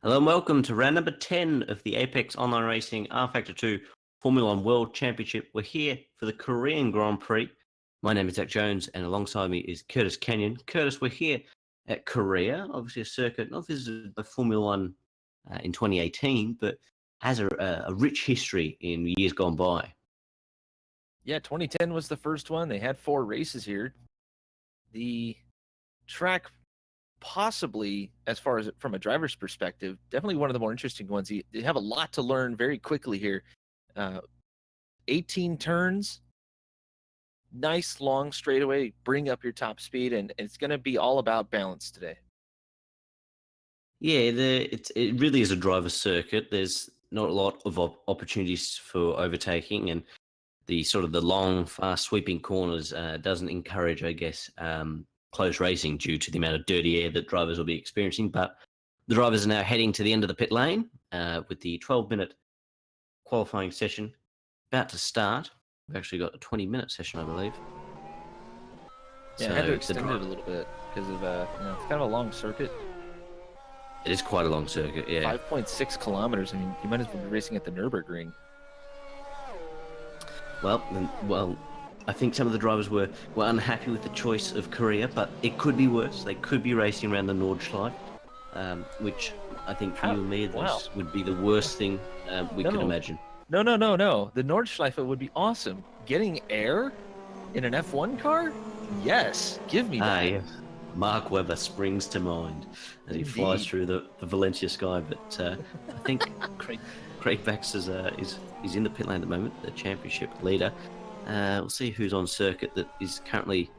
Hello and welcome to round number 10 of the Apex Online Racing rFactor 2 Formula One World Championship. We're here for the Korean Grand Prix. My name is Zack Jones, and alongside me is Curtis Kenyon. Curtis, we're here at Korea, obviously a circuit not visited by Formula One in 2018, but has a rich history in years gone by. Yeah, 2010 was the first one. They had 4 races here. The track, possibly, as far as from a driver's perspective, definitely one of the more interesting ones. You have a lot to learn very quickly here. 18 turns, nice long straightaway, bring up your top speed, and it's going to be all about balance today. Yeah, it really is a driver's circuit. There's not a lot of opportunities for overtaking, and the long, fast sweeping corners doesn't encourage, I guess, close racing due to the amount of dirty air that drivers will be experiencing. But the drivers are now heading to the end of the pit lane with the 12-minute qualifying session about to start. We've actually got a 20-minute session, I believe. Yeah, I had to extend it a little bit because of it's kind of a long circuit. It is quite a long circuit, yeah. 5.6 kilometers. I mean, you might as well be racing at the Nürburgring. Well, I think some of the drivers were unhappy with the choice of Korea, but it could be worse. They could be racing around the Nordschleife, which I think for you and me would be the worst thing we could imagine. No. The Nordschleife would be awesome. Getting air in an F1 car? Yes, give me that. Yes. Mark Webber springs to mind as he flies through the Valencia sky, but I think Craig Baxter is in the pit lane at the moment, the championship leader. We'll see who's on circuit that is currently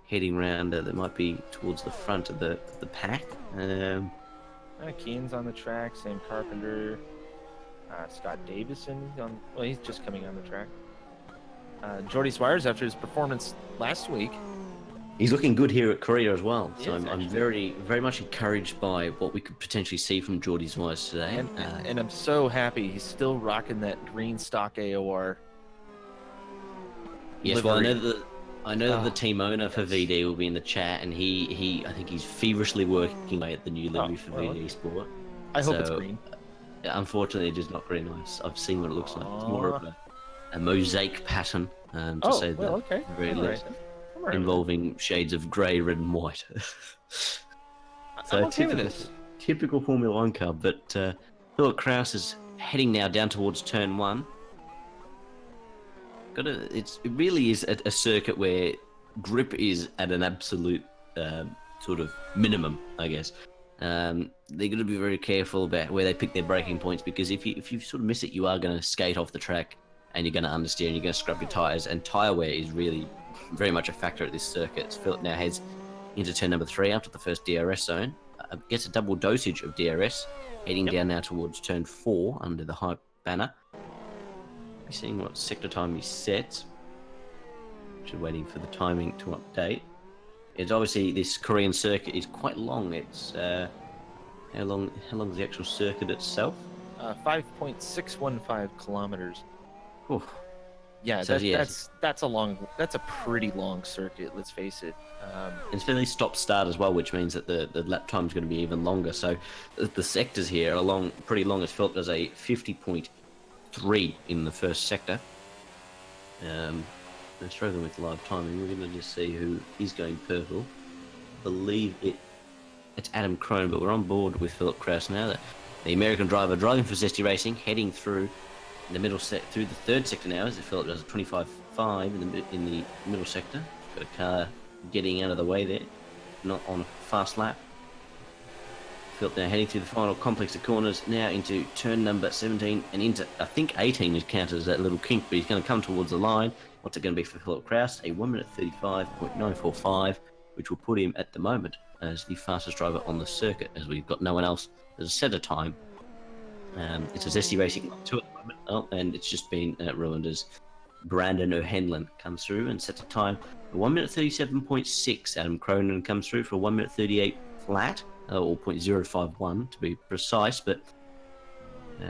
heading round. That might be towards the front of the pack. Keen's on the track. Sam Carpenter. Scott Davison. He's just coming on the track. Jordy Swires, after his performance last week, he's looking good here at Korea as well. So I'm very, very much encouraged by what we could potentially see from Jordy Swires today. And I'm so happy he's still rocking that green stock AOR. Yes, well, I know that the team owner for VD will be in the chat, and I think he's feverishly working away at the new livery for VD Sport. I hope it's green. Unfortunately, it is not green. I've seen what it looks like. It's more of a mosaic pattern, to say the very least, involving shades of grey, red, and white. I'm okay with this. Typical Formula One car, but Philip Kraus is heading now down towards turn 1. It really is a circuit where grip is at an absolute sort of minimum, I guess. They're going to be very careful about where they pick their braking points, because if you sort of miss it, you are going to skate off the track and you're going to understeer and you're going to scrub your tyres. And tyre wear is really very much a factor at this circuit. So Philip now heads into turn number 3 after the first DRS zone. Gets a double dosage of DRS, heading down now towards turn 4 under the hype banner. We're seeing what sector time he sets. Just waiting for the timing to update. It's obviously, this Korean circuit is quite long. It's how long is the actual circuit itself? 5.615 kilometers. Oof. Yeah, so, that's a pretty long circuit. Let's face it. It's fairly stop-start as well, which means that the lap time is going to be even longer. So the sectors here are pretty long. As Philip does a 50.3 in the first sector. They're struggling with live timing. We're going to just see who is going purple. I believe it's Adam Crone, but we're on board with Philip Kraus now. The American driver driving for Zesty Racing, heading through in the middle through the third sector now, as Philip does a 25.5 in the middle sector. Got a car getting out of the way there, not on a fast lap. Philip now heading through the final complex of corners, now into turn number 17 and into, I think 18 is counted as that little kink, but he's going to come towards the line. What's it going to be for Philip Kraus? A 1 minute 35.945, which will put him at the moment as the fastest driver on the circuit, as we've got no one else as a set of time. It's a Zesty Racing 2 at the moment, and it's just been ruined as Brandon O'Hanlon comes through and sets a time. A 1 minute 37.6. Adam Cronin comes through for a 1 minute 38 flat, or 0.051 to be precise, but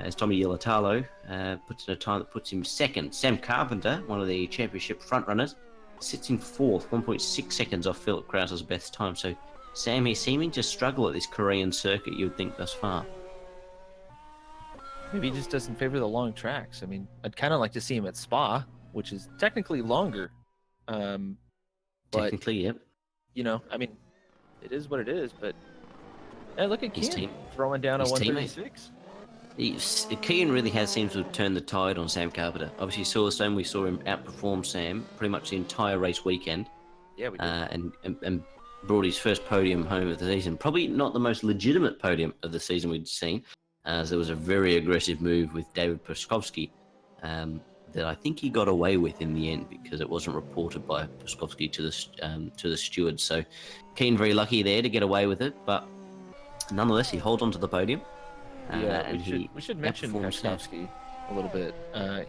as Tommy Yelatalo puts in a time that puts him second. Sam Carpenter, one of the championship frontrunners, sits in fourth, 1.6 seconds off Philip Kraus's best time. So Sam is seeming to struggle at this Korean circuit, you would think, thus far. Maybe he just doesn't favor the long tracks. I mean, I'd kind of like to see him at Spa, which is technically longer. But, Technically, yep. I mean, it is what it is. But hey, look at His Ken team, throwing down a his teammate. 136. Kenyon really has seems to have turned the tide on Sam Carpenter. Obviously, Silverstone, we saw him outperform Sam pretty much the entire race weekend, Yeah, we did. and brought his first podium home of the season. Probably not the most legitimate podium of the season we'd seen, as there was a very aggressive move with David Pskovski that I think he got away with in the end because it wasn't reported by Pskovski to the steward. So, Keen very lucky there to get away with it, but nonetheless, he holds on to the podium. Yeah, we should mention Pskovski a little bit.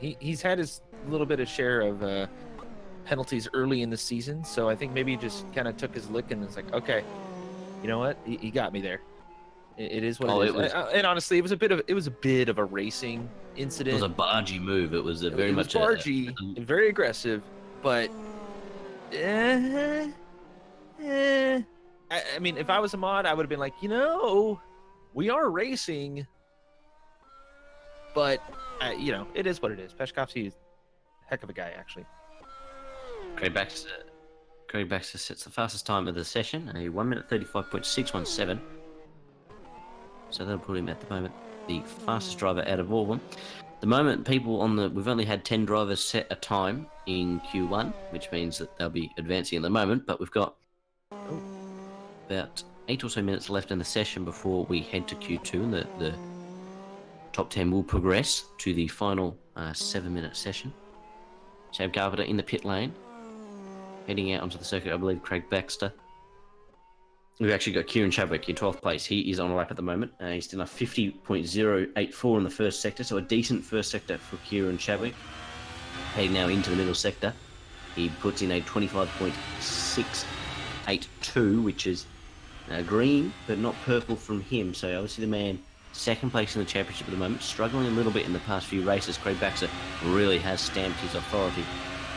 He's had his little bit of share of penalties early in the season, so I think maybe he just kind of took his lick and was like, okay, you know what, he got me there. It is what it is. And honestly, it was a bit of a racing incident. It was a bargy move. It was very much bargy and very aggressive, but I mean, if I was a mod, I would have been like, we are racing, but it is what it is. Pskovski is a heck of a guy, actually. Craig Baxter sets the fastest time of the session, a 1 minute 35.617. So that'll put him at the moment the fastest driver out of all of them. The moment we've only had 10 drivers set a time in Q1, which means that they'll be advancing at the moment, but we've got about 8 or so minutes left in the session before we head to Q2, and the top 10 will progress to the final 7-minute session. Sam Carpenter in the pit lane, heading out onto the circuit, I believe Craig Baxter. We've actually got Kieran Chadwick in 12th place. He is on a lap at the moment. He's done a 50.084 in the first sector, so a decent first sector for Kieran Chadwick. Heading now into the middle sector. He puts in a 25.682, which is green, but not purple from him. So obviously the man second place in the championship at the moment, struggling a little bit in the past few races. Craig Baxter really has stamped his authority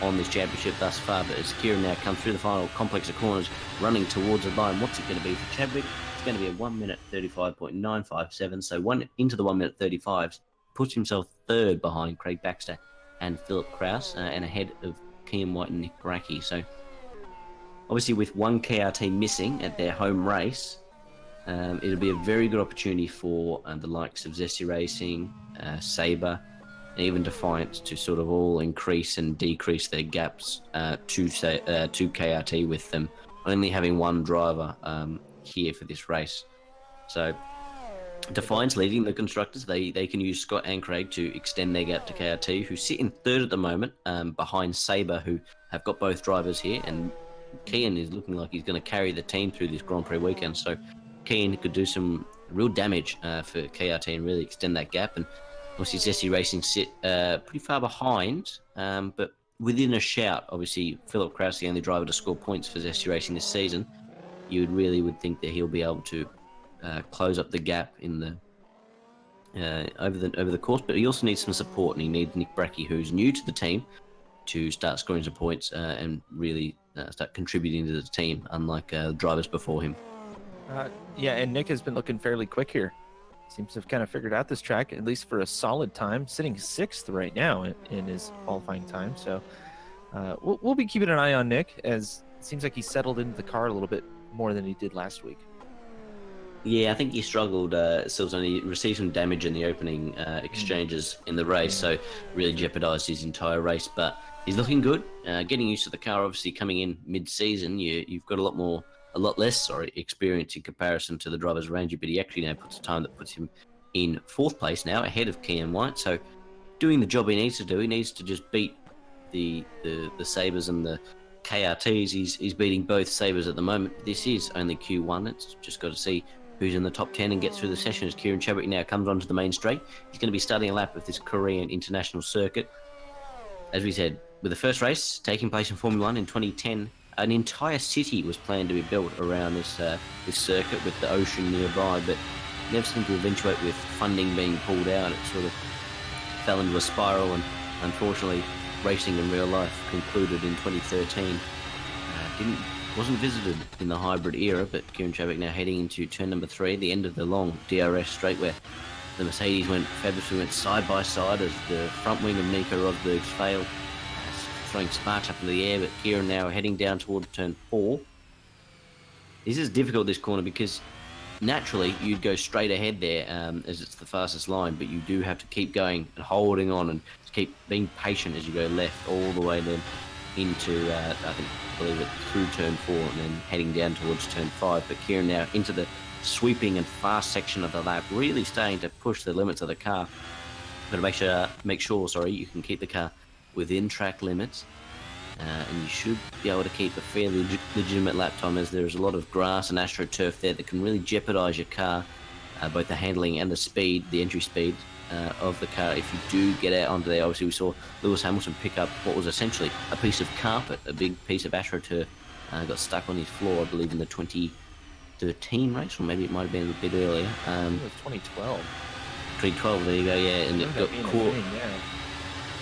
on this championship thus far, but as Kieran now comes through the final complex of corners, running towards the line, what's it going to be for Chadwick? It's going to be a 1 minute 35.957, so one into the 1 minute 35s, puts himself third behind Craig Baxter and Philip Kraus, and ahead of Kian White and Nick Brackie. So obviously with one KRT missing at their home race, it'll be a very good opportunity for the likes of Zesty Racing, Sabre, and even Defiance to sort of all increase and decrease their gaps to KRT with them only having one driver here for this race. So Defiance leading the constructors, they can use Scott and Craig to extend their gap to KRT, who sit in third at the moment, behind Sabre, who have got both drivers here, and Kian is looking like he's going to carry the team through this Grand Prix weekend. So Kian could do some real damage for KRT and really extend that gap. And obviously, Zesty Racing sit pretty far behind, but within a shout. Obviously, Philip Kraus, the only driver to score points for Zesty Racing this season, you would think that he'll be able to close up the gap in the over the course. But he also needs some support, and he needs Nick Brackie, who's new to the team, to start scoring some points and really start contributing to the team, unlike drivers before him. Yeah, and Nick has been looking fairly quick here. Seems to have kind of figured out this track, at least for a solid time, sitting 6th right now in his qualifying time. So we'll be keeping an eye on Nick, as it seems like he settled into the car a little bit more than he did last week. Yeah, I think he struggled. He received some damage in the opening exchanges in the race, so really jeopardised his entire race. But he's looking good. Getting used to the car, obviously coming in mid-season, you've got a lot less experience in comparison to the drivers around you, but he actually now puts a time that puts him in 4th place now, ahead of Kian White. So doing the job he needs to do. He needs to just beat the Sabres and the KRTs. He's beating both Sabres at the moment. This is only Q1. It's just got to see who's in the top 10 and get through the session as Kieran Chadwick now comes onto the main straight. He's going to be starting a lap with this Korean international circuit. As we said, with the first race taking place in Formula 1 in 2010, an entire city was planned to be built around this circuit with the ocean nearby, but never seemed to eventuate with funding being pulled out. It sort of fell into a spiral, and unfortunately racing in real life concluded in 2013. Wasn't visited in the hybrid era, but Kieran Chadwick now heading into turn number 3, the end of the long DRS straight, where The Mercedes fabulously went side by side as the front wing of Nico Rosberg's failed, throwing sparks up in the air, but Kieran now heading down toward turn 4. This is difficult, this corner, because naturally you'd go straight ahead there as it's the fastest line, but you do have to keep going and holding on and keep being patient as you go left all the way then into, I believe it through turn 4 and then heading down towards turn 5. But Kieran now into the sweeping and fast section of the lap, really starting to push the limits of the car. Got to make sure, you can keep the car within track limits. And you should be able to keep a fairly legitimate lap time, as there's a lot of grass and AstroTurf there that can really jeopardise your car, both the handling and the speed, the entry speed of the car. If you do get out onto there, obviously we saw Lewis Hamilton pick up what was essentially a piece of carpet, a big piece of AstroTurf, got stuck on his floor, I believe, in the 2013 race, or maybe it might have been a bit earlier. It was 2012. 2012, there you go, yeah, and it got caught.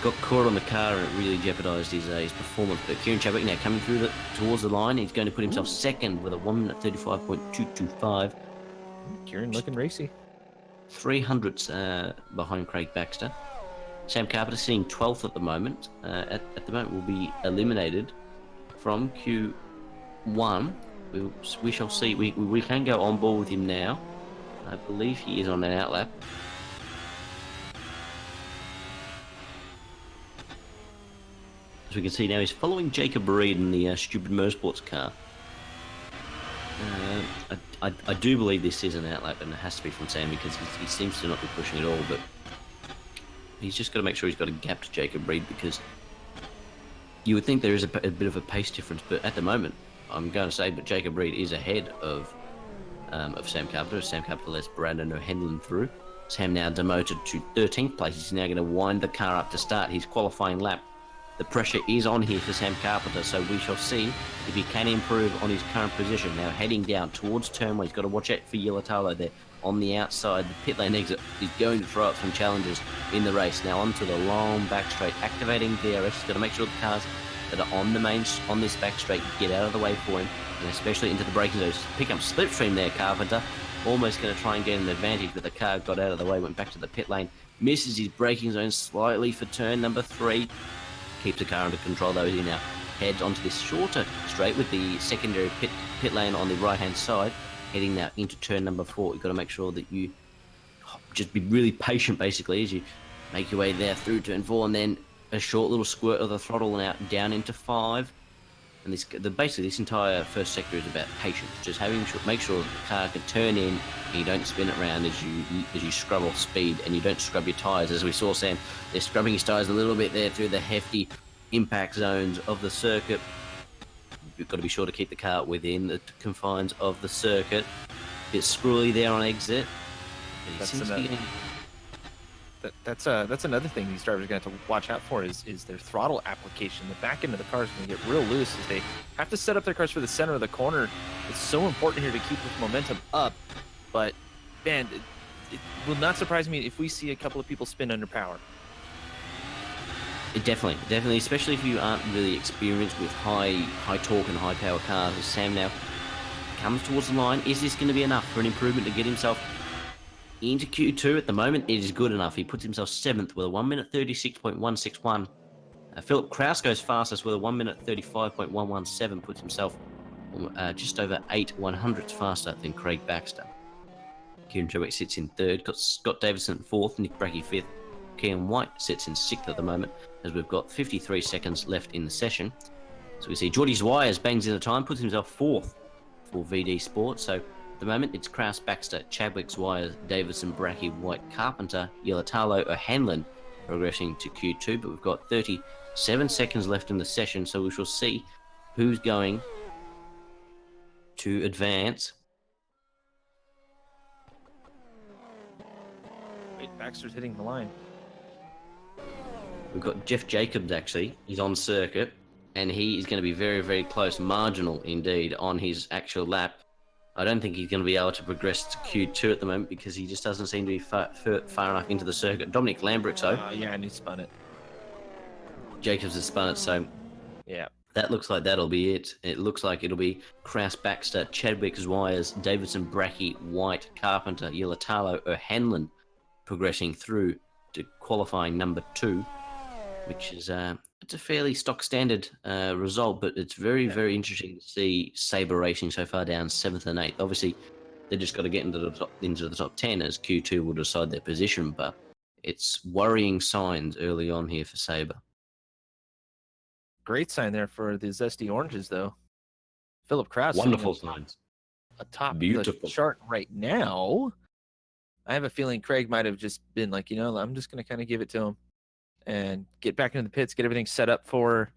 Got caught on the car and it really jeopardised his performance. But Kieran Chadwick now coming through towards the line. He's going to put himself second with a 1 minute 35.225. Kieran looking racy. 300ths behind Craig Baxter. Sam Carpenter sitting 12th at the moment. At the moment will be eliminated from Q1. We shall see. We can go on board with him now. I believe he is on an outlap. As we can see now, he's following Jacob Reed in the stupid Motorsports car. I do believe this is an outlap, and it has to be from Sam, because he seems to not be pushing at all, but he's just got to make sure he's got a gap to Jacob Reed, because you would think there is a bit of a pace difference, but at the moment, I'm going to say, but Jacob Reed is ahead of Sam Carpenter. Sam Carpenter lets Brandon O'Hanlon through. Sam now demoted to 13th place. He's now going to wind the car up to start his qualifying lap. The pressure is on here for Sam Carpenter, so we shall see if he can improve on his current position. Now heading down towards turn 1, he's got to watch out for Yilatalo there on the outside. The pit lane exit is going to throw up some challenges in the race. Now onto the long back straight, activating DRS. He's got to make sure the cars that are on this back straight get out of the way for him, and especially into the braking zone. Pick up slipstream there, Carpenter. Almost going to try and get an advantage, but the car got out of the way, went back to the pit lane. Misses his braking zone slightly for turn number 3. Keeps the car under control though. He now heads onto this shorter straight with the secondary pit lane on the right hand side, heading now into turn number 4. You've got to make sure that you just be really patient basically as you make your way there through turn 4, and then a short little squirt of the throttle and out down into 5. And basically this entire first sector is about patience, just make sure that the car can turn in and you don't spin it around as you scrub off speed, and you don't scrub your tyres. As we saw Sam, they're scrubbing his tyres a little bit there through the hefty impact zones of the circuit. You've got to be sure to keep the car within the confines of the circuit. A bit screwy there on exit. That's another thing these drivers are going to have to watch out for is their throttle application. The back end of the car is going to get real loose as they have to set up their cars for the center of the corner. It's so important here to keep this momentum up. But, man, it will not surprise me if we see a couple of people spin under power. Definitely, especially if you aren't really experienced with high torque and high power cars. As Sam now comes towards the line, is this going to be enough for an improvement to get himself into Q2? At the moment, it is good enough. He puts himself 7th with a 1 minute 36.161. Philip Kraus goes fastest with a 1 minute 35.117, puts himself just over 8 100ths faster than Craig Baxter. Kieran Chadwick sits in 3rd, got Scott Davison 4th, Nick Brackey 5th. Keon White sits in 6th at the moment, as we've got 53 seconds left in the session. So we see Geordie Zwires bangs in the time, puts himself 4th for VD Sport. So at the moment, it's Kraus, Baxter, Chadwick, Zwires, Davison, Brackey, White, Carpenter, Yilatalo, O'Hanlon progressing to Q2, but we've got 37 seconds left in the session, so we shall see who's going to advance. Wait, Baxter's hitting the line. We've got Jeff Jacobs, actually. He's on circuit, and he is going to be very, very close, marginal indeed, on his actual lap. I don't think he's going to be able to progress to Q2 at the moment because he just doesn't seem to be far enough into the circuit. Dominic Lambrick, yeah, and he spun it. Jacobs has spun it, so yeah. That looks like that'll be it. It looks like it'll be Kraus, Baxter, Chadwick, Zwires, Davidson, Brackey, White, Carpenter, Yilatalo, O'Hanlon progressing through to qualifying number 2, which is it's a fairly stock standard result, but it's very, very interesting to see Sabre Racing so far down 7th and 8th. Obviously, they just got to get into the top 10 as Q2 will decide their position, but it's worrying signs early on here for Sabre. Great sign there for the ZestyOranges, though. Philip Kraus Wonderful signs. Atop Beautiful. the chart right now. I have a feeling Craig might have just been like, I'm just going to kind of give it to him and get back into the pits, get everything set up for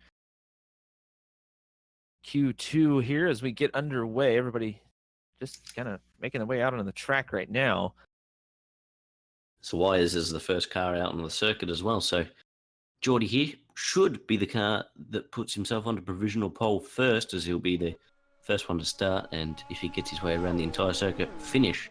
Q2 here as we get underway. Everybody just kind of making their way out on the track right now. Wires is the first car out on the circuit as well, so Geordie here should be the car that puts himself onto provisional pole first, as he'll be the first one to start, and if he gets his way around the entire circuit, finish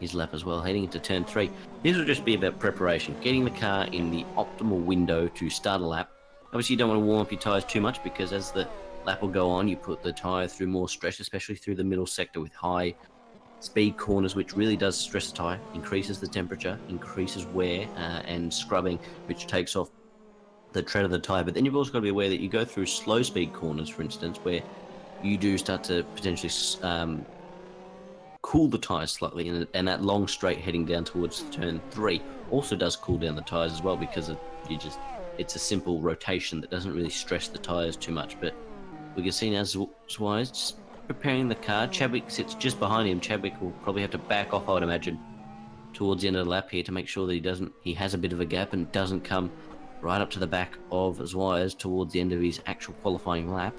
his lap as well, heading into turn 3. This will just be about preparation, getting the car in the optimal window to start a lap. Obviously, you don't want to warm up your tyres too much, because as the lap will go on, you put the tyre through more stress, especially through the middle sector with high speed corners, which really does stress the tyre, increases the temperature, increases wear and scrubbing, which takes off the tread of the tyre. But then you've also got to be aware that you go through slow speed corners, for instance, where you do start to potentially cool the tyres slightly, and that long straight heading down towards turn 3 also does cool down the tyres as well, because it's a simple rotation that doesn't really stress the tyres too much. But we can see now Zwires just preparing the car. Chadwick sits just behind him. Chadwick will probably have to back off, I would imagine, towards the end of the lap here to make sure that he has a bit of a gap and doesn't come right up to the back of Zwires towards the end of his actual qualifying lap.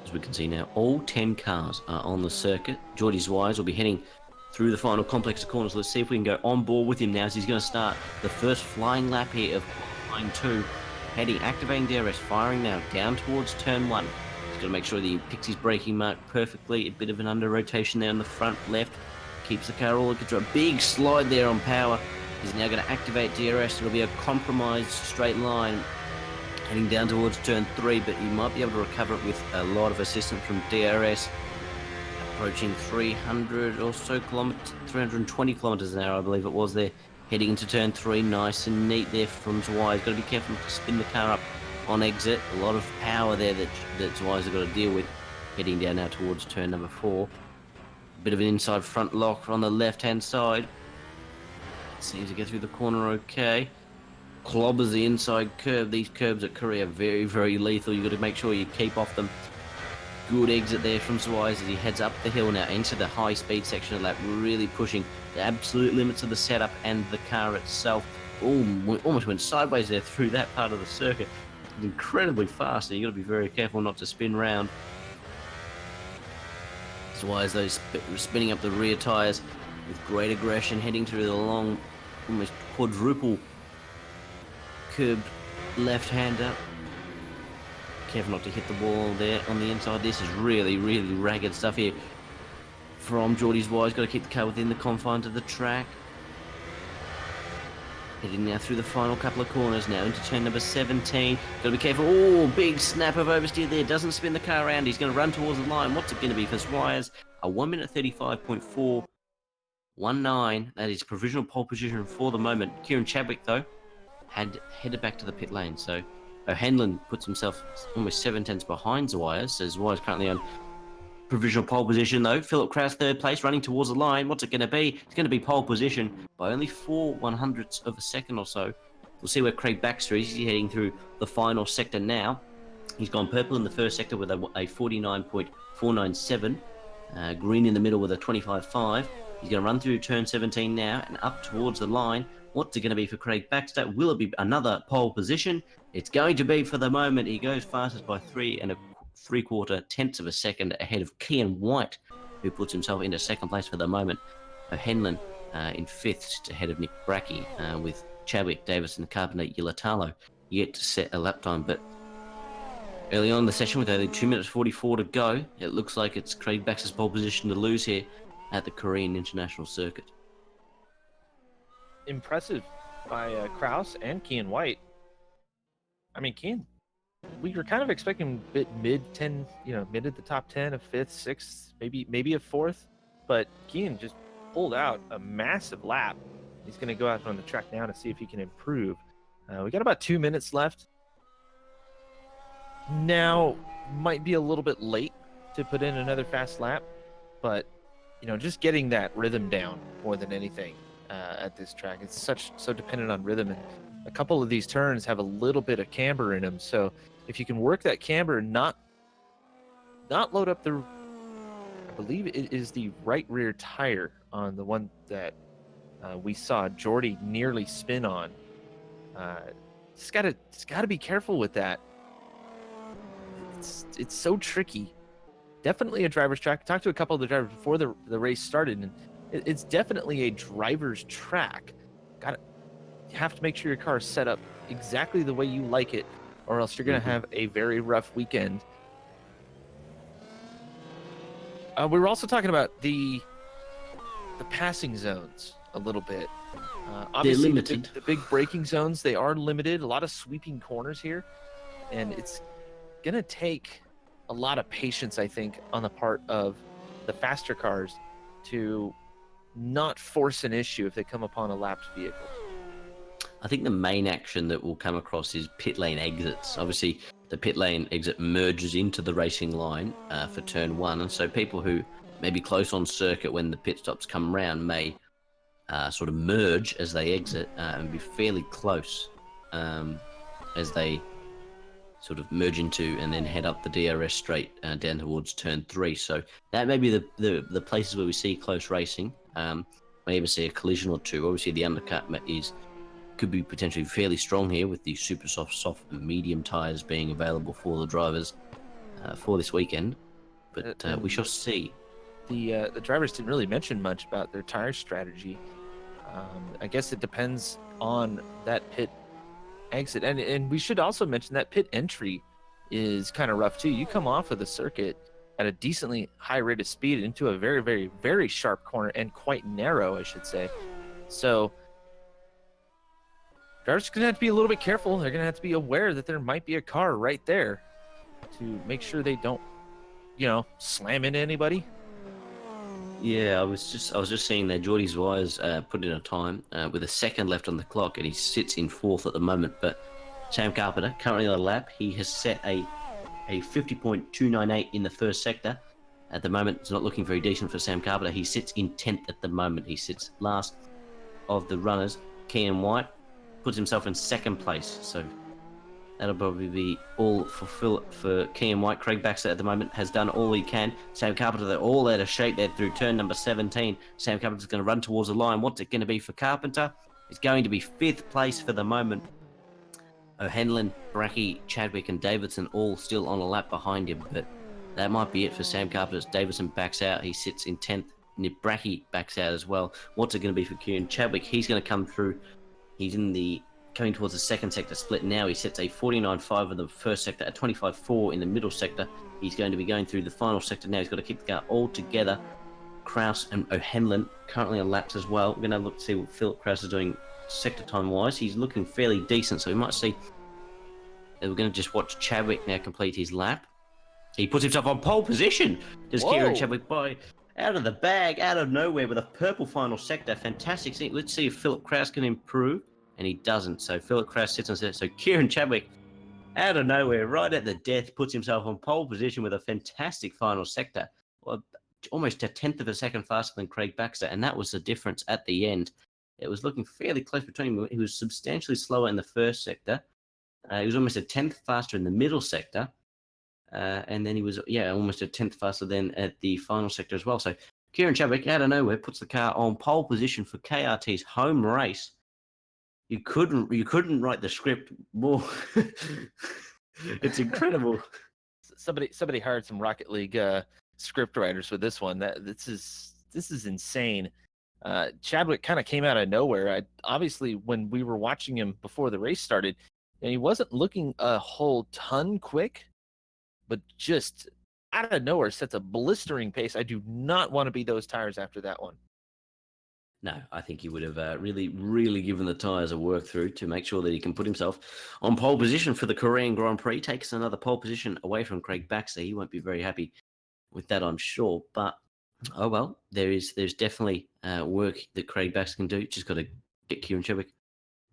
As we can see now, all 10 cars are on the circuit. Geordie Zwires will be heading through the final complex of corners. Let's see if we can go on board with him now, as he's going to start the first flying lap here of qualifying 2. Activating DRS, firing now down towards turn 1. He's got to make sure that he picks his braking mark perfectly. A bit of an under rotation there on the front left. Keeps the car all control. A big slide there on power. He's now going to activate DRS. It'll be a compromised straight line heading down towards turn 3, but he might be able to recover it with a lot of assistance from DRS. Approaching 300 or so kilometers, 320 kilometers an hour, I believe it was there. Heading into turn 3, nice and neat there from Zwires. Got to be careful not to spin the car up on exit. A lot of power there that Zwires have got to deal with. Heading down now towards turn number 4. A bit of an inside front lock on the left-hand side. Seems to get through the corner okay. Clobbers the inside curb. These curbs at Korea are very, very lethal. You've got to make sure you keep off them. Good exit there from Zwires as he heads up the hill now into the high-speed section of the lap, really pushing the absolute limits of the setup and the car itself. Almost went sideways there through that part of the circuit. It's incredibly fast, and you've got to be very careful not to spin round. Zwires, those spinning up the rear tyres with great aggression, heading through the long, almost quadruple curbed left-hander. Careful not to hit the wall there on the inside. This is really, really ragged stuff here from Geordie Zwires. Got to keep the car within the confines of the track. Heading now through the final couple of corners now into turn number 17. Got to be careful. Oh, big snap of oversteer there. Doesn't spin the car around. He's going to run towards the line. What's it going to be for Zwires? A 1 minute 35.419. That is provisional pole position for the moment. Kieran Chadwick, though, had headed back to the pit lane. So O'Hanlon puts himself almost 7 tenths behind Zwires. So Zwires currently on provisional pole position, though. Philip Kraus, 3rd place, running towards the line. What's it going to be? It's going to be pole position by only 4/100ths of a second or so. We'll see where Craig Baxter is. He's heading through the final sector now. He's gone purple in the first sector with a 49.497. Green in the middle with a 25.5. He's going to run through turn 17 now and up towards the line. What's it going to be for Craig Baxter? Will it be another pole position? It's going to be for the moment. He goes fastest by 3 3/4 tenths of a second ahead of Kenyon White, who puts himself into 2nd place for the moment. O'Hanlon in 5th ahead of Nick Brackey, with Chadwick, Davison, Carpenter, Yilatalo yet to set a lap time. But early on in the session, with only 2 minutes 44 to go, it looks like it's Craig Baxter's pole position to lose here at the Korean International Circuit. Impressive by Kraus and Kenyon White. I mean, we were kind of expecting a bit mid at the top 10, a fifth, sixth, maybe a fourth, but Kenyon just pulled out a massive lap. He's going to go out on the track now to see if he can improve. We got about 2 minutes left. Now might be a little bit late to put in another fast lap, but just getting that rhythm down more than anything at this track. It's so dependent on rhythm, and a couple of these turns have a little bit of camber in them. So if you can work that camber and not load up I believe it is the right rear tire on the one that we saw Jordy nearly spin on. Just gotta be careful with that. It's so tricky. Definitely a driver's track. I talked to a couple of the drivers before the race started, and it's definitely a driver's track. You have to make sure your car is set up exactly the way you like it, or else you're going to have a very rough weekend. We were also talking about the passing zones a little bit. Obviously, they're limited. The big braking zones, they are limited. A lot of sweeping corners here, and it's going to take a lot of patience, I think, on the part of the faster cars to not force an issue if they come upon a lapped vehicle. I think the main action that will come across is pit lane exits. Obviously, the pit lane exit merges into the racing line for turn one, and so people who may be close on circuit when the pit stops come around may sort of merge as they exit and be fairly close as they sort of merge into and then head up the DRS straight down towards turn 3. So that may be the places where we see close racing. May even see a collision or two. Obviously, the undercut could be potentially fairly strong here with the super soft and medium tyres being available for the drivers for this weekend. But we shall see. The drivers didn't really mention much about their tire strategy. I guess it depends on that pit exit, and we should also mention that pit entry is kind of rough too. You come off of the circuit at a decently high rate of speed into a very, very, very sharp corner, and quite narrow, I should say. So drivers are going to have to be a little bit careful. They're going to have to be aware that there might be a car right there to make sure they don't, slam into anybody. Yeah, I was just seeing that Geordie Zwires put in a time with a second left on the clock, and he sits in fourth at the moment. But Sam Carpenter, currently on the lap, he has set a 50.298 in the first sector. At the moment, it's not looking very decent for Sam Carpenter. He sits in 10th at the moment. He sits last of the runners. Kenyon White puts himself in second place. So that'll probably be all for Kenyon White. Craig Baxter at the moment has done all he can. Sam Carpenter, they're all out of shape there through turn number 17. Sam Carpenter's going to run towards the line. What's it going to be for Carpenter? It's going to be 5th place for the moment. O'Hanlon, Bracky, Chadwick and Davidson all still on a lap behind him, but that might be it for Sam Carpenter. Davidson backs out. He sits in 10th. Bracky backs out as well. What's it going to be for Kieran Chadwick? He's going to come through. He's coming towards the second sector split now. He sets a 49.5 in the first sector, a 25.4 in the middle sector. He's going to be going through the final sector now. He's got to keep the car all together. Kraus and O'Hanlon currently on laps as well. We're going to look to see what Philip Kraus is doing sector time wise. He's looking fairly decent, so we might see. We're going to just watch Chadwick now complete his lap. He puts himself on pole position. Does Kieran Chadwick by out of the bag, out of nowhere with a purple final sector. Fantastic. Let's see if Philip Kraus can improve. And he doesn't. So Philip Kraus sits on set. So Kieran Chadwick, out of nowhere, right at the death, puts himself on pole position with a fantastic final sector. Well, almost a tenth of a second faster than Craig Baxter. And that was the difference at the end. It was looking fairly close between them. He was substantially slower in the first sector. He was almost a tenth faster in the middle sector. And then he was, almost a tenth faster than at the final sector as well. So Kieran Chadwick, out of nowhere, puts the car on pole position for KRT's home race. You couldn't write the script more. It's incredible. Somebody hired some Rocket League script writers for this one. This is insane. Chadwick kind of came out of nowhere. Obviously, when we were watching him before the race started, and he wasn't looking a whole ton quick, but just out of nowhere sets a blistering pace. I do not want to be those tires after that one. No, I think he would have really, really given the tyres a work through to make sure that he can put himself on pole position for the Korean Grand Prix. Takes another pole position away from Craig Baxter. He won't be very happy with that, I'm sure. But oh well, there's definitely work that Craig Baxter can do. Just got to get Kieran Chadwick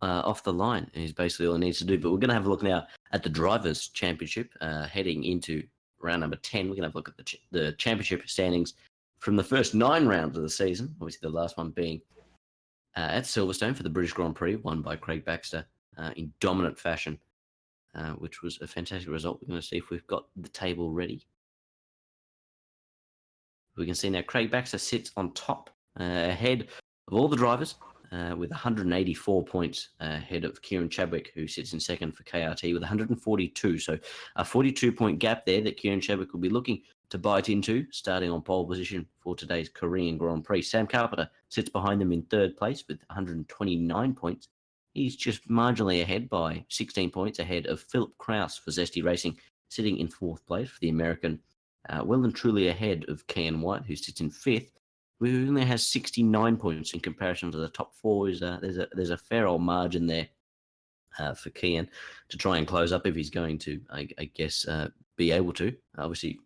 off the line is basically all he needs to do. But we're going to have a look now at the Drivers' Championship heading into round number 10. We're going to have a look at the championship standings from the first 9 rounds of the season, obviously the last one being at Silverstone for the British Grand Prix, won by Craig Baxter in dominant fashion, which was a fantastic result. We're going to see if we've got the table ready. We can see now Craig Baxter sits on top, ahead of all the drivers, with 184 points ahead of Kieran Chadwick, who sits in second for KRT with 142. So a 42-point gap there that Kieran Chadwick will be looking to bite into, starting on pole position for today's Korean Grand Prix. Sam Carpenter sits behind them in third place with 129 points. He's just marginally ahead by 16 points ahead of Philip Kraus for Zesty Racing, sitting in fourth place for the American. Well and truly ahead of Kenyon White, who sits in fifth, who only has 69 points in comparison to the top 4. There's a fair old margin there for Kenyon to try and close up if he's going to, I guess, be able to. Obviously,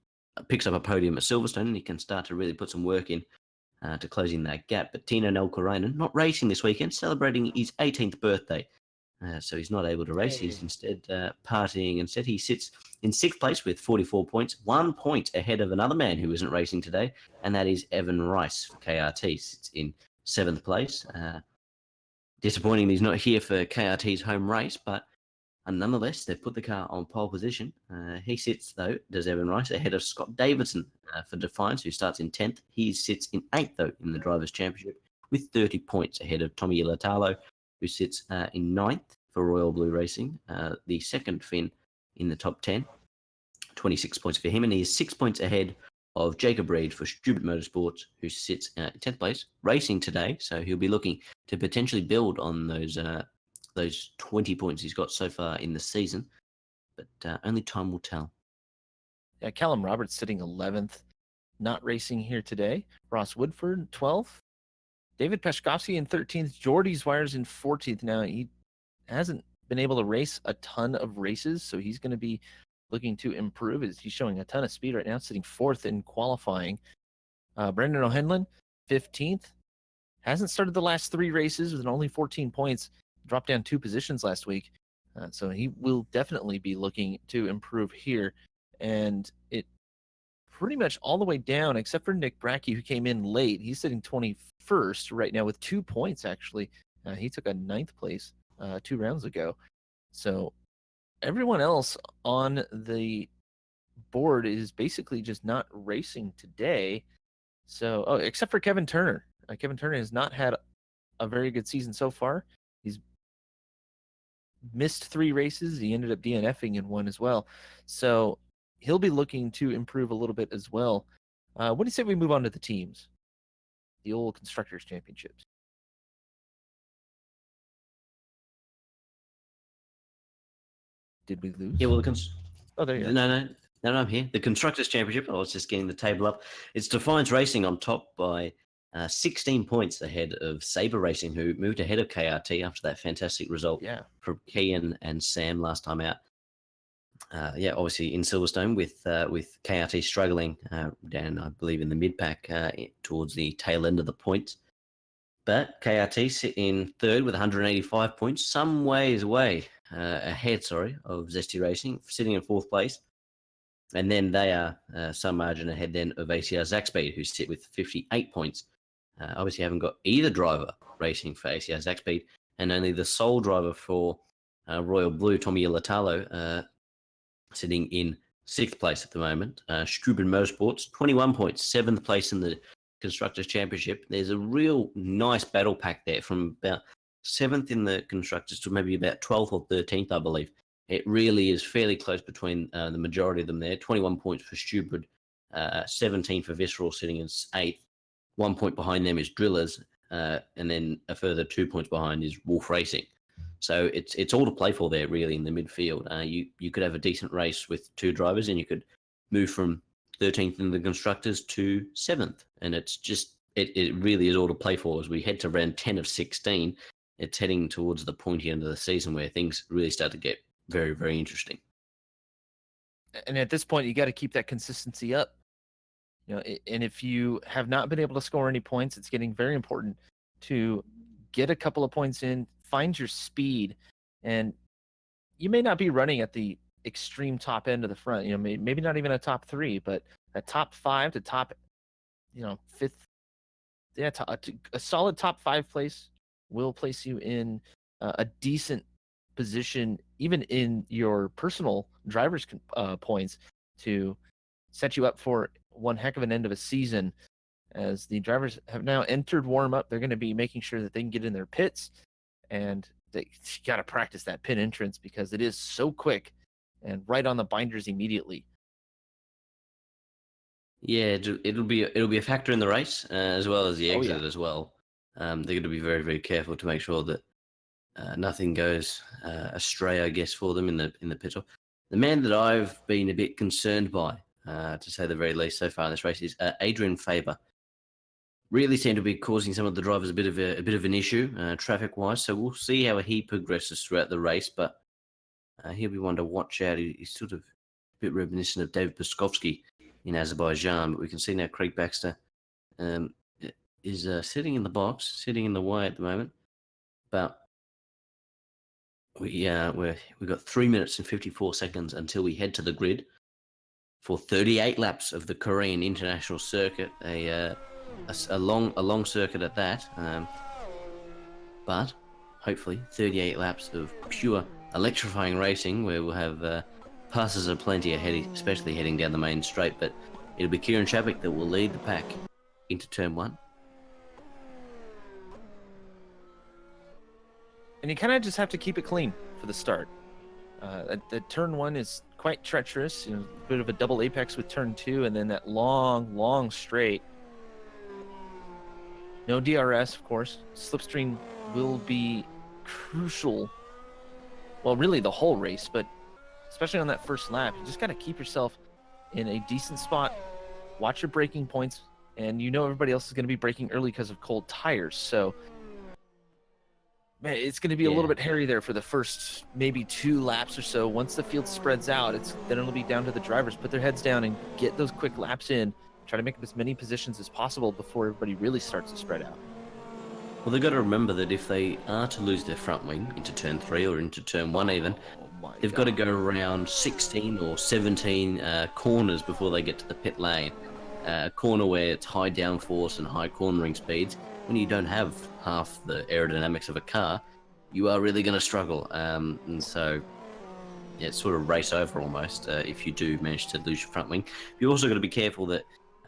picks up a podium at Silverstone, and he can start to really put some work in to closing that gap. But Tino Nälkäräinen, not racing this weekend, celebrating his 18th birthday. So he's not able to race. Hey. He's instead partying. Instead, he sits in sixth place with 44 points, 1 point ahead of another man who isn't racing today, and that is Evan Rice for KRT. Sits in seventh place. Disappointing he's not here for KRT's home race, but nonetheless, they've put the car on pole position. He sits, though, does Evan Rice, ahead of Scott Davidson for Defiance, who starts in 10th. He sits in 8th, though, in the Drivers' Championship with 30 points ahead of Tommy Ilatalo, who sits in 9th for Royal Blue Racing, the second Finn in the top 10. 26 points for him, and he is 6 points ahead of Jacob Reed for Stupid Motorsports, who sits in 10th place, racing today, so he'll be looking to potentially build on those 20 points he's got so far in the season, but only time will tell. Yeah, Callum Roberts sitting 11th, not racing here today. Ross Woodford, 12th. David Peshkovsky in 13th. Jordy Zwires in 14th. Now, he hasn't been able to race a ton of races, so he's going to be looking to improve. He's showing a ton of speed right now, sitting 4th in qualifying. Brendan O'Henlin, 15th. Hasn't started the last 3 races with only 14 points. Dropped down 2 positions last week. So he will definitely be looking to improve here. And it pretty much all the way down, except for Nick Brackey, who came in late. He's sitting 21st right now with 2 points, actually. He took a 9th place 2 rounds ago. So everyone else on the board is basically just not racing today. So, except for Kevin Turner. Kevin Turner has not had a very good season so far. He's missed 3 races. He ended up DNFing in 1 as well. So he'll be looking to improve a little bit as well. What do you say we move on to the teams? The old Constructors' Championships. Did we lose? Yeah, well, oh, there you are. No, I'm here. The Constructors' Championship, I was just getting the table up. It's Defiance Racing on top by 16 points ahead of Sabre Racing, who moved ahead of KRT after that fantastic result from Kian and Sam last time out. Obviously in Silverstone with KRT struggling down, I believe, in the mid-pack towards the tail end of the points. But KRT sit in third with 185 points, some ways away ahead, of Zesty Racing, sitting in fourth place. And then they are some margin ahead then of ACR Zack Speed, who sit with 58 points. Obviously haven't got either driver racing for ACR Zack Speed, and only the sole driver for Royal Blue, Tommy Ilatalo, sitting in sixth place at the moment. Stupid Motorsports, 21 points, seventh place in the Constructors' Championship. There's a real nice battle pack there from about 7th in the Constructors to maybe about 12th or 13th, I believe. It really is fairly close between the majority of them there. 21 points for Stupid, 17 for Visceral sitting in 8th. 1 point behind them is Drillers, and then a further 2 points behind is Wolf Racing. So it's all to play for there, really, in the midfield. You could have a decent race with 2 drivers, and you could move from 13th in the Constructors to 7th, and it's just it really is all to play for as we head to round 10 of 16. It's heading towards the pointy end of the season where things really start to get very, very interesting. And at this point, you got to keep that consistency up. And if you have not been able to score any points, it's getting very important to get a couple of points in, find your speed, and you may not be running at the extreme top end of the front. Maybe not even a top 3, but a top 5 to top, 5th. Yeah, a solid top 5 place will place you in a decent position, even in your personal driver's points, to set you up for one heck of an end of a season. As the drivers have now entered warm up, they're going to be making sure that they can get in their pits, and they got to practice that pit entrance because it is so quick and right on the binders immediately. Yeah, it'll be a factor in the race as well as the exit as well. They're going to be very, very careful to make sure that nothing goes astray, I guess, for them in the pit stop. The man that I've been a bit concerned by, to say the very least, so far in this race is Adrian Faber. Really seemed to be causing some of the drivers a bit of an issue traffic-wise. So we'll see how he progresses throughout the race, but he'll be one to watch out. He's sort of a bit reminiscent of David Puskovsky in Azerbaijan, but we can see now Craig Baxter is sitting in the box, sitting in the way at the moment. But we've got 3 minutes and 54 seconds until we head to the grid for 38 laps of the Korean International Circuit, a long circuit at that. But hopefully 38 laps of pure electrifying racing where we'll have passes aplenty ahead, especially heading down the main straight. But it'll be Kieran Chapik that will lead the pack into turn 1. And you kind of just have to keep it clean for the start. The turn 1 is quite treacherous, a bit of a double apex with turn 2, and then that long straight. No DRS, of course. Slipstream will be crucial. Well, really the whole race, but especially on that first lap, you just got to keep yourself in a decent spot, watch your braking points, and everybody else is going to be braking early because of cold tires. So, man, it's going to be a little bit hairy there for the first maybe 2 laps or so. Once the field spreads out, then it'll be down to the drivers. Put their heads down and get those quick laps in. Try to make up as many positions as possible before everybody really starts to spread out. Well, they've got to remember that if they are to lose their front wing into turn 3 or into turn 1 even, they've got to go around 16 or 17 corners before they get to the pit lane. A corner where it's high downforce and high cornering speeds. When you don't have half the aerodynamics of a car, you are really going to struggle. And so, yeah, it's sort of race over almost if you do manage to lose your front wing. You've also got to be careful that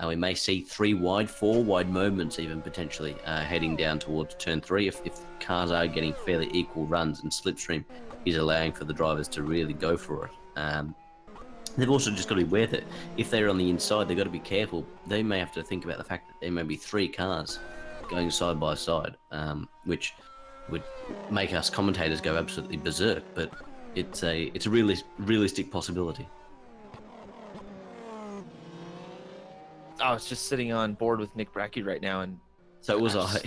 we may see 3 wide, 4 wide moments even potentially heading down towards turn 3 if cars are getting fairly equal runs and slipstream is allowing for the drivers to really go for it. They've also just got to be aware that if they're on the inside, they've got to be careful. They may have to think about the fact that there may be 3 cars going side by side, which would make us commentators go absolutely berserk, but it's a realistic possibility. I was just sitting on board with Nick Brackey right now, and so was I.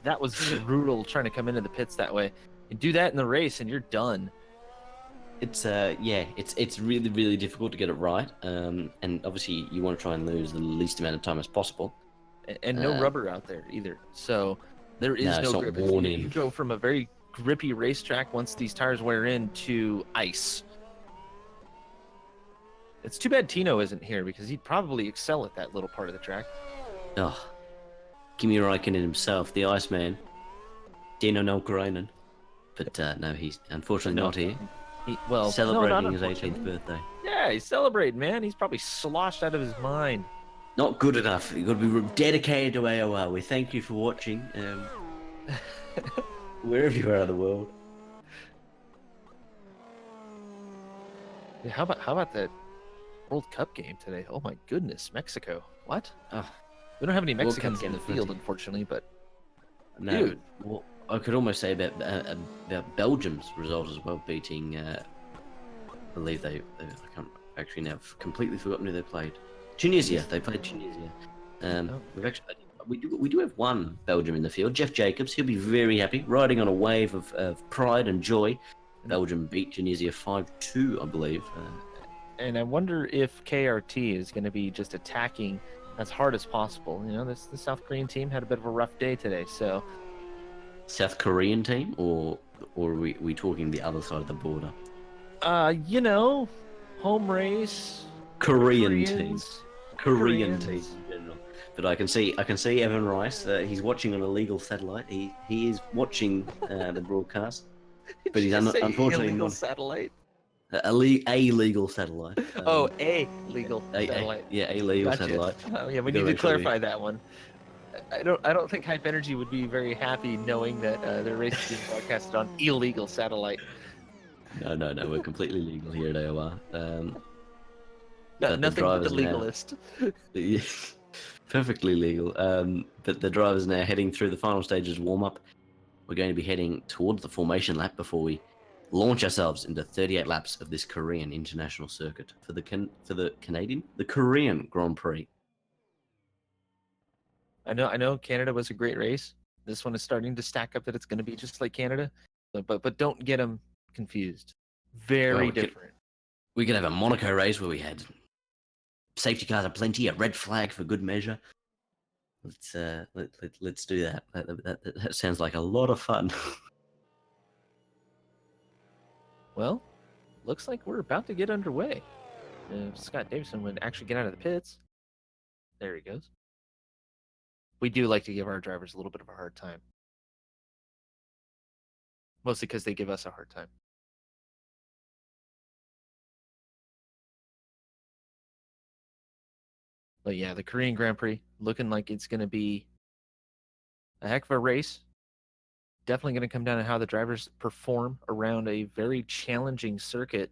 That was brutal trying to come into the pits that way. You do that in the race, and you're done. It's it's really, really difficult to get it right, and obviously you want to try and lose the least amount of time as possible. And no rubber out there either, so there is no grip. You go from a very grippy racetrack once these tires wear in to ice. It's too bad Tino isn't here because he'd probably excel at that little part of the track. Oh, Kimi Räikkönen himself, the Iceman, Dino Nokarainen. But no, he's unfortunately not here. Celebrating his 18th birthday. Yeah, he's celebrating, man. He's probably sloshed out of his mind. Not good enough. You've got to be dedicated to AOR. We thank you for watching. Wherever you are in the world. Yeah, how about that World Cup game today? Oh my goodness, Mexico. What? Oh, we don't have any Mexicans in the field, unfortunately, but no, dude. Well, I could almost say about Belgium's result as well, beating. I believe they I can't actually now. I've completely forgotten who they played. Tunisia. They played Tunisia. We've actually. we do have one Belgium in the field, Jeff Jacobs. He'll be very happy, riding on a wave of pride and joy. Belgium beat Tunisia 5-2, I believe. And I wonder if KRT is going to be just attacking as hard as possible. You know, the South Korean team had a bit of a rough day today, so. South Korean team, or are we talking the other side of the border? You know, home race. Korean teams. Korean teams in general. But I can see Evan Rice. He's watching on a legal satellite. He is watching the broadcast, but he's unfortunately illegal not satellite. A legal satellite. A legal satellite. A legal satellite. Oh, yeah, we need to clarify that one. I don't think Hype Energy would be very happy knowing that their race is being broadcasted on illegal satellite. No, we're completely legal here at AOR. Nothing but the legalist. Perfectly legal. But the drivers now heading through the final stages warm-up. We're going to be heading towards the formation lap before we launch ourselves into 38 laps of this Korean international circuit for the Korean Grand Prix. I know Canada was a great race. This one is starting to stack up that it's going to be just like Canada, but don't get them confused. Very different. We could have a Monaco race where we had safety cars aplenty, a red flag for good measure. Let's do that. That sounds like a lot of fun. Well, looks like we're about to get underway. Scott Davison would actually get out of the pits. There he goes. We do like to give our drivers a little bit of a hard time. Mostly because they give us a hard time. But yeah, the Korean Grand Prix looking like it's going to be a heck of a race. Definitely going to come down to how the drivers perform around a very challenging circuit.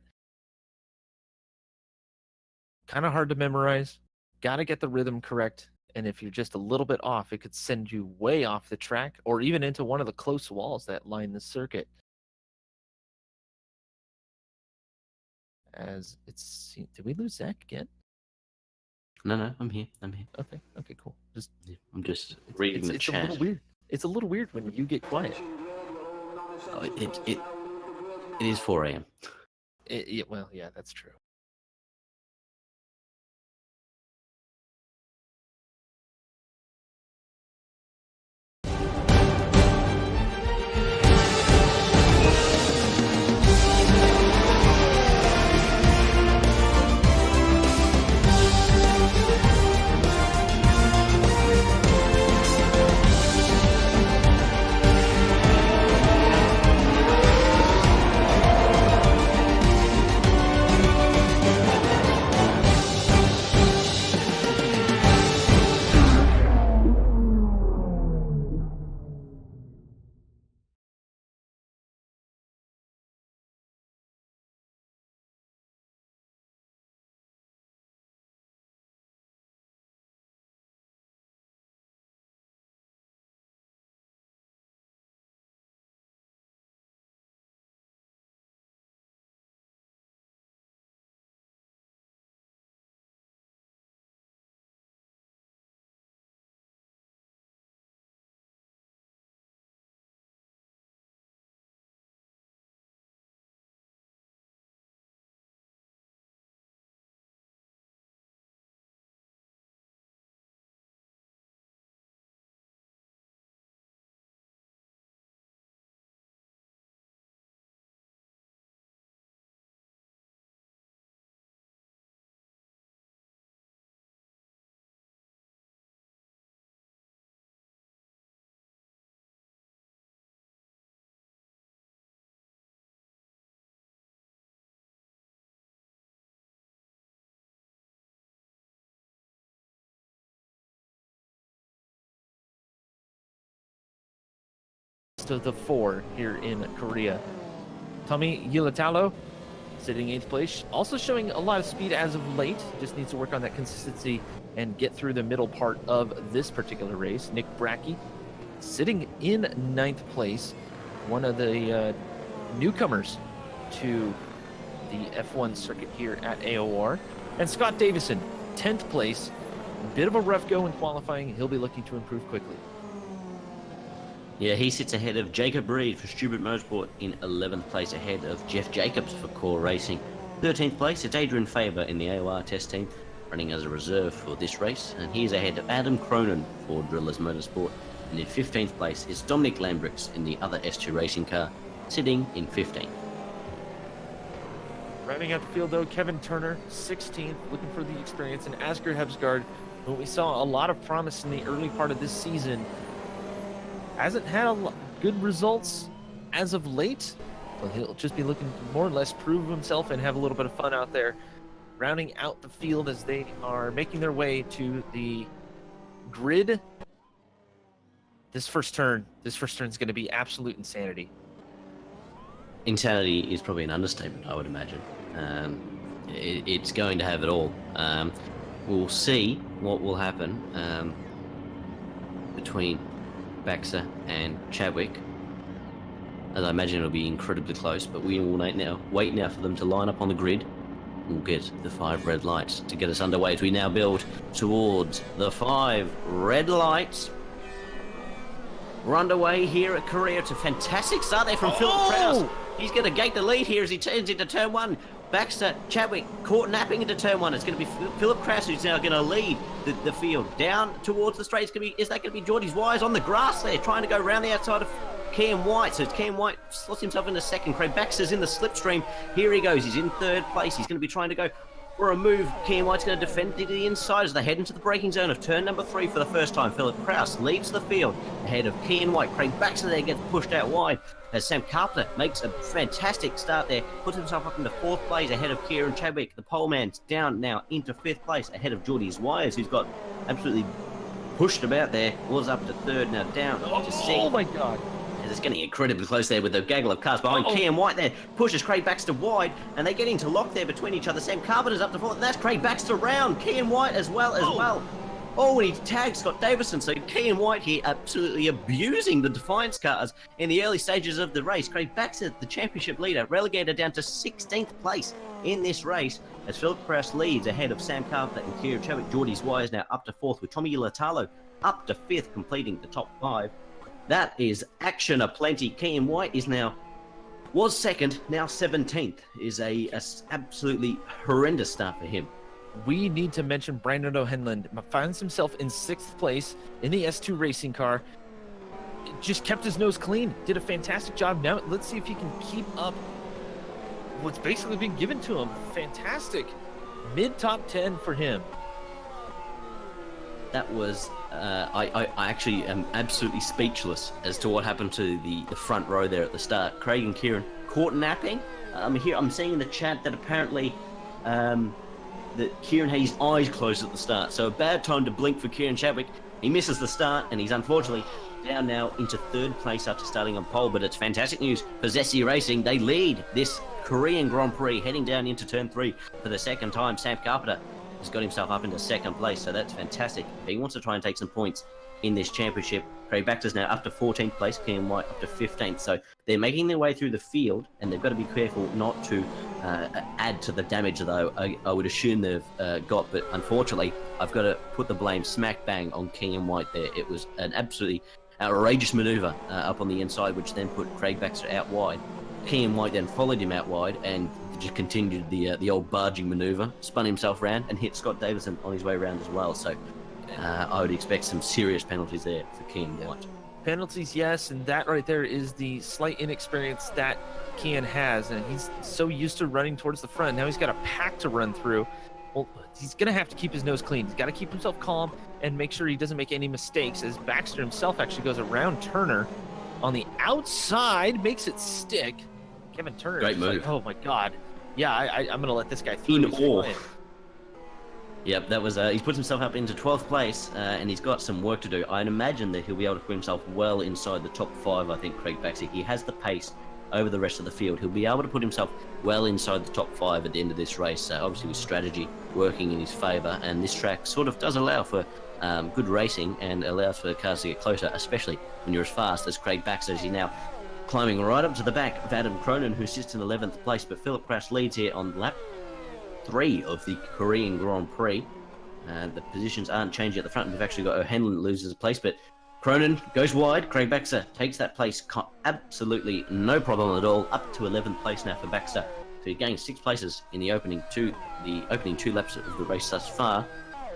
Kind of hard to memorize. Got to get the rhythm correct. And if you're just a little bit off, it could send you way off the track or even into one of the close walls that line the circuit. As it's, did we lose Zack again? No, I'm here. Okay, cool. I'm just reading the chat. A little weird. It's a little weird when you get quiet. Oh, it is 4 a.m. Well, yeah, that's true. Of the 4 here in Korea. Tommy Yilatalo sitting 8th place, also showing a lot of speed as of late, just needs to work on that consistency and get through the middle part of this particular race. Nick Brackey sitting in 9th place, one of the newcomers to the F1 circuit here at AOR. And Scott Davison, 10th place, bit of a rough go in qualifying. He'll be looking to improve quickly. Yeah, he sits ahead of Jacob Reed for Stupid Motorsport in 11th place, ahead of Jeff Jacobs for Core Racing. 13th place, it's Adrian Faber in the AOR test team, running as a reserve for this race, and he's ahead of Adam Cronin for Drillers Motorsport. And in 15th place is Dominic Lambrix in the other S2 racing car, sitting in 15th. Rounding out the field, though, Kevin Turner, 16th, looking for the experience, and Asger Hebsgaard, who we saw a lot of promise in the early part of this season, hasn't had good results as of late. Well, he'll just be looking to more or less prove himself and have a little bit of fun out there, rounding out the field as they are making their way to the grid. This first turn is going to be absolute insanity. Insanity is probably an understatement, I would imagine. It's going to have it all. We'll see what will happen between Baxter and Chadwick. As I imagine it'll be incredibly close, but we will wait now for them to line up on the grid. We'll get the 5 red lights to get us underway as we now build towards the 5 red lights. We're underway here at Korea. It's a fantastic start there from Philip Krause. He's going to gate the lead here as he turns into turn 1. Baxter, Chadwick, caught napping into turn 1. It's going to be Philip Krause who's now going to lead the field down towards the straight. Is that going to be Geordie's Wise on the grass there, trying to go around the outside of Cam White? So Cam White slots himself into second. Craig Baxter's in the slipstream. Here he goes. He's in third place. He's going to be trying to go for a move. Cam White's going to defend to the inside as they head into the braking zone of turn number 3 for the first time. Philip Krause leads the field ahead of Cam White. Craig Baxter there gets pushed out wide as Sam Carpenter makes a fantastic start there, puts himself up into 4th place ahead of Kieran Chadwick. The pole man's down now into 5th place ahead of Geordie's Wires, who's got absolutely pushed about there. Was up to 3rd, now down to 6th. Oh my God. It's getting incredibly close there with the gaggle of cars behind. Cam White there pushes Craig Baxter wide, and they get into lock there between each other. Sam Carpenter's up to 4th, and that's Craig Baxter round. Cam White as well. Oh, and he tags Scott Davison. So Cam White here absolutely abusing the Defiance cars in the early stages of the race. Craig Baxter, the championship leader, relegated down to 16th place in this race as Philip Krause leads ahead of Sam Carpenter and Kieran Chadwick. Geordie's Wires now up to 4th with Tommy Latalo up to 5th, completing the top 5. That is action aplenty. Cam White was 2nd, now 17th. Is a absolutely horrendous start for him. We need to mention Brandon O'Henland finds himself in 6th place in the S2 racing car. Just kept his nose clean, did a fantastic job. Now let's see if he can keep up what's basically been given to him. Fantastic mid-top 10 for him. That was I actually am absolutely speechless as to what happened to the front row there at the start. Craig and Kieran caught napping. I'm seeing in the chat that apparently that Kieran had his eyes closed at the start, so a bad time to blink for Kieran Chadwick. He misses the start, and he's unfortunately down now into 3rd place after starting on pole. But it's fantastic news for Zesty Racing. They lead this Korean Grand Prix, heading down into turn 3 for the 2nd time. Sam Carpenter has got himself up into 2nd place, so that's fantastic. If he wants to try and take some points in this championship. Craig Baxter's now up to 14th place, Cam White up to 15th. So they're making their way through the field, and they've got to be careful not to add to the damage that I would assume they've got. But unfortunately, I've got to put the blame smack bang on Cam White there. It was an absolutely outrageous manoeuvre up on the inside, which then put Craig Baxter out wide. Cam White then followed him out wide and just continued the old barging manoeuvre, spun himself round and hit Scott Davison on his way around as well. So I would expect some serious penalties there for Cam White. Penalties, yes, and that right there is the slight inexperience that Kian has, and he's so used to running towards the front. Now he's got a pack to run through. Well, he's going to have to keep his nose clean. He's got to keep himself calm and make sure he doesn't make any mistakes, as Baxter himself actually goes around Turner on the outside, makes it stick. Kevin Turner, great move. Like, oh my God. Yeah, I'm going to let this guy through. In awe. Yep, that was he's put himself up into 12th place, and he's got some work to do. I'd imagine that he'll be able to put himself well inside the top 5. I think Craig Baxter, he has the pace over the rest of the field. He'll be able to put himself well inside the top 5 at the end of this race, obviously with strategy working in his favour, and this track sort of does allow for good racing and allows for cars to get closer, especially when you're as fast as Craig Baxter, as he now climbing right up to the back of Adam Cronin, who sits in 11th place. But Philip Krause leads here on lap 3 of the Korean Grand Prix. The positions aren't changing at the front. We've actually got O'Hanlon loses a place, but Cronin goes wide. Craig Baxter takes that place absolutely no problem at all. Up to 11th place now for Baxter. So he gained 6 places in the opening two laps of the race thus far.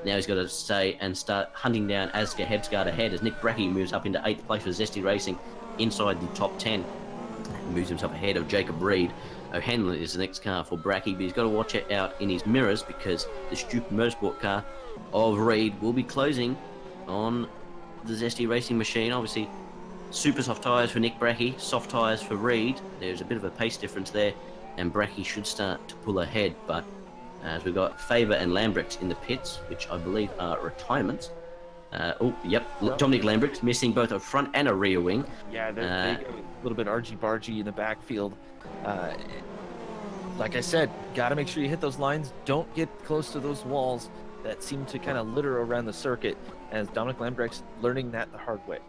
Now he's got to stay and start hunting down Asger Hedsgaard ahead as Nick Brackey moves up into 8th place for Zesty Racing inside the top 10. He moves himself ahead of Jacob Reed. O'Hanlon is the next car for Brackey, but he's got to watch it out in his mirrors because the stupid motorsport car of Reed will be closing on the Zesty Racing machine. Obviously, super soft tyres for Nick Brackey, soft tyres for Reed. There's a bit of a pace difference there, and Brackey should start to pull ahead, but as we've got Faber and Lambrecht in the pits, which I believe are retirements. Dominic Lambrecht missing both a front and a rear wing. Yeah, they go a little bit argy-bargy in the backfield. Like I said, got to make sure you hit those lines. Don't get close to those walls that seem to kind of litter around the circuit, as Dominic Lambrecht's learning that the hard way.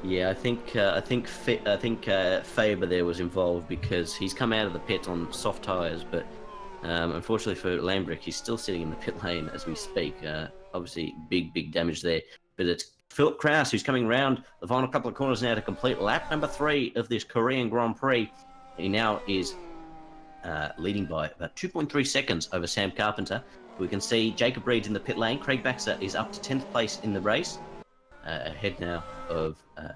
Yeah, I think Faber there was involved because he's come out of the pit on soft tyres, but unfortunately for Lambrecht, he's still sitting in the pit lane as we speak. Obviously, big damage there. But it's Philip Krause who's coming round the final couple of corners now to complete lap number 3 of this Korean Grand Prix. He now is leading by about 2.3 seconds over Sam Carpenter. We can see Jacob Reed's in the pit lane. Craig Baxter is up to 10th place in the race. Ahead now of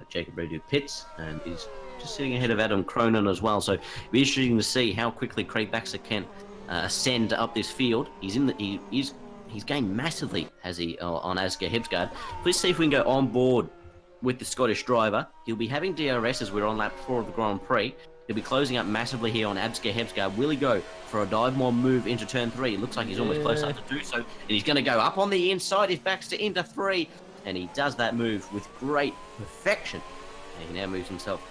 Jacob Reed, who pits and is just sitting ahead of Adam Cronin as well. So it'll be interesting to see how quickly Craig Baxter can ascend up this field. He's gained massively, has he, on Asger Hedsgaard. Let's see if we can go on board with the Scottish driver. He'll be having DRS as we're on lap 4 of the Grand Prix. He'll be closing up massively here on Asger Hedsgaard. Will he go for a dive bomb move into turn 3? It looks like he's almost close enough to do so. And he's going to go up on the inside. Is Baxter into 3? And he does that move with great perfection. And he now moves himself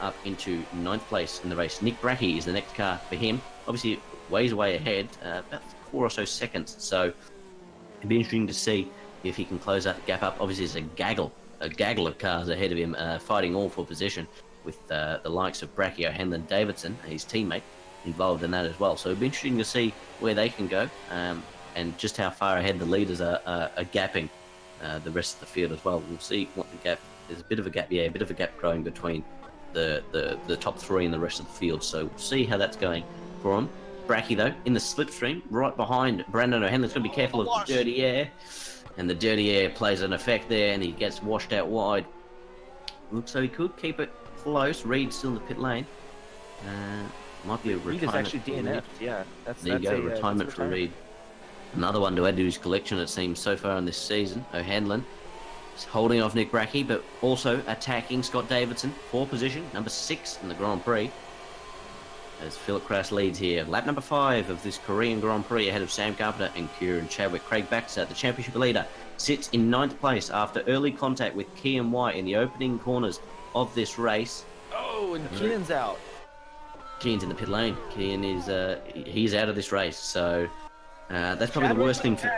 up into 9th place in the race. Nick Brackey is the next car for him. Obviously, ways away ahead, about 4 or so seconds. So it'd be interesting to see if he can close that gap up. Obviously, there's a gaggle of cars ahead of him, fighting all for position, with the likes of Brackey, O'Hanlon, Davidson, his teammate, involved in that as well. So it'd be interesting to see where they can go, and just how far ahead the leaders are gapping the rest of the field as well. We'll see what the gap. There's a bit of a gap growing between the top 3 and the rest of the field. So we'll see how that's going for him. Brackey, though, in the slipstream, right behind Brandon O'Hanlon's going to be careful of the dirty air. And the dirty air plays an effect there, and he gets washed out wide. Looks like he could keep it close. Reed's still in the pit lane. Might be a retirement. Reed is actually DNF'd, yeah. There you go, retirement for Reed. Another one to add to his collection, it seems, so far in this season. O'Hanlon is holding off Nick Brackey, but also attacking Scott Davidson for position, number 6 in the Grand Prix. As Philip Krause leads here. Lap number 5 of this Korean Grand Prix ahead of Sam Carpenter and Kieran Chadwick. Craig Baxter, the championship leader, sits in 9th place after early contact with Keyon White in the opening corners of this race. Oh, and Keon's out. Keon's in the pit lane. Keon is he's out of this race, so that's probably the worst thing for...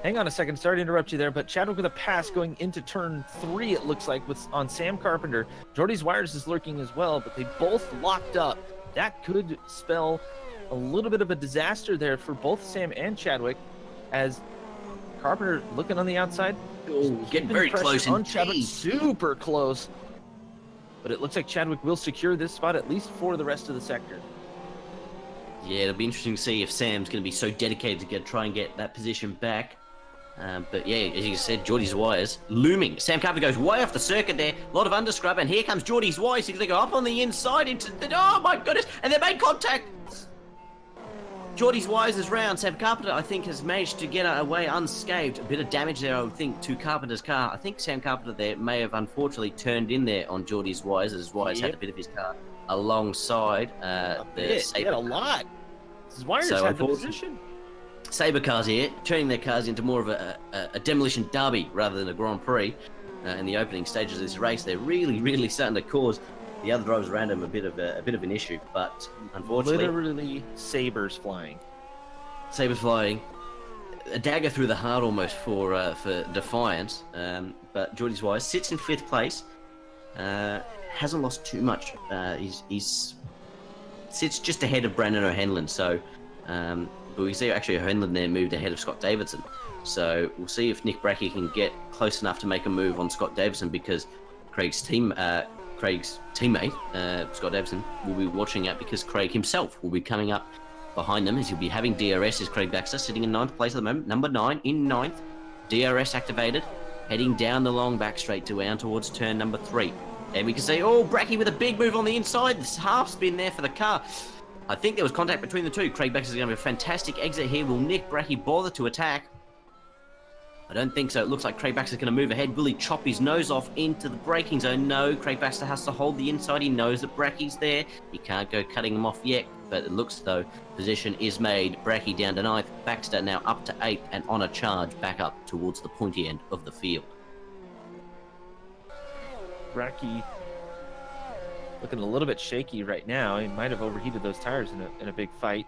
Hang on a second, sorry to interrupt you there, but Chadwick with a pass going into turn 3, it looks like, on Sam Carpenter. Jordy's Wires is lurking as well, but they both locked up. That could spell a little bit of a disaster there for both Sam and Chadwick, as Carpenter looking on the outside. Oh, getting very close on Chadwick, super close. But it looks like Chadwick will secure this spot at least for the rest of the sector. Yeah, it'll be interesting to see if Sam's going to be so dedicated to try and get that position back. But yeah, as you said, Geordie's Wires looming. Sam Carpenter goes way off the circuit there. A lot of underscrub, and here comes Geordie's Wires. He's going to go up on the inside into the... Oh my goodness! And they made contact! Geordie's Wires is round. Sam Carpenter, I think, has managed to get away unscathed. A bit of damage there, I would think, to Carpenter's car. I think Sam Carpenter there may have unfortunately turned in there on Geordie's Wires, as Wires had a bit of his car alongside the Sabre. He had a lot. His Wires had the position. Sabre cars here, turning their cars into more of a demolition derby rather than a Grand Prix. In the opening stages of this race, they're really starting to cause the other drivers around them a bit of an issue. But unfortunately, literally sabers flying. Sabres flying, a dagger through the heart almost for Defiance. But Geordie's Wise sits in 5th place, hasn't lost too much. He's sits just ahead of Brandon O'Hanlon, so. but we see actually O'Hanlon there moved ahead of Scott Davidson. So we'll see if Nick Brackey can get close enough to make a move on Scott Davidson, because Craig's teammate, Scott Davidson, will be watching out, because Craig himself will be coming up behind them, as he'll be having DRS, as Craig Baxter sitting in 9th place at the moment, number 9 in 9th, DRS activated, heading down the long back straight down towards turn number 3. And we can see, Brackey with a big move on the inside, this half spin there for the car. I think there was contact between the two. Craig Baxter's going to have a fantastic exit here. Will Nick Brackey bother to attack? I don't think so. It looks like Craig Baxter's going to move ahead. Will he chop his nose off into the braking zone? No, Craig Baxter has to hold the inside. He knows that Brackey's there. He can't go cutting him off yet, but it looks though position is made. Brackey down to 9th. Baxter now up to 8th and on a charge back up towards the pointy end of the field. Brackey looking a little bit shaky right now. He might have overheated those tires in a big fight.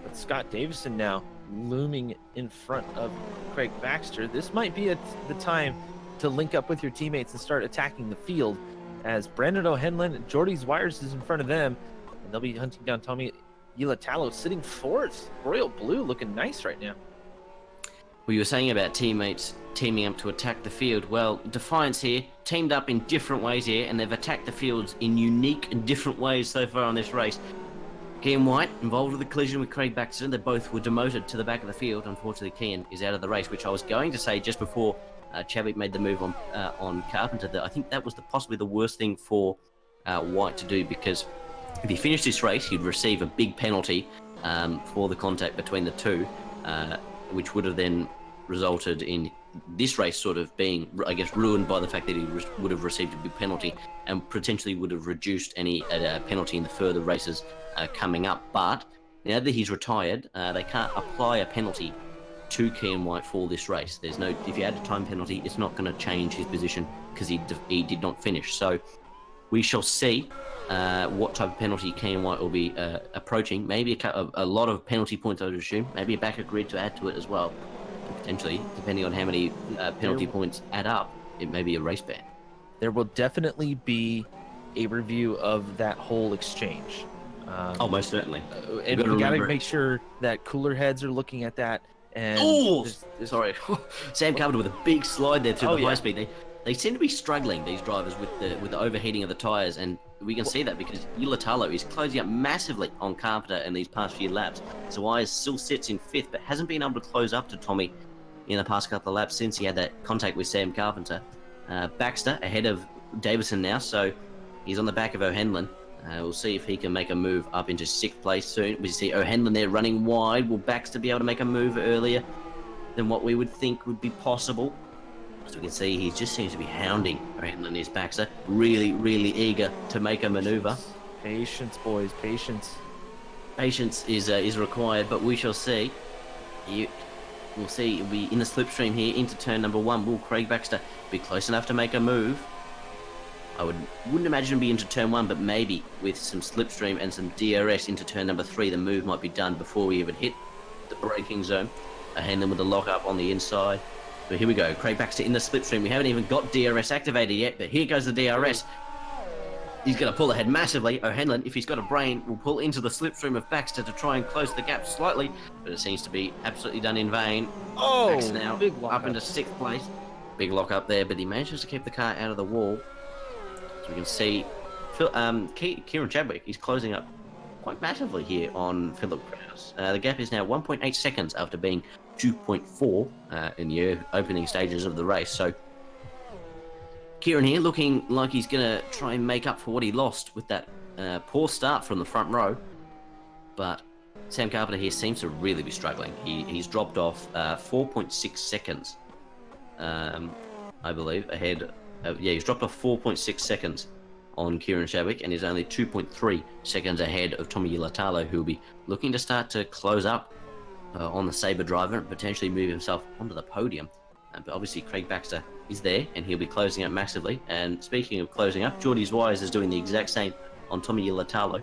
But Scott Davison now looming in front of Craig Baxter. This might be the time to link up with your teammates and start attacking the field, as Brandon O'Hanlon and Jordy's Wires is in front of them, and they'll be hunting down Tommy Ilatalo sitting 4th. Royal Blue looking nice right now. Well, you were saying about teammates teaming up to attack the field. Well, Defiance here teamed up in different ways here, and they've attacked the fields in unique and different ways so far on this race. Kean White involved with the collision with Craig Baxter. They both were demoted to the back of the field. Unfortunately, Kean is out of the race, which I was going to say just before Chadwick made the move on Carpenter. That I think that was possibly the worst thing for White to do, because if he finished this race, he'd receive a big penalty for the contact between the two, which would have then resulted in this race sort of being, I guess, ruined by the fact that he would have received a big penalty and potentially would have reduced any penalty in the further races coming up. But now that he's retired, they can't apply a penalty to Kean White for this race. There's no, if you add a time penalty, it's not going to change his position because he did not finish. So we shall see what type of penalty Kean White will be approaching. Maybe a lot of penalty points, I would assume. Maybe a backer grid to add to it as well. Potentially, depending on how many penalty points add up, it may be a race ban. There will definitely be a review of that whole exchange. Most certainly. And we got to make sure that cooler heads are looking at that. And sorry. Sam Carpenter with a big slide there through the high speed. They seem to be struggling, these drivers, with the overheating of the tyres, and we can see that because Ilatalo is closing up massively on Carpenter in these past few laps. So Wires still sits in 5th, but hasn't been able to close up to Tommy in the past couple of laps since he had that contact with Sam Carpenter. Baxter ahead of Davison now, so he's on the back of O'Hanlon. We'll see if he can make a move up into 6th place soon. We see O'Hanlon there running wide. Will Baxter be able to make a move earlier than what we would think would be possible? As we can see, he just seems to be hounding O'Hanlon is Baxter. Really, really eager to make a maneuver. Patience, boys, patience. Patience is required, but we shall see. We'll see. It'll be in the slipstream here into turn number 1. Will Craig Baxter be close enough to make a move? I wouldn't imagine it'd be into turn 1, but maybe with some slipstream and some DRS into turn number 3, the move might be done before we even hit the braking zone. O'Hanlon with the lock up on the inside. But here we go, Craig Baxter in the slipstream. We haven't even got DRS activated yet, but here goes the DRS. He's going to pull ahead massively. O'Hanlon, if he's got a brain, will pull into the slipstream of Baxter to try and close the gap slightly, but it seems to be absolutely done in vain. Baxter now big up into 6th place. Big lock up there, but he manages to keep the car out of the wall. So we can see Kieran Chadwick is closing up quite massively here on Philip Krause. The gap is now 1.8 seconds after being 2.4 in the opening stages of the race. So Kieran here looking like he's going to try and make up for what he lost with that poor start from the front row. But Sam Carpenter here seems to really be struggling. He's dropped off 4.6 seconds, I believe, ahead. He's dropped off 4.6 seconds on Kieran Chadwick, and is only 2.3 seconds ahead of Tommy Ilatalo, who will be looking to start to close up on the Sabre driver and potentially move himself onto the podium. But obviously Craig Baxter is there, and he'll be closing up massively. And speaking of closing up, Geordie's Wires is doing the exact same on Tommy Ilatalo,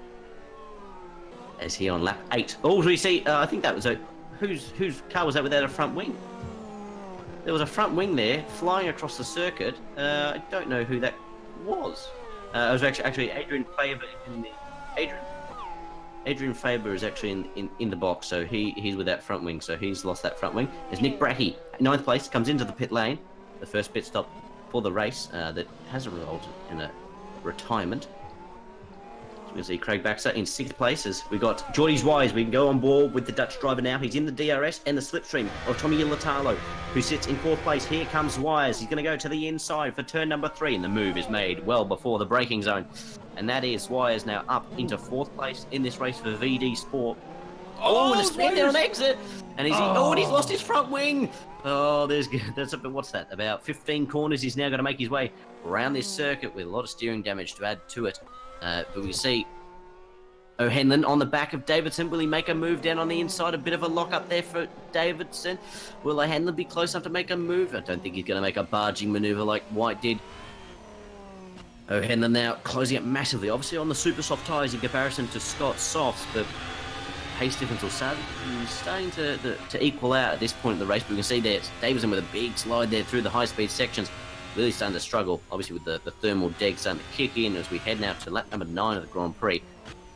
as he on lap 8. Oh, do we see? I think that was whose car was that without a front wing? There was a front wing there flying across the circuit. I don't know who that was. It was actually Adrian Faber in the Adrian. Adrian Faber is actually in the box, so he's with that front wing, so he's lost that front wing. There's Nick Brackey, 9th place, comes into the pit lane, the first pit stop for the race that hasn't resulted in a retirement. So we can see Craig Baxter in 6th place as we got Geordie's Wise. We can go on board with the Dutch driver now. He's in the DRS and the slipstream of Tommy Ilatalo, who sits in 4th place. Here comes Wise. He's going to go to the inside for turn number 3, and the move is made well before the braking zone. And that is Wise now up into 4th place in this race for VD Sport. Oh, and a spin down exit. And he's and he's lost his front wing. Oh, that's what's that? About 15 corners. He's now going to make his way around this circuit with a lot of steering damage to add to it. But we see O'Hanlon on the back of Davidson. Will he make a move down on the inside? A bit of a lock up there for Davidson. Will O'Hanlon be close enough to make a move? I don't think he's going to make a barging maneuver like White did. O'Hanlon now closing up massively, obviously on the super soft tyres in comparison to Scott's softs, but pace difference will start starting to equal out at this point in the race. But we can see there Davidson with a big slide there through the high-speed sections, really starting to struggle, obviously with the thermal deg starting to kick in as we head now to lap number 9 of the Grand Prix.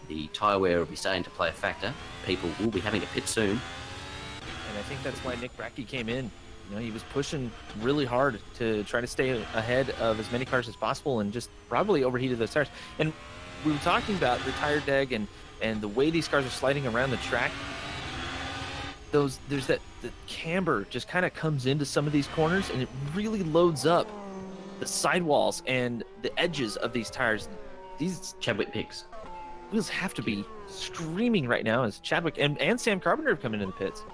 The tyre wear will be starting to play a factor. People will be having to pit soon. And I think that's why Nick Brackey came in. You know, he was pushing really hard to try to stay ahead of as many cars as possible and just probably overheated those tires. And we were talking about the tire deg and the way these cars are sliding around the track. The camber just kind of comes into some of these corners and it really loads up the sidewalls and the edges of these tires. These Chadwick picks. wheels have to be screaming right now as Chadwick and Sam Carpenter have come into the pits.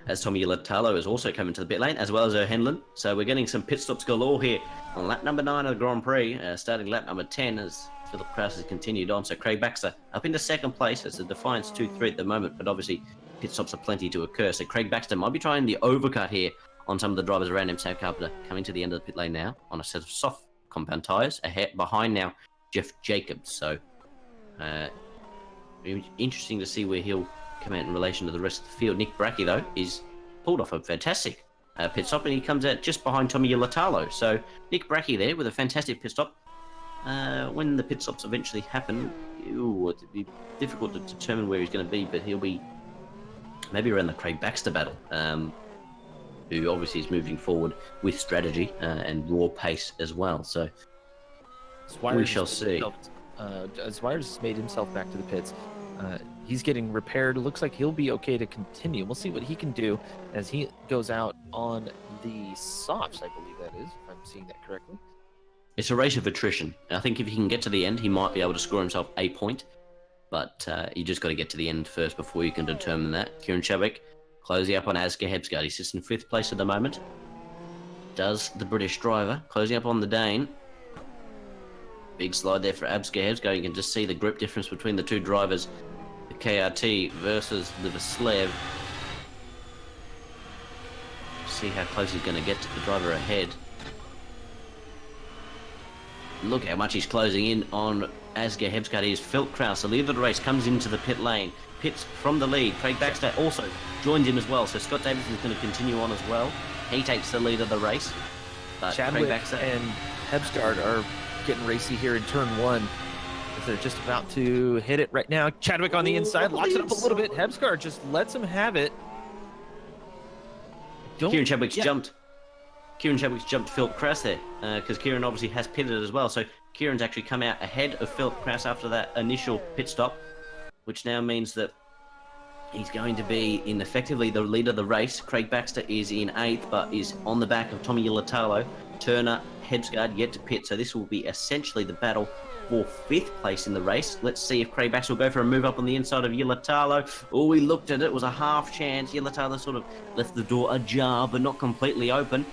As Tommy Ilatalo is also coming to the pit lane, as well as O'Hanlon. So we're getting some pit stops galore here on lap number 9 of the Grand Prix, starting lap number 10 as Philip Krause has continued on. So Craig Baxter up into 2nd place as the Defiance 2-3 at the moment, but obviously pit stops are plenty to occur. So Craig Baxter might be trying the overcut here on some of the drivers around him. Sam Carpenter coming to the end of the pit lane now on a set of soft compound tyres. Ahead behind now, Jeff Jacobs. So interesting to see where he'll come out in relation to the rest of the field. Nick Brackey, though, is pulled off a fantastic pit stop, and he comes out just behind Tommy Ilatalo. So Nick Brackey there with a fantastic pit stop. When the pit stops eventually happen, it'd be difficult to determine where he's going to be, but he'll be maybe around the Craig Baxter battle, who obviously is moving forward with strategy and raw pace as well. So we shall see. Zwires has made himself back to the pits. He's getting repaired. It looks like he'll be okay to continue. We'll see what he can do as he goes out on the softs, I believe that is, if I'm seeing that correctly. It's a race of attrition. I think if he can get to the end, he might be able to score himself a point. But you just got to get to the end first before you can determine that. Kieran Chadwick closing up on Asger Hebsgaard. He sits in 5th place at the moment. Does the British driver. Closing up on the Dane. Big slide there for Asger Hebsgaard. You can just see the grip difference between the two drivers. The KRT versus the Veslev. See how close he's going to get to the driver ahead. Look how much he's closing in on Asger Hebsgaard. He is Philip Krause. The leader of the race comes into the pit lane. Pits from the lead. Craig Baxter also joins him as well. So Scott Davidson is going to continue on as well. He takes the lead of the race. But Chadwick Craig Baxter and Hebsgaard are getting racy here in turn 1. As they're just about to hit it right now. Chadwick on the inside, locks it up a little bit. Hebsgaard just lets him have it. Kieran Chadwick's jumped. Kieran Chadwick's jumped Philip Krause there, because Kieran obviously has pitted as well. So Kieran's actually come out ahead of Philip Krause after that initial pit stop, which now means that he's going to be in effectively the lead of the race. Craig Baxter is in 8th, but is on the back of Tommy Ilatalo. Turner, Hebsgaard yet to pit, so this will be essentially the battle for 5th place in the race. Let's see if Craig Baxter will go for a move up on the inside of Ilatalo. Oh, we looked at it. It was a half chance. Ilatalo sort of left the door ajar, but not completely open.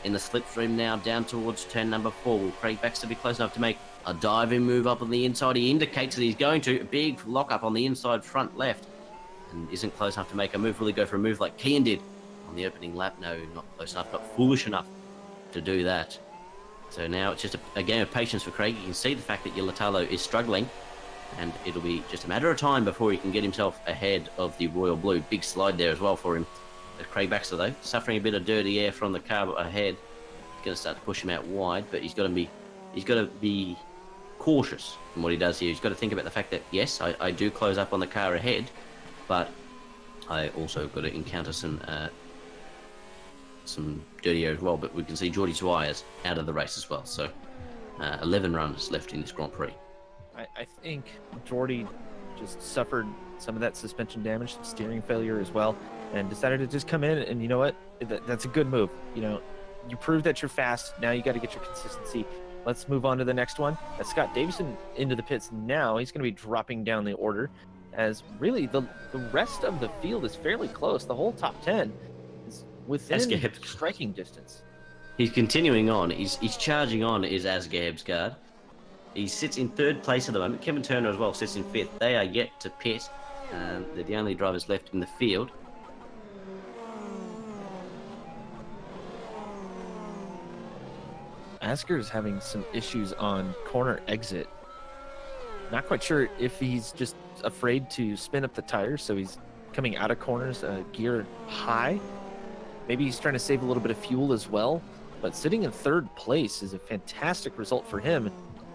In the slipstream now down towards turn number 4. Will Craig Baxter be close enough to make a diving move up on the inside? He indicates that he's going to. A big lock up on the inside front left. And isn't close enough to make a move. Will he go for a move like Kenyon did on the opening lap? No, not close enough, but foolish enough to do that. So now it's just a game of patience for Craig. You can see the fact that Ilatalo is struggling. And it'll be just a matter of time before he can get himself ahead of the Royal Blue. Big slide there as well for him. Craig Baxter, though, suffering a bit of dirty air from the car ahead. He's going to start to push him out wide, but he's got to be cautious in what he does here. He's got to think about the fact that, yes, I do close up on the car ahead, but I also got to encounter some dirty air as well. But we can see Geordie's wires out of the race as well. So 11 runners left in this Grand Prix. I think Geordie just suffered some of that suspension damage, some steering failure as well, and decided to just come in. And you know what? That's a good move. You know, you proved that you're fast. Now you got to get your consistency. Let's move on to the next one. That's Scott Davison into the pits now. He's going to be dropping down the order, as really the rest of the field is fairly close. The whole top 10 is within striking distance. He's continuing on. He's charging on, is Asger Hebsgaard. He sits in 3rd place at the moment. Kevin Turner as well sits in 5th. They are yet to pit. They're the only drivers left in the field. Asger is having some issues on corner exit. Not quite sure if he's just afraid to spin up the tires, so he's coming out of corners gear high. Maybe he's trying to save a little bit of fuel as well. But sitting in 3rd place is a fantastic result for him.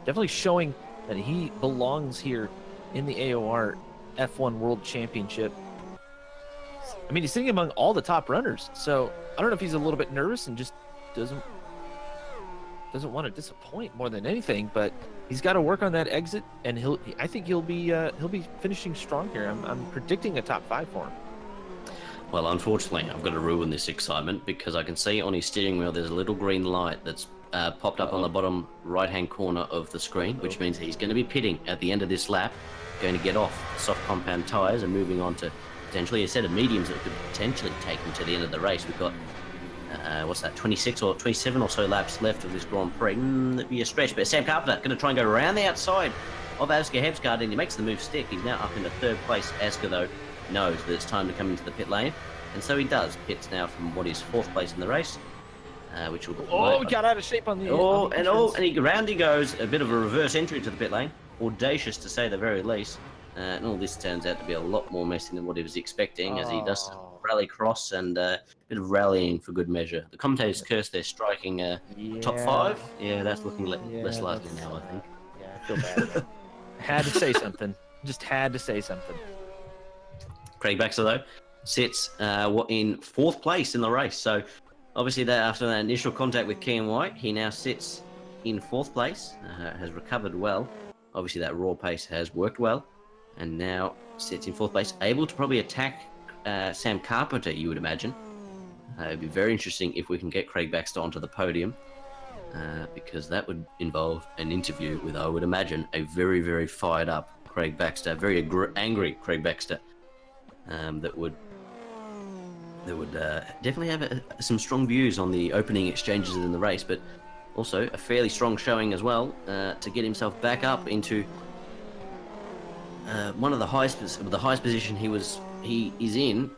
Definitely showing that he belongs here in the AOR F1 World Championship. I mean, he's sitting among all the top runners, so I don't know if he's a little bit nervous and just doesn't want to disappoint more than anything, but he's got to work on that exit, and I think he'll be finishing strong here. I'm predicting a top 5 for him. Well, unfortunately, I've got to ruin this excitement because I can see on his steering wheel there's a little green light that's popped up on the bottom right-hand corner of the screen, which means he's going to be pitting at the end of this lap, going to get off the soft compound tyres and moving on to potentially a set of mediums that could potentially take him to the end of the race. We've got, 26 or 27 or so laps left of this Grand Prix. That'd be a stretch, but Sam Carpenter going to try and go around the outside of Asger Hebsgaard, and he makes the move stick. He's now up into 3rd place. Asger, though, knows that it's time to come into the pit lane, and so he does. Pits now from what is 4th place in the race, which will got out of shape on the and round he goes. A bit of a reverse entry to the pit lane, audacious to say the very least. And all this turns out to be a lot more messy than what he was expecting, as he does rally cross and a bit of rallying for good measure. The commentators curse they're striking top 5. Yeah, that's looking less likely now, I think. Yeah, I feel bad. Had to say something. Just had to say something. Craig Baxter, though, sits in 4th place in the race. So, obviously, after that initial contact with Kenyon White, he now sits in 4th place, has recovered well. Obviously, that raw pace has worked well, and now sits in 4th place, able to probably attack Sam Carpenter, you would imagine. It'd be very interesting if we can get Craig Baxter onto the podium, because that would involve an interview with, I would imagine, a very, very fired up Craig Baxter, very angry Craig Baxter. That would definitely have some strong views on the opening exchanges in the race, but also a fairly strong showing as well to get himself back up into one of the highest position he is in.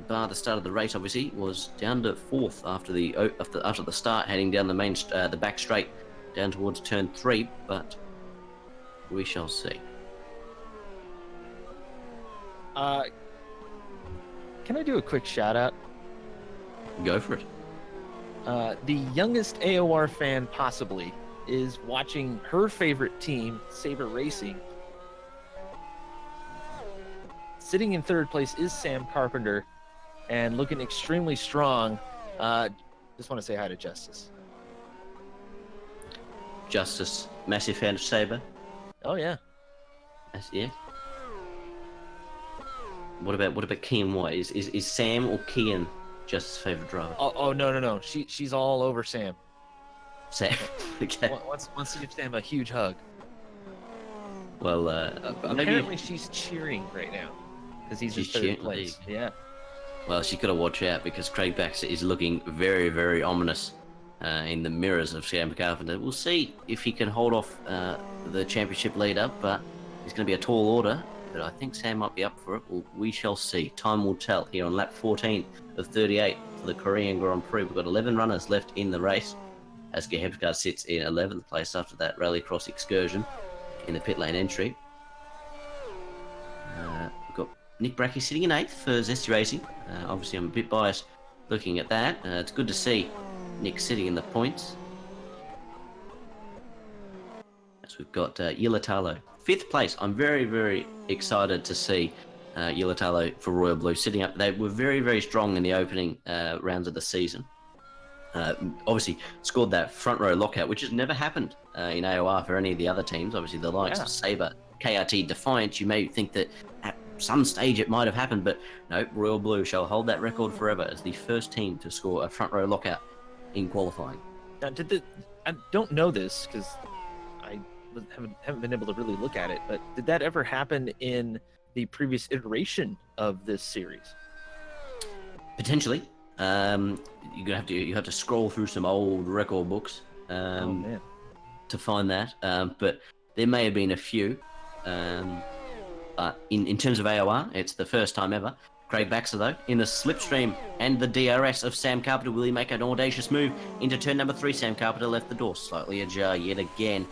Bar the start of the race, obviously, was down to 4th after the start, heading down the back straight down towards turn 3, but we shall see. Can I do a quick shout out? Go for it. The youngest AOR fan possibly is watching her favorite team, Sabre Racing. Sitting in 3rd place is Sam Carpenter, and looking extremely strong. Just want to say hi to Justice. Justice, massive fan of Sabre. Oh yeah. Yeah. What about Kenyon White? Is Sam or Kian Justice's favorite driver? Oh no. She's all over Sam. Sam. Okay. Wants to give Sam a huge hug. Well, apparently she's cheering right now because he's in 3rd place. Yeah. Well, she's got to watch out because Craig Baxter is looking very, very ominous in the mirrors of Sam Carpenter. We'll see if he can hold off the championship leader, but it's going to be a tall order. But I think Sam might be up for it. Well, we shall see. Time will tell here on lap 14 of 38 for the Korean Grand Prix. We've got 11 runners left in the race. Asger Hebsgaard sits in 11th place after that rallycross excursion in the pit lane entry. We've got Nick Brackey sitting in 8th for Zesty Racing. Obviously, I'm a bit biased looking at that. It's good to see Nick sitting in the points. So we've got Yilatalo, 5th place. I'm very, very excited to see Yilatalo for Royal Blue sitting up. They were very, very strong in the opening rounds of the season. Obviously scored that front row lockout, which has never happened in AOR for any of the other teams. Obviously the likes of Sabre, KRT, Defiant, you may think that at some stage it might have happened, but no, Royal Blue shall hold that record forever as the first team to score a front row lockout in qualifying. Now, I don't know this because I haven't been able to really look at it, but did that ever happen in the previous iteration of this series? Potentially. You have to scroll through some old record books to find that. But there may have been a few. In terms of AOR, it's the first time ever. Craig Baxter, though, in the slipstream and the DRS of Sam Carpenter, will he make an audacious move into turn number 3? Sam Carpenter left the door slightly ajar yet again.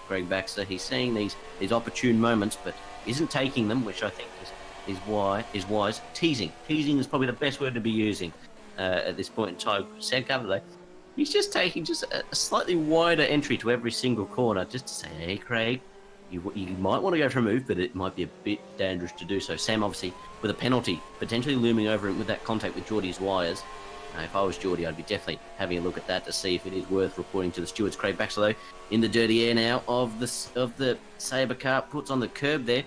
Craig Baxter, he's seeing these opportune moments, but isn't taking them, which I think is wise. Teasing is probably the best word to be using at this point in time. Sam Carpenter, though, he's just taking a slightly wider entry to every single corner, just to say, hey, Craig, you might want to go for a move, but it might be a bit dangerous to do so. Sam, obviously, with a penalty potentially looming over him with that contact with Geordie's wires. If I was Geordie, I'd be definitely having a look at that to see if it is worth reporting to the stewards. Craig Baxter, though, in the dirty air now of the Sabre car, puts on the curb there.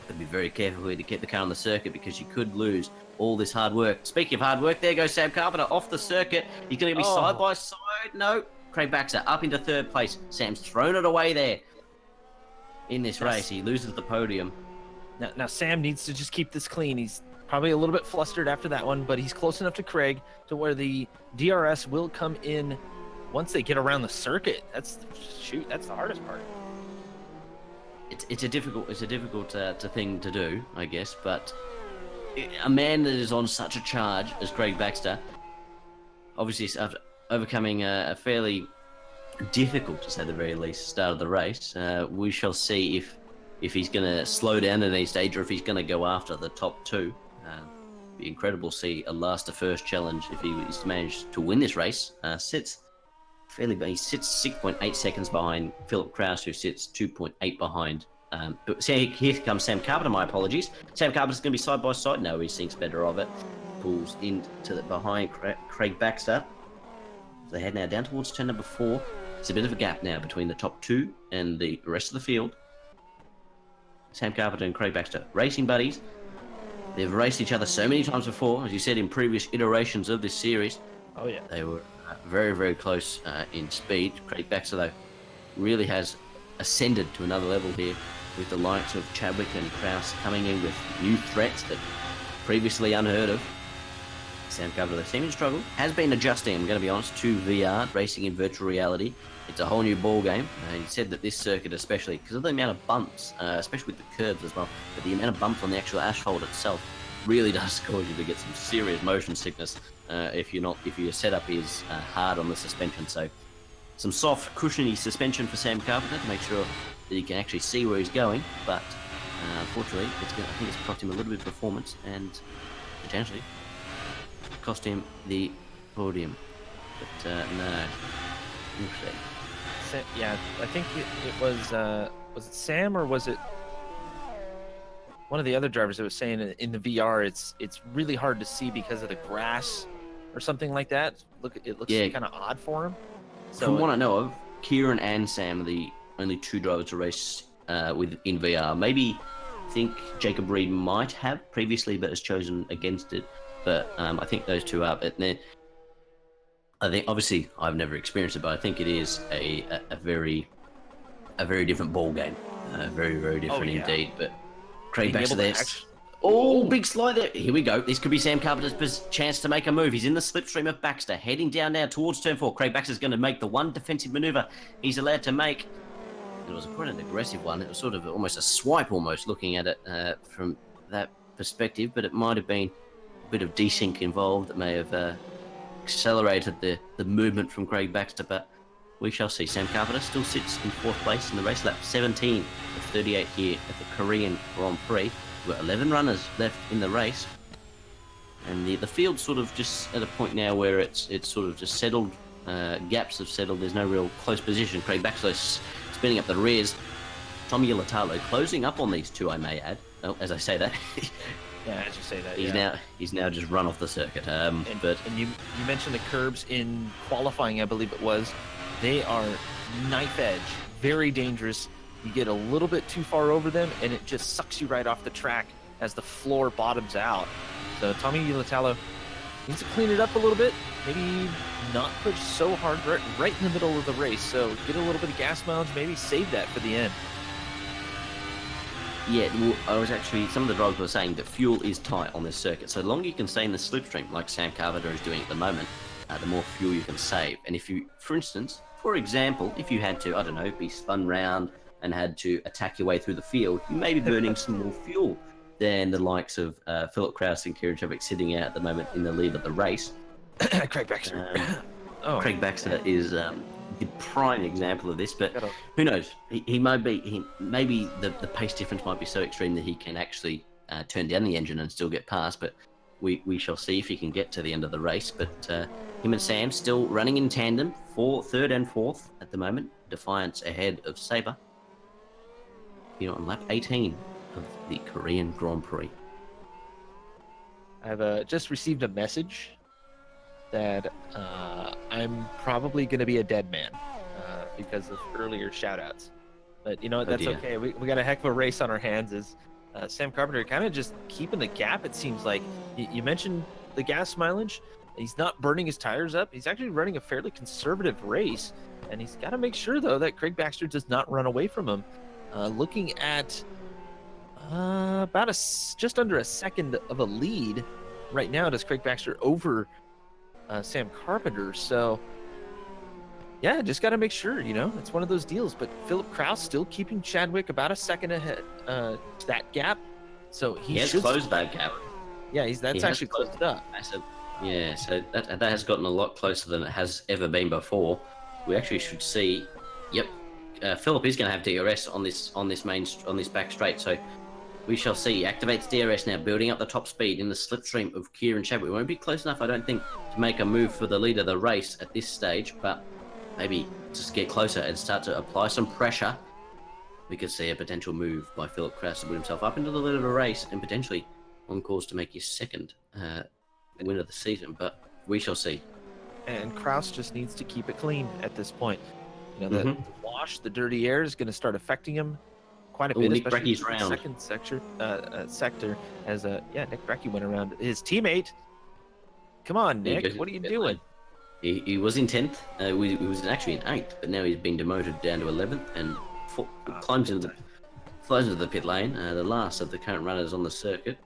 Got to be very careful here to get the car on the circuit because you could lose all this hard work. Speaking of hard work, there goes Sam Carpenter off the circuit. He's going to be side by side. No, Craig Baxter up into 3rd place. Sam's thrown it away there. In this race, he loses the podium. Now Sam needs to just keep this clean. He's probably a little bit flustered after that one, but he's close enough to Craig to where the DRS will come in once they get around the circuit. That's the hardest part. It's a difficult thing to do, I guess. But a man that is on such a charge as Craig Baxter, obviously after overcoming a fairly difficult, to say the very least, start of the race, we shall see if he's going to slow down at any stage or if he's going to go after the top 2. Be incredible to see a last to first challenge if he is managed to win this race. He sits 6.8 seconds behind Philip Krause, who sits 2.8 behind. But here comes Sam Carpenter. My apologies. Sam Carpenter's going to be side by side. No, he thinks better of it. Pulls into the behind Craig Baxter. They head now down towards turn number 4. There's a bit of a gap now between the top 2 and the rest of the field. Sam Carpenter and Craig Baxter, racing buddies. They've raced each other so many times before, as you said, in previous iterations of this series. Oh, yeah. They were very, very close in speed. Craig Baxter, though, really has ascended to another level here with the likes of Chadwick and Krause coming in with new threats that previously unheard of. Sam Carpenter, they seem to struggle. Has been adjusting, I'm going to be honest, to VR, racing in virtual reality. It's a whole new ball game. He said that this circuit, especially because of the amount of bumps, especially with the curbs as well, but the amount of bumps on the actual asphalt itself really does cause you to get some serious motion sickness if your setup is hard on the suspension. So some soft, cushiony suspension for Sam Carpenter to make sure that he can actually see where he's going. But unfortunately, I think it's cost him a little bit of performance and potentially cost him the podium. But no. Interesting. Yeah, I think it was it Sam or was it one of the other drivers that was saying in the VR it's really hard to see because of the grass or something like that. It looks kind of odd for him. So, from what I know of, Kieran and Sam are the only 2 drivers to race in VR. Maybe I think Jacob Reed might have previously, but has chosen against it. But I think those 2 are. But then I think, obviously, I've never experienced it, but I think it is a very different ball game. Very, very different indeed. But Craig Baxter there. Big slide there. Here we go. This could be Sam Carpenter's chance to make a move. He's in the slipstream of Baxter, heading down now towards turn 4. Craig Baxter's going to make the one defensive maneuver he's allowed to make. It was quite an aggressive one. It was sort of almost a swipe, almost looking at it from that perspective, but it might have been a bit of desync involved that may have accelerated the movement from Craig Baxter, but we shall see. Sam Carpenter still sits in 4th place in the race, lap 17 of 38 here at the Korean Grand Prix. We've got 11 runners left in the race, and the field's sort of just at a point now where it's sort of just settled. Gaps have settled. There's no real close position. Craig Baxter spinning up the rears. Tommy Ilatalo closing up on these two, I may add. Oh, as I say that. Yeah, as you say that, he's now just run off the circuit. And you mentioned the curbs in qualifying, I believe it was. They are knife edge, very dangerous. You get a little bit too far over them, and it just sucks you right off the track as the floor bottoms out. So Tommy Ilatalo needs to clean it up a little bit. Maybe not push so hard right in the middle of the race. So get a little bit of gas mileage, maybe save that for the end. Yeah, well, some of the drivers were saying that fuel is tight on this circuit. So the longer you can stay in the slipstream, like Sam Carpenter is doing at the moment, the more fuel you can save. And if you, for example, if you had to, I don't know, be spun round and had to attack your way through the field, you may be burning some more fuel than the likes of Philip Kraus and Kieran Chadwick sitting out at the moment in the lead of the race. Craig Baxter. Craig Baxter is the prime example of this, but who knows? Maybe the pace difference might be so extreme that he can actually turn down the engine and still get past, but we shall see if he can get to the end of the race. But him and Sam still running in tandem for third and fourth at the moment. Defiance ahead of Sabre. On lap 18 of the Korean Grand Prix. I've just received a message that I'm probably going to be a dead man because of earlier shout-outs. But you know what, that's okay. We got a heck of a race on our hands as Sam Carpenter kind of just keeping the gap, it seems like. You mentioned the gas mileage. He's not burning his tires up. He's actually running a fairly conservative race. And he's got to make sure, though, that Craig Baxter does not run away from him. Looking at about just under a second of a lead right now does Craig Baxter over Sam Carpenter. So yeah, just got to make sure, it's one of those deals. But Philip Kraus still keeping Chadwick about a second ahead, that gap. So he has closed that gap. Yeah, that's actually closed up. Yeah, so that has gotten a lot closer than it has ever been before. We actually should see, Philip is going to have DRS on this back straight, so we shall see. He activates DRS now, building up the top speed in the slipstream of Kieran Chadwick. We won't be close enough, I don't think, to make a move for the lead of the race at this stage, but maybe just get closer and start to apply some pressure. We could see a potential move by Philip Kraus to put himself up into the lead of the race and potentially on course to make his second win of the season, but we shall see. And Kraus just needs to keep it clean at this point. The wash, the dirty air is going to start affecting him quite a bit, Nick especially Brecky's in the second sector as Nick Brecky went around his teammate. Come on, Nick, what are you doing? He was in 10th. He was actually in 8th, but now he's been demoted down to 11th and flies into the pit lane, the last of the current runners on the circuit.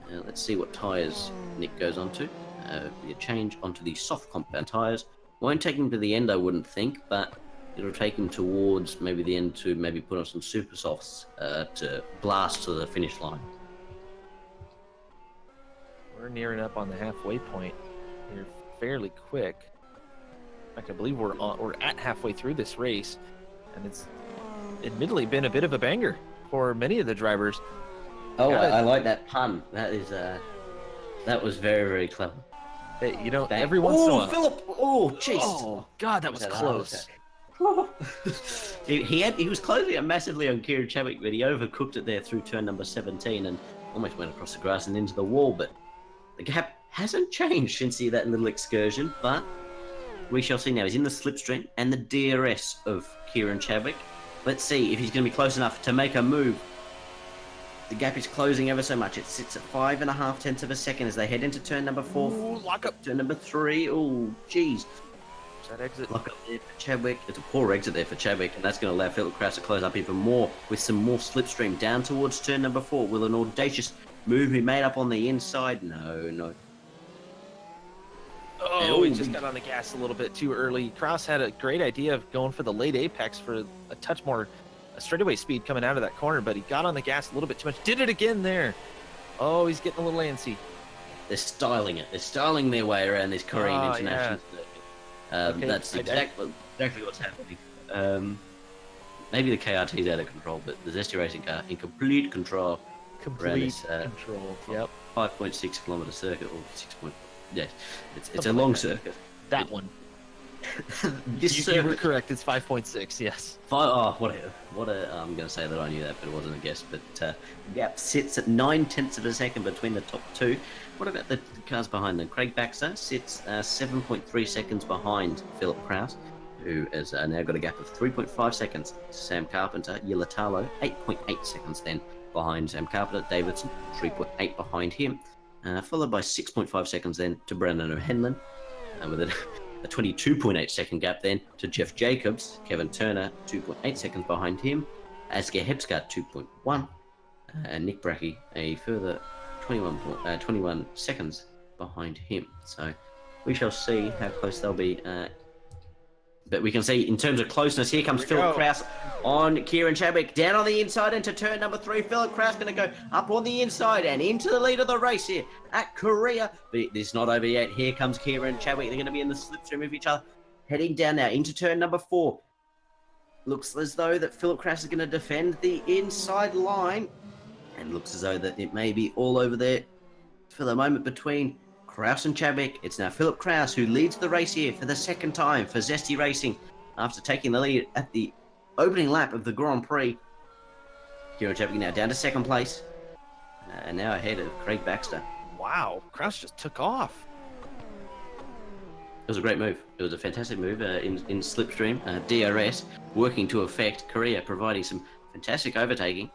Let's see what tyres Nick goes on to. You change onto the soft compound tyres. Won't take him to the end, I wouldn't think, but it'll take him towards maybe the end to maybe put on some super softs to blast to the finish line. We're nearing up on the halfway point here fairly quick. In fact, I believe we're at halfway through this race, and it's admittedly been a bit of a banger for many of the drivers. Oh, I like that pun. That was very, very clever. Hey, every once in a while. Philip! Oh, jeez! Oh, God, that was close. He was closing it massively on Kieran Chadwick, but he overcooked it there through turn number 17 and almost went across the grass and into the wall. But the gap hasn't changed since that little excursion. But we shall see now. He's in the slipstream and the DRS of Kieran Chadwick. Let's see if he's going to be close enough to make a move. The gap is closing ever so much. It sits at 5.5 tenths of a second as they head into turn number 4. Ooh, lock up. Turn number 3. Oh, jeez. That exit. Lock up there for Chadwick. It's a poor exit there for Chadwick, and that's going to allow Philip Kraus to close up even more with some more slipstream down towards turn number 4. Will an audacious move be made up on the inside? No. Oh, he just got on the gas a little bit too early. Kraus had a great idea of going for the late apex for a touch more straightaway speed coming out of that corner, but he got on the gas a little bit too much. Did it again there. Oh, he's getting a little antsy. They're styling it. They're styling their way around this Korean international circuit. Okay, that's exactly what's happening. Maybe the KRT's out of control, but the Zesty Racing car in complete control. Complete control. Yep. 5.6 kilometer circuit or 6. Yes, it's a long circuit. That one. This You were correct. It's 5.6. Yes. Oh, what a I'm going to say that I knew that, but it wasn't a guess. But gap sits at 9/10 of a second between the top two. What about the cars behind them? Craig Baxter sits 7.3 seconds behind Philip Kraus, who has now got a gap of 3.5 seconds to Sam Carpenter. Yilatalo, 8.8 seconds then behind Sam Carpenter. Davidson, 3.8 behind him, followed by 6.5 seconds then to Brendan O'Hanlon, with a 22.8 second gap then to Jeff Jacobs. Kevin Turner, 2.8 seconds behind him. Asger Hepsgaard, 2.1. And Nick Brackey, a further 21 seconds behind him. So we shall see how close they'll be. But we can see in terms of closeness, here comes Philip Kraus on Kieran Chadwick. Down on the inside into turn number 3. Philip Kraus going to go up on the inside and into the lead of the race here at Korea. But it's not over yet. Here comes Kieran Chadwick. They're going to be in the slipstream of each other. Heading down now into turn number 4. Looks as though that Philip Kraus is going to defend the inside line. And looks as though that it may be all over there for the moment between Kraus and Chadwick. It's now Philip Kraus who leads the race here for the second time for Zesty Racing after taking the lead at the opening lap of the Grand Prix. Kieran Chadwick now down to second place and now ahead of Craig Baxter. Wow, Kraus just took off. It was a great move. It was a fantastic move in slipstream. DRS working to effect. Korea providing some fantastic overtaking.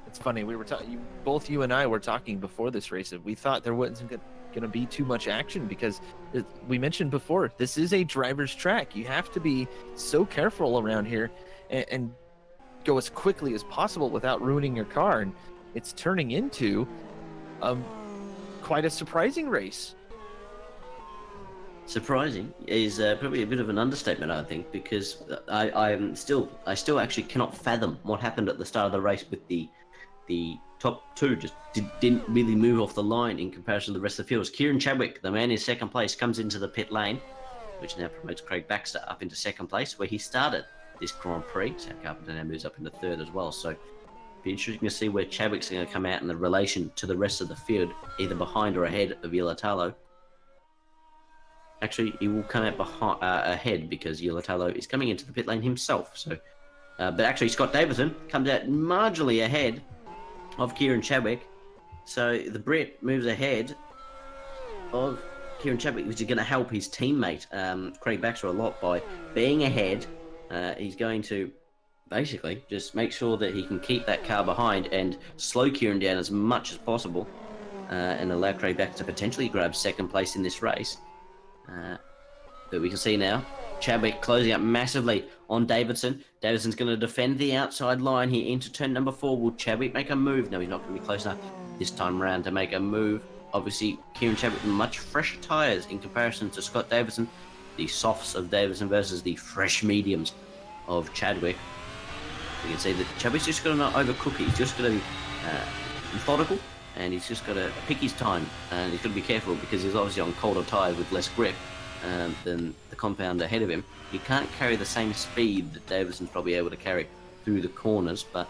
It's funny, we were talking, both you and I were talking before this race, and we thought there wasn't going to be too much action because we mentioned before, this is a driver's track. You have to be so careful around here and go as quickly as possible without ruining your car. And it's turning into quite a surprising race. Surprising is probably a bit of an understatement, I think, because I still actually cannot fathom what happened at the start of the race with the top two just didn't really move off the line in comparison to the rest of the field. Kieran Chadwick, the man in second place, comes into the pit lane, which now promotes Craig Baxter up into second place, where he started this Grand Prix. Sam Carpenter now moves up into third as well. So it'll be interesting to see where Chadwick's going to come out in the relation to the rest of the field, either behind or ahead of Yilatalo. Actually, he will come out ahead because Yilatalo is coming into the pit lane himself. So, but actually, Scott Davison comes out marginally ahead of Kieran Chadwick. So the Brit moves ahead of Kieran Chadwick, which is going to help his teammate, Craig Baxter, a lot by being ahead. He's going to basically just make sure that he can keep that car behind and slow Kieran down as much as possible and allow Craig Baxter to potentially grab second place in this race. But we can see now Chadwick closing up massively on Davidson. Davidson's going to defend the outside line here into turn number 4. Will Chadwick make a move? No, he's not going to be close enough this time around to make a move. Obviously, Kieran Chadwick with much fresher tyres in comparison to Scott Davison. The softs of Davison versus the fresh mediums of Chadwick. You can see that Chadwick's just got to not overcook it. He's just going to be methodical, and he's just got to pick his time. And he's got to be careful because he's obviously on colder tyres with less grip than the compound ahead of him. He can't carry the same speed that Davidson's probably able to carry through the corners, but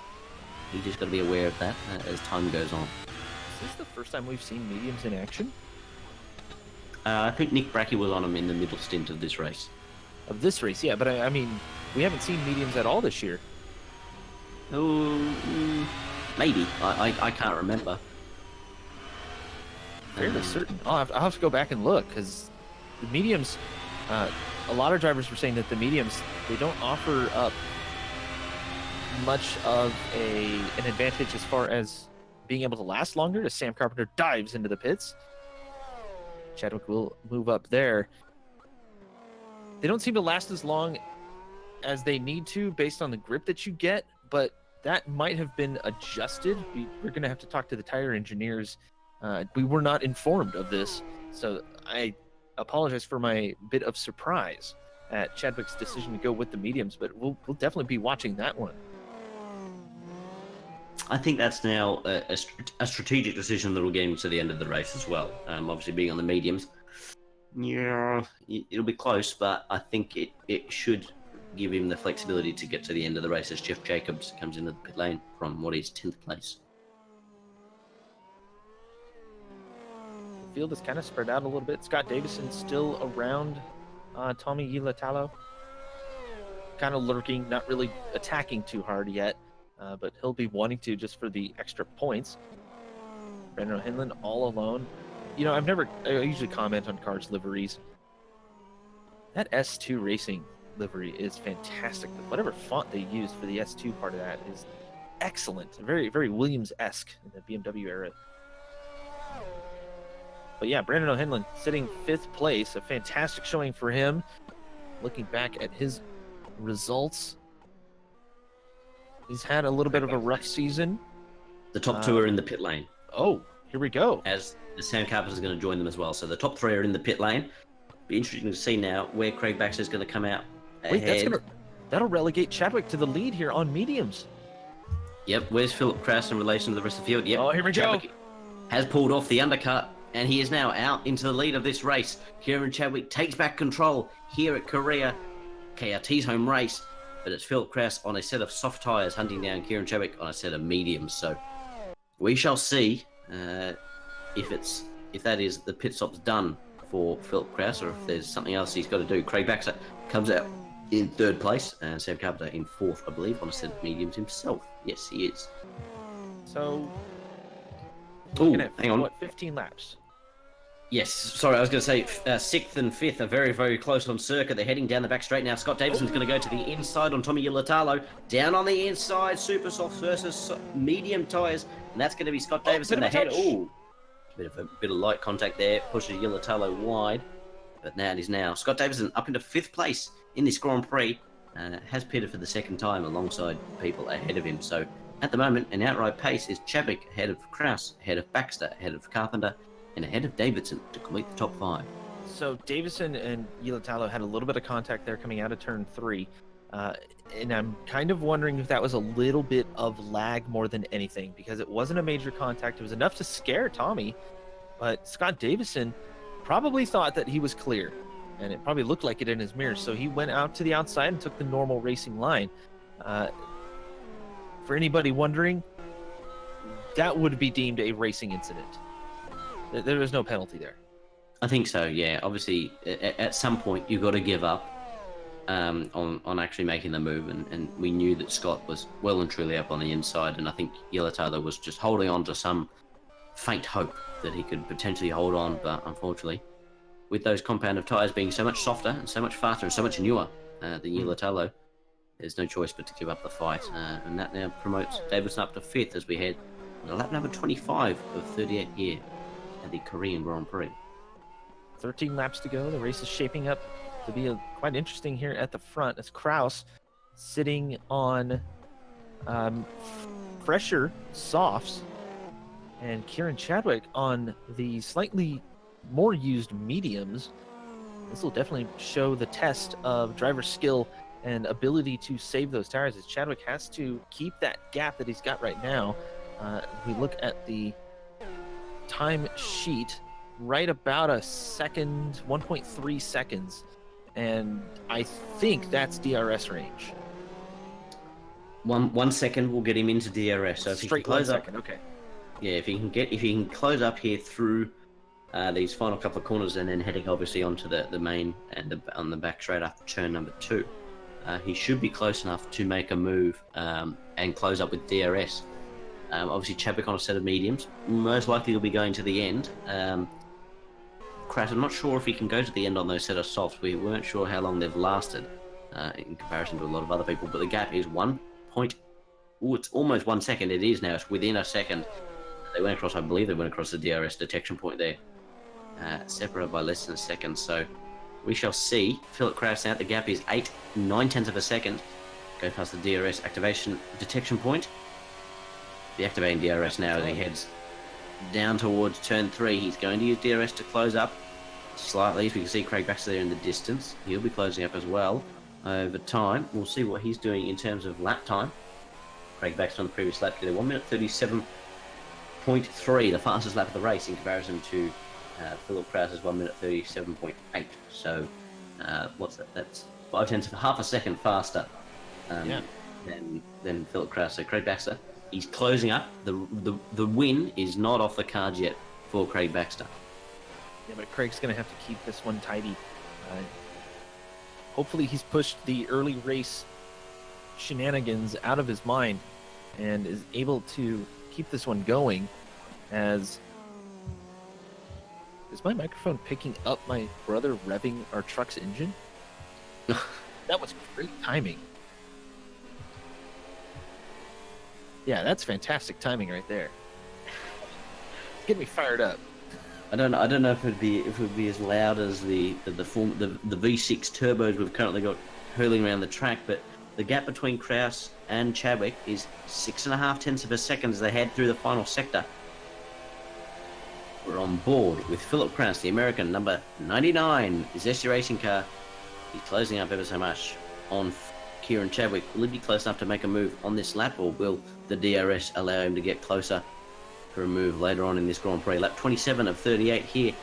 you just got to be aware of that as time goes on. Is this the first time we've seen mediums in action? I think Nick Brackey was on him in the middle stint of this race. Of this race, yeah, but I mean, we haven't seen mediums at all this year. Oh, maybe. I can't remember. Fairly certain. I'll have to go back and look, because the mediums, a lot of drivers were saying that the mediums, they don't offer up much of an advantage as far as being able to last longer as Sam Carpenter dives into the pits. Chadwick will move up there. They don't seem to last as long as they need to based on the grip that you get, but that might have been adjusted. We're going to have to talk to the tire engineers. We were not informed of this, so I apologize for my bit of surprise at Chadwick's decision to go with the mediums, but we'll definitely be watching that one. I think that's now a strategic decision that will get him to the end of the race as well. Obviously, being on the mediums, yeah, it'll be close, but I think it should give him the flexibility to get to the end of the race as Jeff Jacobs comes into the pit lane from what is 10th place. The field is kind of spread out a little bit. Scott Davison still around Tommy Yilatalo. Kind of lurking, not really attacking too hard yet, but he'll be wanting to just for the extra points. Brandon O'Hanlon all alone. You know, I usually comment on cars' liveries. That S2 Racing livery is fantastic. Whatever font they used for the S2 part of that is excellent. Very, very Williams-esque in the BMW era. But yeah, Brandon O'Hanlon sitting 5th place, a fantastic showing for him. Looking back at his results, he's had a little bit of a rough season. The top 2 are in the pit lane. Oh, here we go. As Sam Carpenter is going to join them as well. So the top 3 are in the pit lane. Be interesting to see now where Craig Baxter is going to come out ahead. Wait, that'll relegate Chadwick to the lead here on mediums. Yep, where's Philip Kraus in relation to the rest of the field? Yep. Oh, here we Chadwick go. Has pulled off the undercut, and he is now out into the lead of this race. Kieran Chadwick takes back control here at Korea, KRT's home race, but it's Philip Kraus on a set of soft tyres hunting down Kieran Chadwick on a set of mediums. So we shall see if that is the pit stop's done for Philip Kraus, or if there's something else he's got to do. Craig Baxter comes out in 3rd place, and Sam Carpenter in 4th, I believe, on a set of mediums himself. Yes, he is. So, hang on. 15 laps? Yes, sorry, I was going to say 6th and 5th are very, very close on circuit. They're heading down the back straight now. Scott Davison's going to go to the inside on Tommy Yilatalo. Down on the inside, super soft versus medium tyres, and that's going to be Scott Davison ahead. Ooh, bit of light contact there, pushes Yilatalo wide, but now it is Scott Davison up into 5th place in this Grand Prix. Has pitted for the 2nd time alongside people ahead of him. So at the moment, an outright pace is Chadwick ahead of Kraus, ahead of Baxter, ahead of Carpenter, and ahead of Davidson to complete the top 5. So Davison and Yilatalo had a little bit of contact there coming out of turn 3. And I'm kind of wondering if that was a little bit of lag more than anything, because it wasn't a major contact. It was enough to scare Tommy, but Scott Davison probably thought that he was clear, and it probably looked like it in his mirror. So he went out to the outside and took the normal racing line. For anybody wondering, that would be deemed a racing incident. There was no penalty there. I think so, yeah. Obviously, at some point, you've got to give up on actually making the move, and we knew that Scott was well and truly up on the inside, and I think Yilatalo was just holding on to some faint hope that he could potentially hold on, but unfortunately, with those compound of tyres being so much softer and so much faster and so much newer than Yilatalo, there's no choice but to give up the fight, and that now promotes Davidson up to 5th as we head on lap number 25 of 38 here at the Korean Grand Prix. 13 laps to go. The race is shaping up to be quite interesting here at the front, as Kraus sitting on fresher softs, and Kieran Chadwick on the slightly more used mediums. This will definitely show the test of driver skill and ability to save those tires, as Chadwick has to keep that gap that he's got right now. We look at the time sheet, right about a second, 1.3 seconds, and I think that's DRS range. One second will get him into DRS. So if Straight he can close 1 up, second, okay. yeah, if he can close up here through these final couple of corners, and then heading obviously onto the main and on the back straight after turn number 2, he should be close enough to make a move and close up with DRS. Obviously, Chadwick on a set of mediums, most likely will be going to the end. Kraus, I'm not sure if he can go to the end on those set of softs. We weren't sure how long they've lasted in comparison to a lot of other people, but the gap is it's almost 1 second. It is now. It's within a second. They went across, I believe they went across the DRS detection point there, separated by less than a second. So we shall see. Philip Kraus out. The gap is 9/10 of a second. Go past the DRS activation detection point. Deactivating DRS now as he heads down towards turn 3. He's going to use DRS to close up slightly, as we can see Craig Baxter there in the distance. He'll be closing up as well over time. We'll see what he's doing in terms of lap time. Craig Baxter on the previous lap did a 1 minute 37.3, the fastest lap of the race, in comparison to Philip Kraus's 1 minute 37.8. So what's that? That's 5/10 of half a second faster than Philip Kraus. So Craig Baxter, he's closing up. The win is not off the cards yet for Craig Baxter. Yeah, but Craig's going to have to keep this one tidy. hopefully he's pushed the early race shenanigans out of his mind and is able to keep this one going. As is my microphone picking up my brother revving our truck's engine? That was great timing. Yeah, that's fantastic timing right there. Get me fired up. I don't know if it would be as loud as the V6 turbos we've currently got hurling around the track, but the gap between Kraus and Chadwick is 6.5 tenths of a second as they head through the final sector. We're on board with Philip Kraus, the American, number 99, Zesty Racing car. He's closing up ever so much on Kieran Chadwick. Will he be close enough to make a move on this lap, or will the DRS allow him to get closer for a move later on in this Grand Prix? Lap 27 of 38 here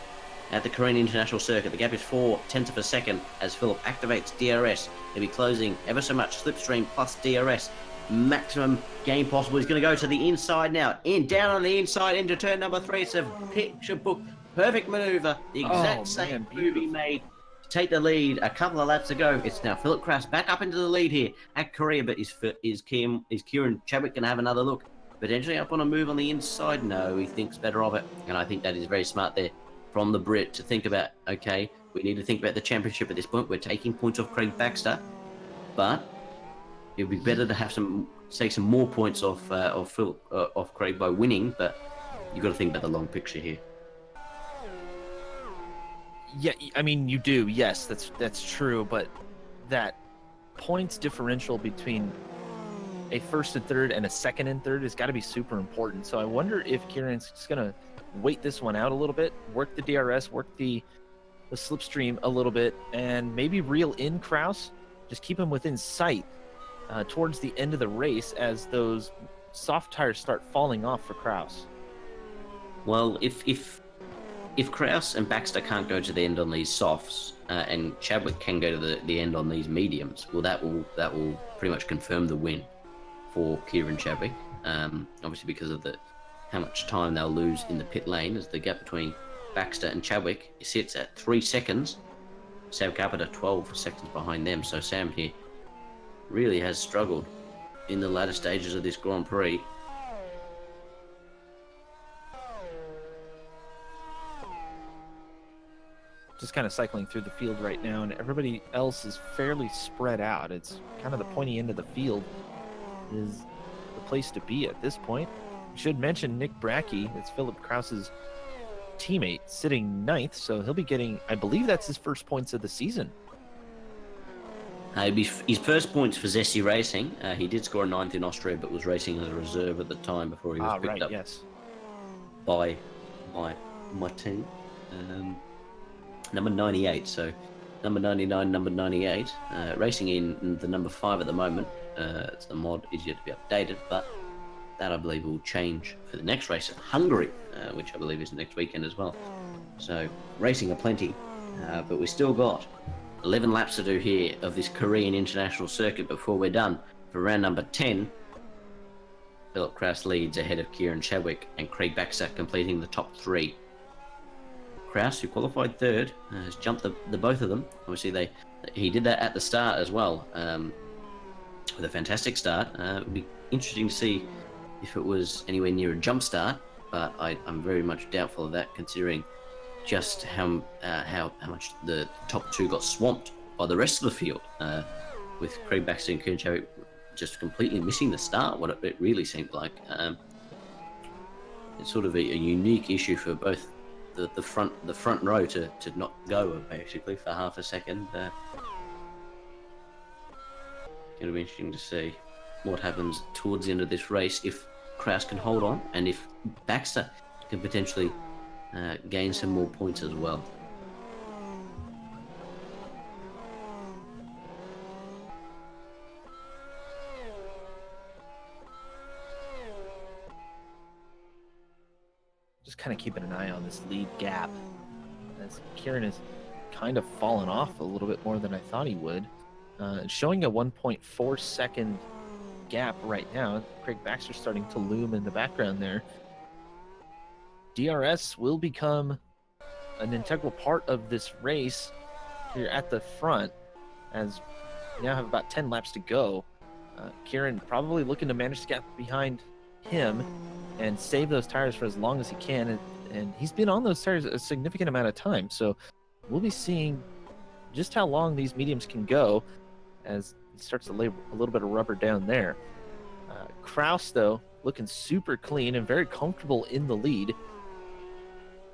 at the Korean International Circuit. The gap is 4 tenths of a second as Philip activates DRS. He'll be closing ever so much. Slipstream plus DRS. Maximum gain possible. He's going to go to the inside now. Down on the inside into turn number 3. It's a picture book. Perfect maneuver. The exact same move he made to take the lead a couple of laps ago. It's now Philip Kraus back up into the lead here at Korea, but is Kieran Chadwick going to have another look? Potentially up on a move on the inside? No, he thinks better of it. And I think that is very smart there from the Brit to think about, okay, we need to think about the championship at this point. We're taking points off Craig Baxter, but it would be better to have take some more points off Craig by winning, but you've got to think about the long picture here. Yeah, I mean, you do. Yes, that's true, but that points differential between a first and third and a second and third has got to be super important. So I wonder if Kieran's just going to wait this one out a little bit, work the DRS, work the slipstream a little bit, and maybe reel in Kraus, just keep him within sight towards the end of the race as those soft tires start falling off for Kraus. Well, if Kraus and Baxter can't go to the end on these softs, and Chadwick can go to the end on these mediums, well, that will pretty much confirm the win for Kieran Chadwick. Obviously, because of how much time they'll lose in the pit lane, as the gap between Baxter and Chadwick sits at 3 seconds. Sam Carpenter 12 seconds behind them. So Sam here really has struggled in the latter stages of this Grand Prix. Just kind of cycling through the field right now, and everybody else is fairly spread out. It's kind of the pointy end of the field is the place to be at this point. We should mention Nick Brackey, it's Philip Kraus's teammate, sitting 9th, so he'll be getting, I believe that's his first points of the season. It'd be his first points for Zesty Racing. He did score a 9th in Austria, but was racing as a reserve at the time before he was picked up by my team. Number 98, so number 99, number 98, racing in the number 5 at the moment. The mod is yet to be updated, but that I believe will change for the next race at Hungary, which I believe is next weekend as well. So racing aplenty, but we still got 11 laps to do here of this Korean International Circuit before we're done. For round number 10, Philip Kraus leads ahead of Kieran Chadwick and Craig Baxter, completing the top 3. Kraus, who qualified 3rd, has jumped the both of them. Obviously, he did that at the start as well, with a fantastic start. It would be interesting to see if it was anywhere near a jump start, but I'm very much doubtful of that, considering just how much the top 2 got swamped by the rest of the field, with Craig Baxter and Kieran Chadwick just completely missing the start, what it really seemed like. It's sort of a unique issue for both the front row to not go, basically, for half a second. It'll be interesting to see what happens towards the end of this race, if Kraus can hold on and if Baxter can potentially gain some more points as well. Just kind of keeping an eye on this lead gap, as Kieran has kind of fallen off a little bit more than I thought he would. Showing a 1.4 second gap right now. Craig Baxter starting to loom in the background there. DRS will become an integral part of this race here at the front. as we now have about 10 laps to go. Kieran probably looking to manage to get behind him and save those tires for as long as he can. And he's been on those tires a significant amount of time. So we'll be seeing just how long these mediums can go as he starts to lay a little bit of rubber down there. Kraus, though, looking super clean and very comfortable in the lead.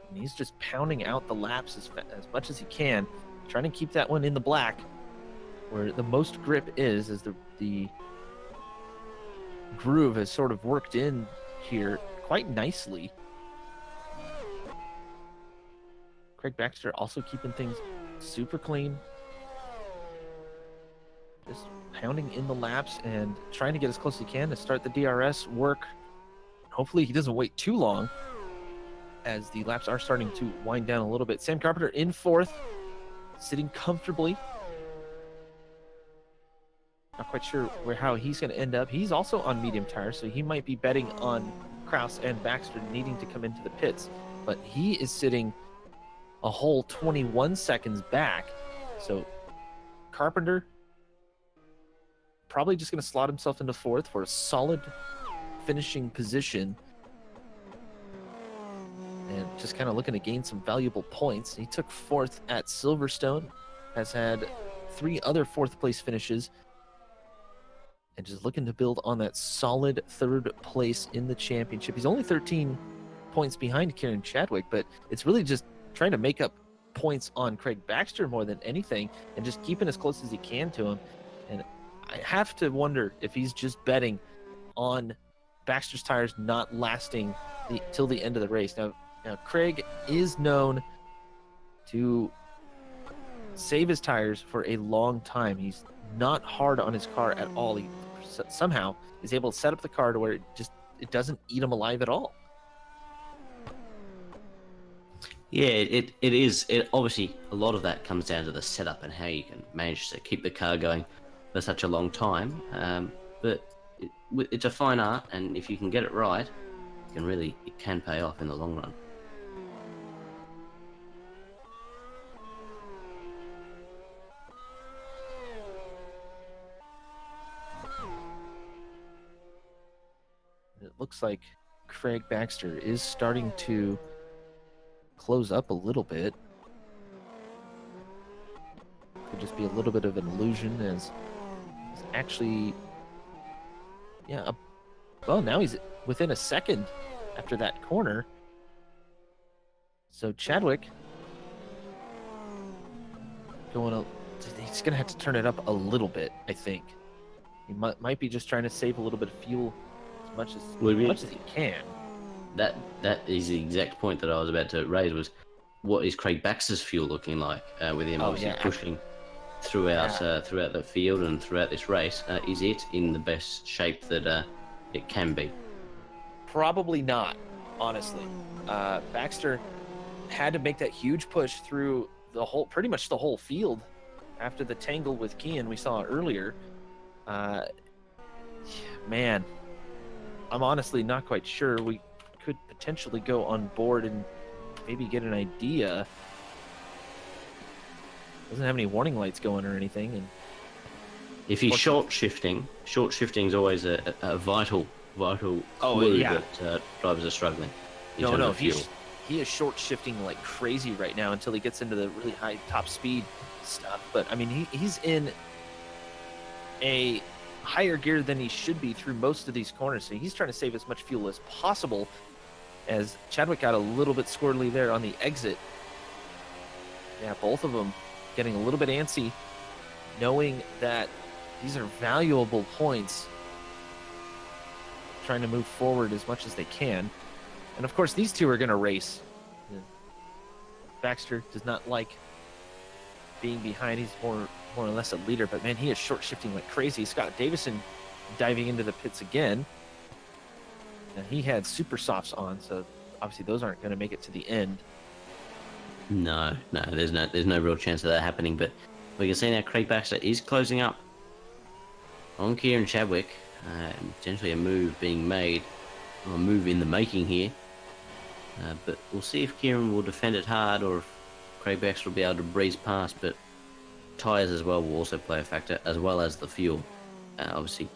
And he's just pounding out the laps as much as he can, trying to keep that one in the black, where the most grip is, as the groove has sort of worked in here quite nicely. Craig Baxter also keeping things super clean. Just pounding in the laps and trying to get as close as he can to start the DRS work. Hopefully he doesn't wait too long, as the laps are starting to wind down a little bit. Sam Carpenter in fourth, sitting comfortably. Not quite sure how he's going to end up. He's also on medium tires, so he might be betting on Kraus and Baxter needing to come into the pits. But he is sitting a whole 21 seconds back. So Carpenter probably just going to slot himself into fourth for a solid finishing position. And just kind of looking to gain some valuable points. He took fourth at Silverstone, has had 3 other fourth place finishes, and just looking to build on that solid third place in the championship. He's only 13 points behind Kieran Chadwick, but it's really just trying to make up points on Craig Baxter more than anything, and just keeping as close as he can to him. And I have to wonder if he's just betting on Baxter's tires not lasting till the end of the race. Now, Craig is known to save his tires for a long time. He's not hard on his car at all. He somehow is able to set up the car to where it doesn't eat him alive at all. Yeah, it is. Obviously, a lot of that comes down to the setup and how you can manage to keep the car going for such a long time. But it's a fine art, and if you can get it right, it can pay off in the long run. It looks like Craig Baxter is starting to close up a little bit. Could just be a little bit of an illusion, as he's actually, well, now he's within a second after that corner. So Chadwick he's gonna have to turn it up a little bit, I think. He might be just trying to save a little bit of fuel as much as he can. That is the exact point that I was about to raise, was what is Craig Baxter's fuel looking like with him obviously pushing throughout the field and throughout this race. Is it in the best shape that it can be? Probably not, honestly. Baxter had to make that huge push through pretty much the whole field after the tangle with Kenyon we saw earlier. Man, I'm honestly not quite sure. We could potentially go on board and maybe get an idea. Doesn't have any warning lights going or anything. And if he's short shifting is always a vital clue that drivers are struggling. No, he is short shifting like crazy right now until he gets into the really high top speed stuff. But I mean, he's in a higher gear than he should be through most of these corners. So he's trying to save as much fuel as possible, as Chadwick got a little bit squirrely there on the exit. Yeah, both of them getting a little bit antsy, knowing that these are valuable points, trying to move forward as much as they can. And of course, these two are going to race. Baxter does not like being behind. He's more or less a leader, but man, he is short shifting like crazy. Scott Davison diving into the pits again. And he had super softs on, so obviously those aren't going to make it to the end. No, there's no real chance of that happening. But we can see now Craig Baxter is closing up on Kieran Chadwick. Potentially a move being made, or a move in the making here. But we'll see if Kieran will defend it hard, or if Craig Baxter will be able to breeze past. But tyres as well will also play a factor, as well as the fuel. Obviously,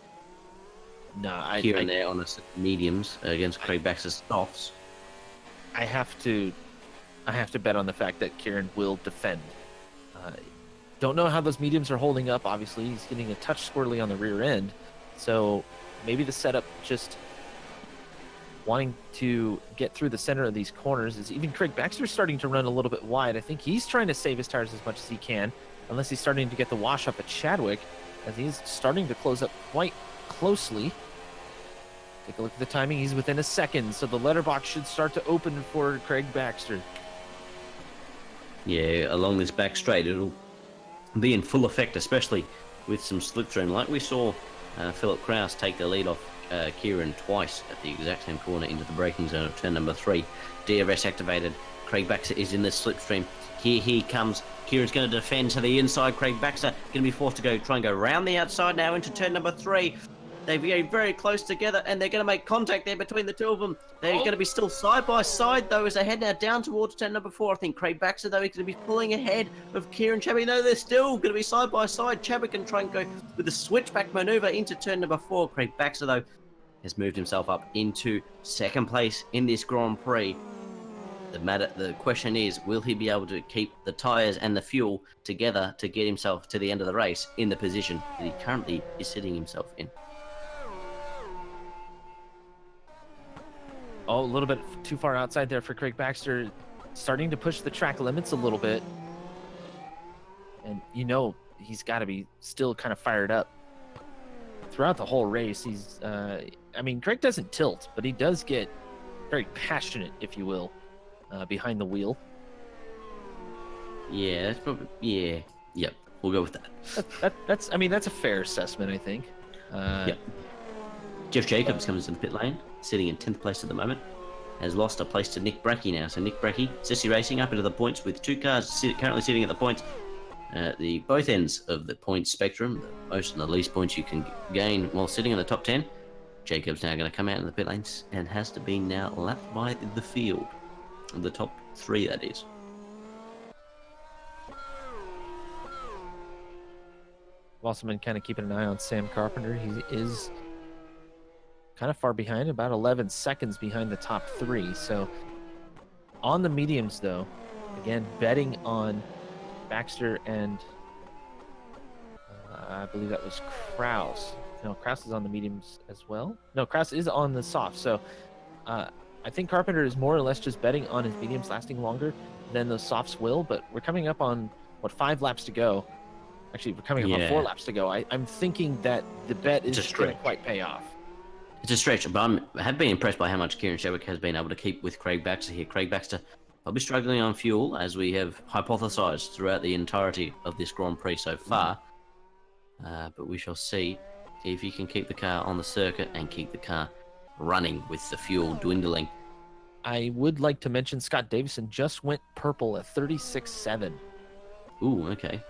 No, Kieran there on the mediums against Craig Baxter's softs. I have to bet on the fact that Kieran will defend. Don't know how those mediums are holding up. Obviously, he's getting a touch squirrely on the rear end, so maybe the setup just wanting to get through the center of these corners is even Craig Baxter's starting to run a little bit wide. I think he's trying to save his tires as much as he can, unless he's starting to get the wash up at Chadwick, as he's starting to close up quite closely. Take a look at the timing. He's within a second, so the letterbox should start to open for Craig Baxter. Yeah, along this back straight, it'll be in full effect, especially with some slipstream, like we saw Philip Kraus take the lead off Kieran twice at the exact same corner into the braking zone of turn number 3. DRS activated. Craig Baxter is in the slipstream. Here he comes. Kieran's going to defend to the inside. Craig Baxter going to be forced to try and go round the outside now into turn number 3. They're getting very close together, and they're going to make contact there between the two of them. They're going to be still side by side, though, as they head now down towards turn number 4. I think Craig Baxter, though, he's going to be pulling ahead of Kieran Chadwick. No, they're still going to be side by side. Chadwick can try and go with the switchback maneuver into turn number 4. Craig Baxter, though, has moved himself up into second place in this Grand Prix. The question is, will he be able to keep the tyres and the fuel together to get himself to the end of the race in the position that he currently is sitting himself in? Oh, a little bit too far outside there for Craig Baxter, starting to push the track limits a little bit. And he's got to be still kind of fired up throughout the whole race. He's, Craig doesn't tilt, but he does get very passionate, if you will, behind the wheel. Yeah, that's probably, yeah. Yep, we'll go with that. That's a fair assessment, I think. Yep. Jeff Jacobs comes in the pit lane, sitting in 10th place at the moment. Has lost a place to Nick Brackey now. So Nick Brackey, Zesty Racing, up into the points with 2 cars currently sitting at the points. The both ends of the points spectrum, the most and the least points you can gain while sitting in the top 10. Jacobs now going to come out in the pit lanes and has to be now lapped by the field. The top 3, that is. I've also been kind of keeping an eye on Sam Carpenter. He is kind of far behind, about 11 seconds behind the top 3. So on the mediums, though, again, betting on Baxter and I believe that was Kraus. No, Kraus is on the mediums as well. No, Kraus is on the soft. So I think Carpenter is more or less just betting on his mediums lasting longer than the softs will. But we're coming up on, 5 laps to go. Actually, we're coming up on 4 laps to go. I'm thinking that the bet is going to quite pay off. It's a stretch, but I have been impressed by how much Kieran Chadwick has been able to keep with Craig Baxter here. Craig Baxter probably struggling on fuel, as we have hypothesised throughout the entirety of this Grand Prix so far. But we shall see if he can keep the car on the circuit and keep the car running with the fuel dwindling. I would like to mention Scott Davison just went purple at 36.7. Ooh, okay.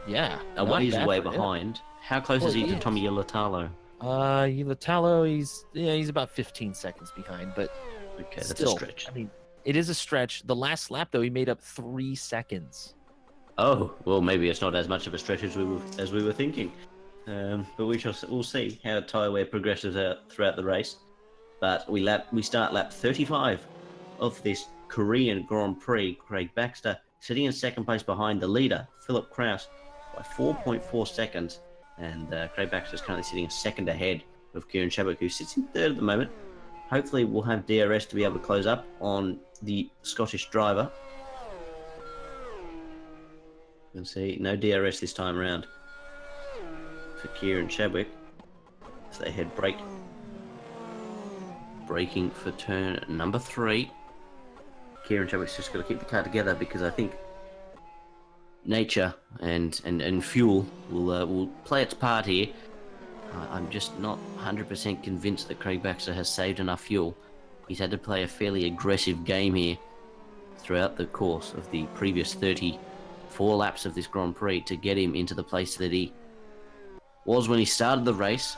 Yeah. A ways away behind. How close is he to Tommy Ilatalo? Ilatalo, he's about 15 seconds behind, but okay, still, that's a stretch. It is a stretch. The last lap, though, he made up 3 seconds. Oh, well, maybe it's not as much of a stretch as we were thinking. But we'll see how tyre wear progresses throughout the race. But we start lap 35 of this Korean Grand Prix. Craig Baxter sitting in second place behind the leader, Philip Kraus, by 4.4 seconds. And Craig Baxter is currently sitting a second ahead of Kieran Chadwick, who sits in third at the moment. Hopefully we'll have DRS to be able to close up on the Scottish driver. You can see no DRS this time around for Kieran Chadwick as they head braking for turn number 3. Kieran Chadwick's just got to keep the car together, because I think nature and fuel will play its part here. I'm just not 100% convinced that Craig Baxter has saved enough fuel. He's had to play a fairly aggressive game here throughout the course of the previous 34 laps of this Grand Prix to get him into the place that he was when he started the race.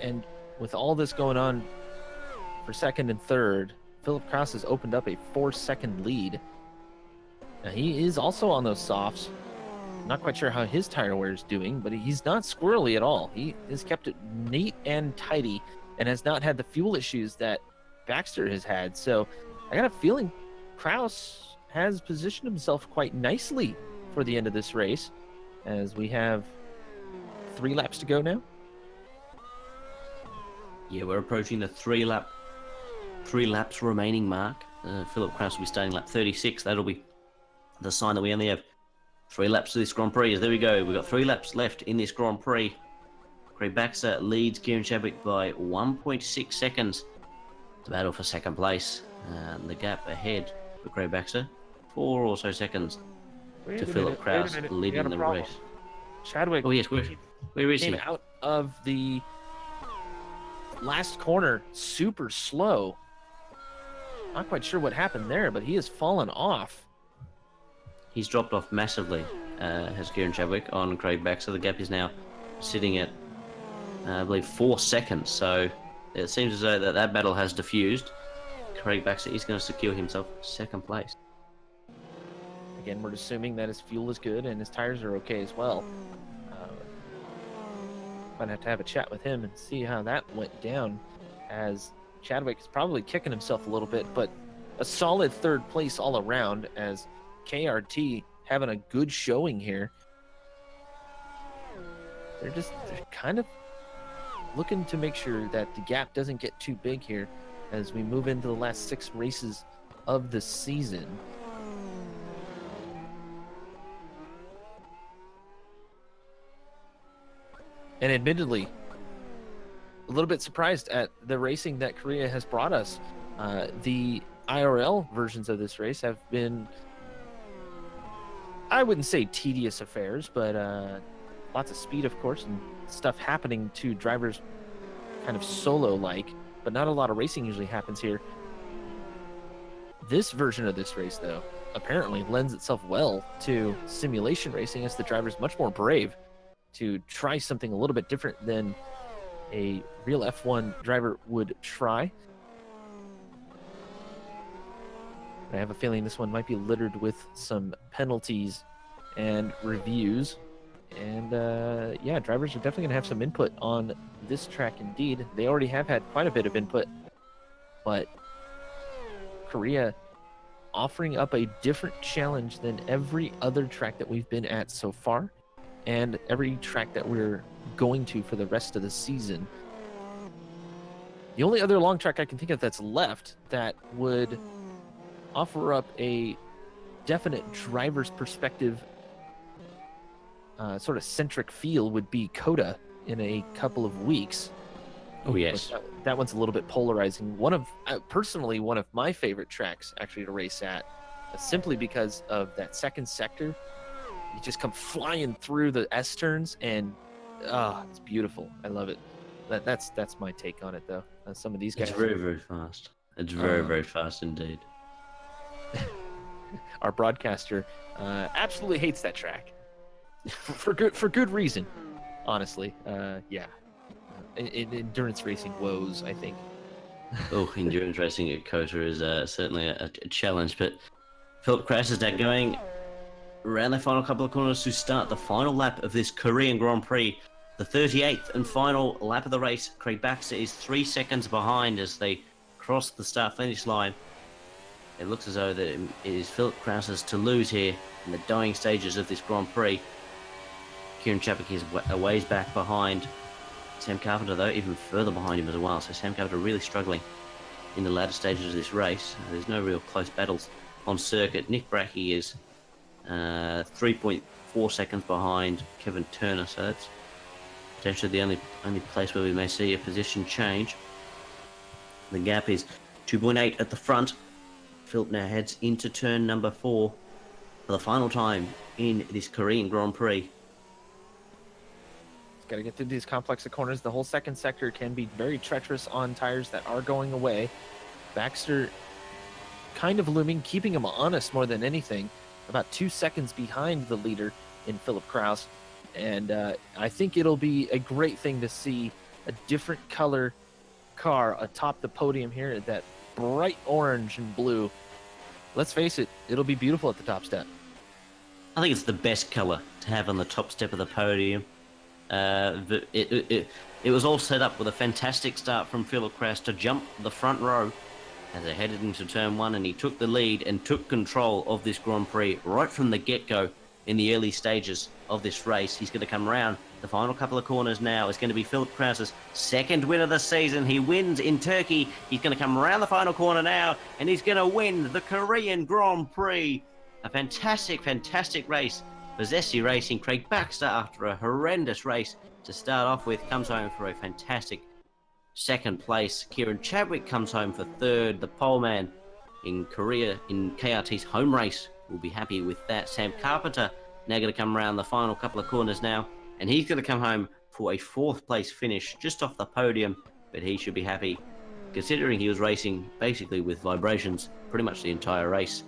And with all this going on for second and third, Philip Kraus has opened up a 4-second lead. Now, he is also on those softs. Not quite sure how his tire wear is doing, but he's not squirrely at all. He has kept it neat and tidy and has not had the fuel issues that Baxter has had. So I got a feeling Kraus has positioned himself quite nicely for the end of this race, as we have 3 laps to go now. Yeah, we're approaching the 3 laps remaining mark. Philip Kraus will be starting lap 36. That'll be the sign that we only have 3 laps to this Grand Prix. There we go. We've got 3 laps left in this Grand Prix. Craig Baxter leads Kieran Chadwick by 1.6 seconds. The battle for second place. The gap ahead for Craig Baxter, 4 or so seconds to Philip Kraus leading the race. Chadwick. Oh yes, where is came he? Out of the last corner super slow. Not quite sure what happened there, but he has fallen off. He's dropped off massively, has Kieran Chadwick on Craig Baxter. The gap is now sitting at, I believe, 4 seconds. So it seems as though that battle has diffused. Craig Baxter is going to secure himself second place. Again, we're assuming that his fuel is good and his tires are okay as well. Might have to have a chat with him and see how that went down, as Chadwick is probably kicking himself a little bit, but a solid 3rd place all around, as KRT having a good showing here. They're kind of looking to make sure that the gap doesn't get too big here as we move into the last 6 races of the season. And admittedly, a little bit surprised at the racing that Korea has brought us. The IRL versions of this race have been, I wouldn't say tedious affairs, but lots of speed, of course, and stuff happening to drivers kind of solo-like, but not a lot of racing usually happens here. This version of this race, though, apparently lends itself well to simulation racing, as the driver's much more brave to try something a little bit different than a real F1 driver would try. I have a feeling this one might be littered with some penalties and reviews. And yeah, drivers are definitely going to have some input on this track indeed. They already have had quite a bit of input, but Korea offering up a different challenge than every other track that we've been at so far, and every track that we're going to for the rest of the season. The only other long track I can think of that's left that would offer up a definite driver's perspective sort of centric feel would be Coda in a couple of weeks. Oh yes, that one's a little bit polarizing. Personally, one of my favorite tracks actually to race at, simply because of that second sector. You just come flying through the S turns, and it's beautiful. I love it. That's my take on it, though. Some of these guys. It's very fast. It's very fast indeed. Our broadcaster absolutely hates that track for good reason. Honestly, yeah. Endurance racing woes, I think. Oh, endurance racing at Kota is certainly a challenge, but Philip Kraus is now going around the final couple of corners to start the final lap of this Korean Grand Prix. The 38th and final lap of the race. Craig Baxter is 3 seconds behind as they cross the start-finish line. It looks as though that it is Philip Kraus's to lose here in the dying stages of this Grand Prix. Kieran Chadwick is a ways back behind Sam Carpenter, though, even further behind him as well. So Sam Carpenter really struggling in the latter stages of this race. There's no real close battles on circuit. Nick Brackey is 3.4 seconds behind Kevin Turner, so that's potentially the only place where we may see a position change. The gap is 2.8 at the front. Philip now heads into turn number 4 for the final time in this Korean Grand Prix. Got to get through these complex of corners. The whole second sector can be very treacherous on tires that are going away. Baxter kind of looming, keeping him honest more than anything. About 2 seconds behind the leader in Philip Kraus. And I think it'll be a great thing to see a different color car atop the podium here, that bright orange and blue. Let's face it, it'll be beautiful at the top step. I think it's the best colour to have on the top step of the podium. It was all set up with a fantastic start from Philip Kraus to jump the front row as they headed into turn one, and he took the lead and took control of this Grand Prix right from the get-go in the early stages of this race. He's going to come around the final couple of corners now. It's going to be Philip Kraus's second win of the season. He wins in Turkey. He's going to come around the final corner now, and he's going to win the Korean Grand Prix. A fantastic, fantastic race for Zesty Racing. Craig Baxter, after a horrendous race to start off with, comes home for a fantastic second place. Kieran Chadwick comes home for third. The pole man in Korea in KRT's home race will be happy with that. Sam Carpenter now going to come around the final couple of corners now, and he's going to come home for a fourth place finish just off the podium, but he should be happy considering he was racing basically with vibrations pretty much the entire race.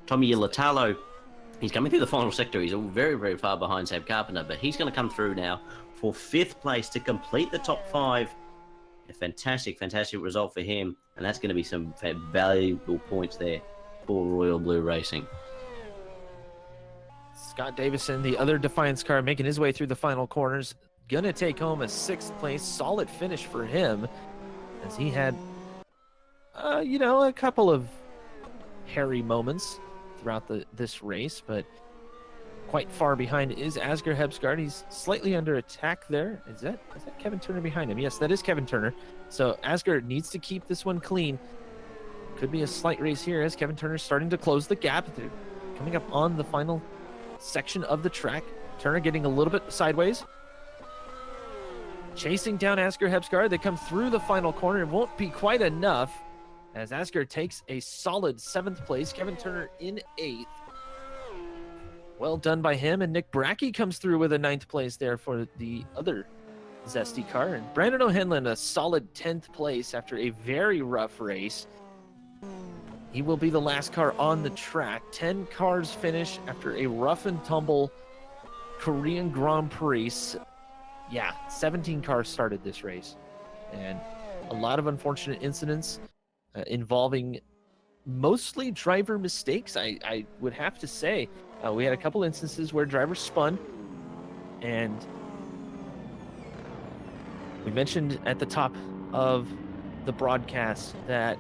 Tommy Ilatalo, he's coming through the final sector. He's very, very far behind Sam Carpenter, but he's going to come through now for fifth place to complete the top five. A fantastic, fantastic result for him, and that's going to be some valuable points there for Royal Blue Racing. Scott Davison, the other Defiance car, making his way through the final corners, gonna take home a sixth place. Solid finish for him, as he had, a couple of hairy moments throughout this race, but quite far behind is Asger Hebsgaard. He's slightly under attack there. Is that Kevin Turner behind him? Yes, that is Kevin Turner. So Asger needs to keep this one clean. Could be a slight race here as Kevin Turner's starting to close the gap. They're coming up on the final section of the track. Turner getting a little bit sideways. Chasing down Asger Hebsgaard. They come through the final corner. It won't be quite enough as Asger takes a solid seventh place. Kevin Turner in eighth. Well done by him, and Nick Brackey comes through with a ninth place there for the other Zesty car. And Brandon O'Henlin, a solid 10th place after a very rough race. He will be the last car on the track. 10 cars finish after a rough and tumble Korean Grand Prix. 17 cars started this race. And a lot of unfortunate incidents involving mostly driver mistakes, I would have to say. We had a couple instances where drivers spun, and we mentioned at the top of the broadcast that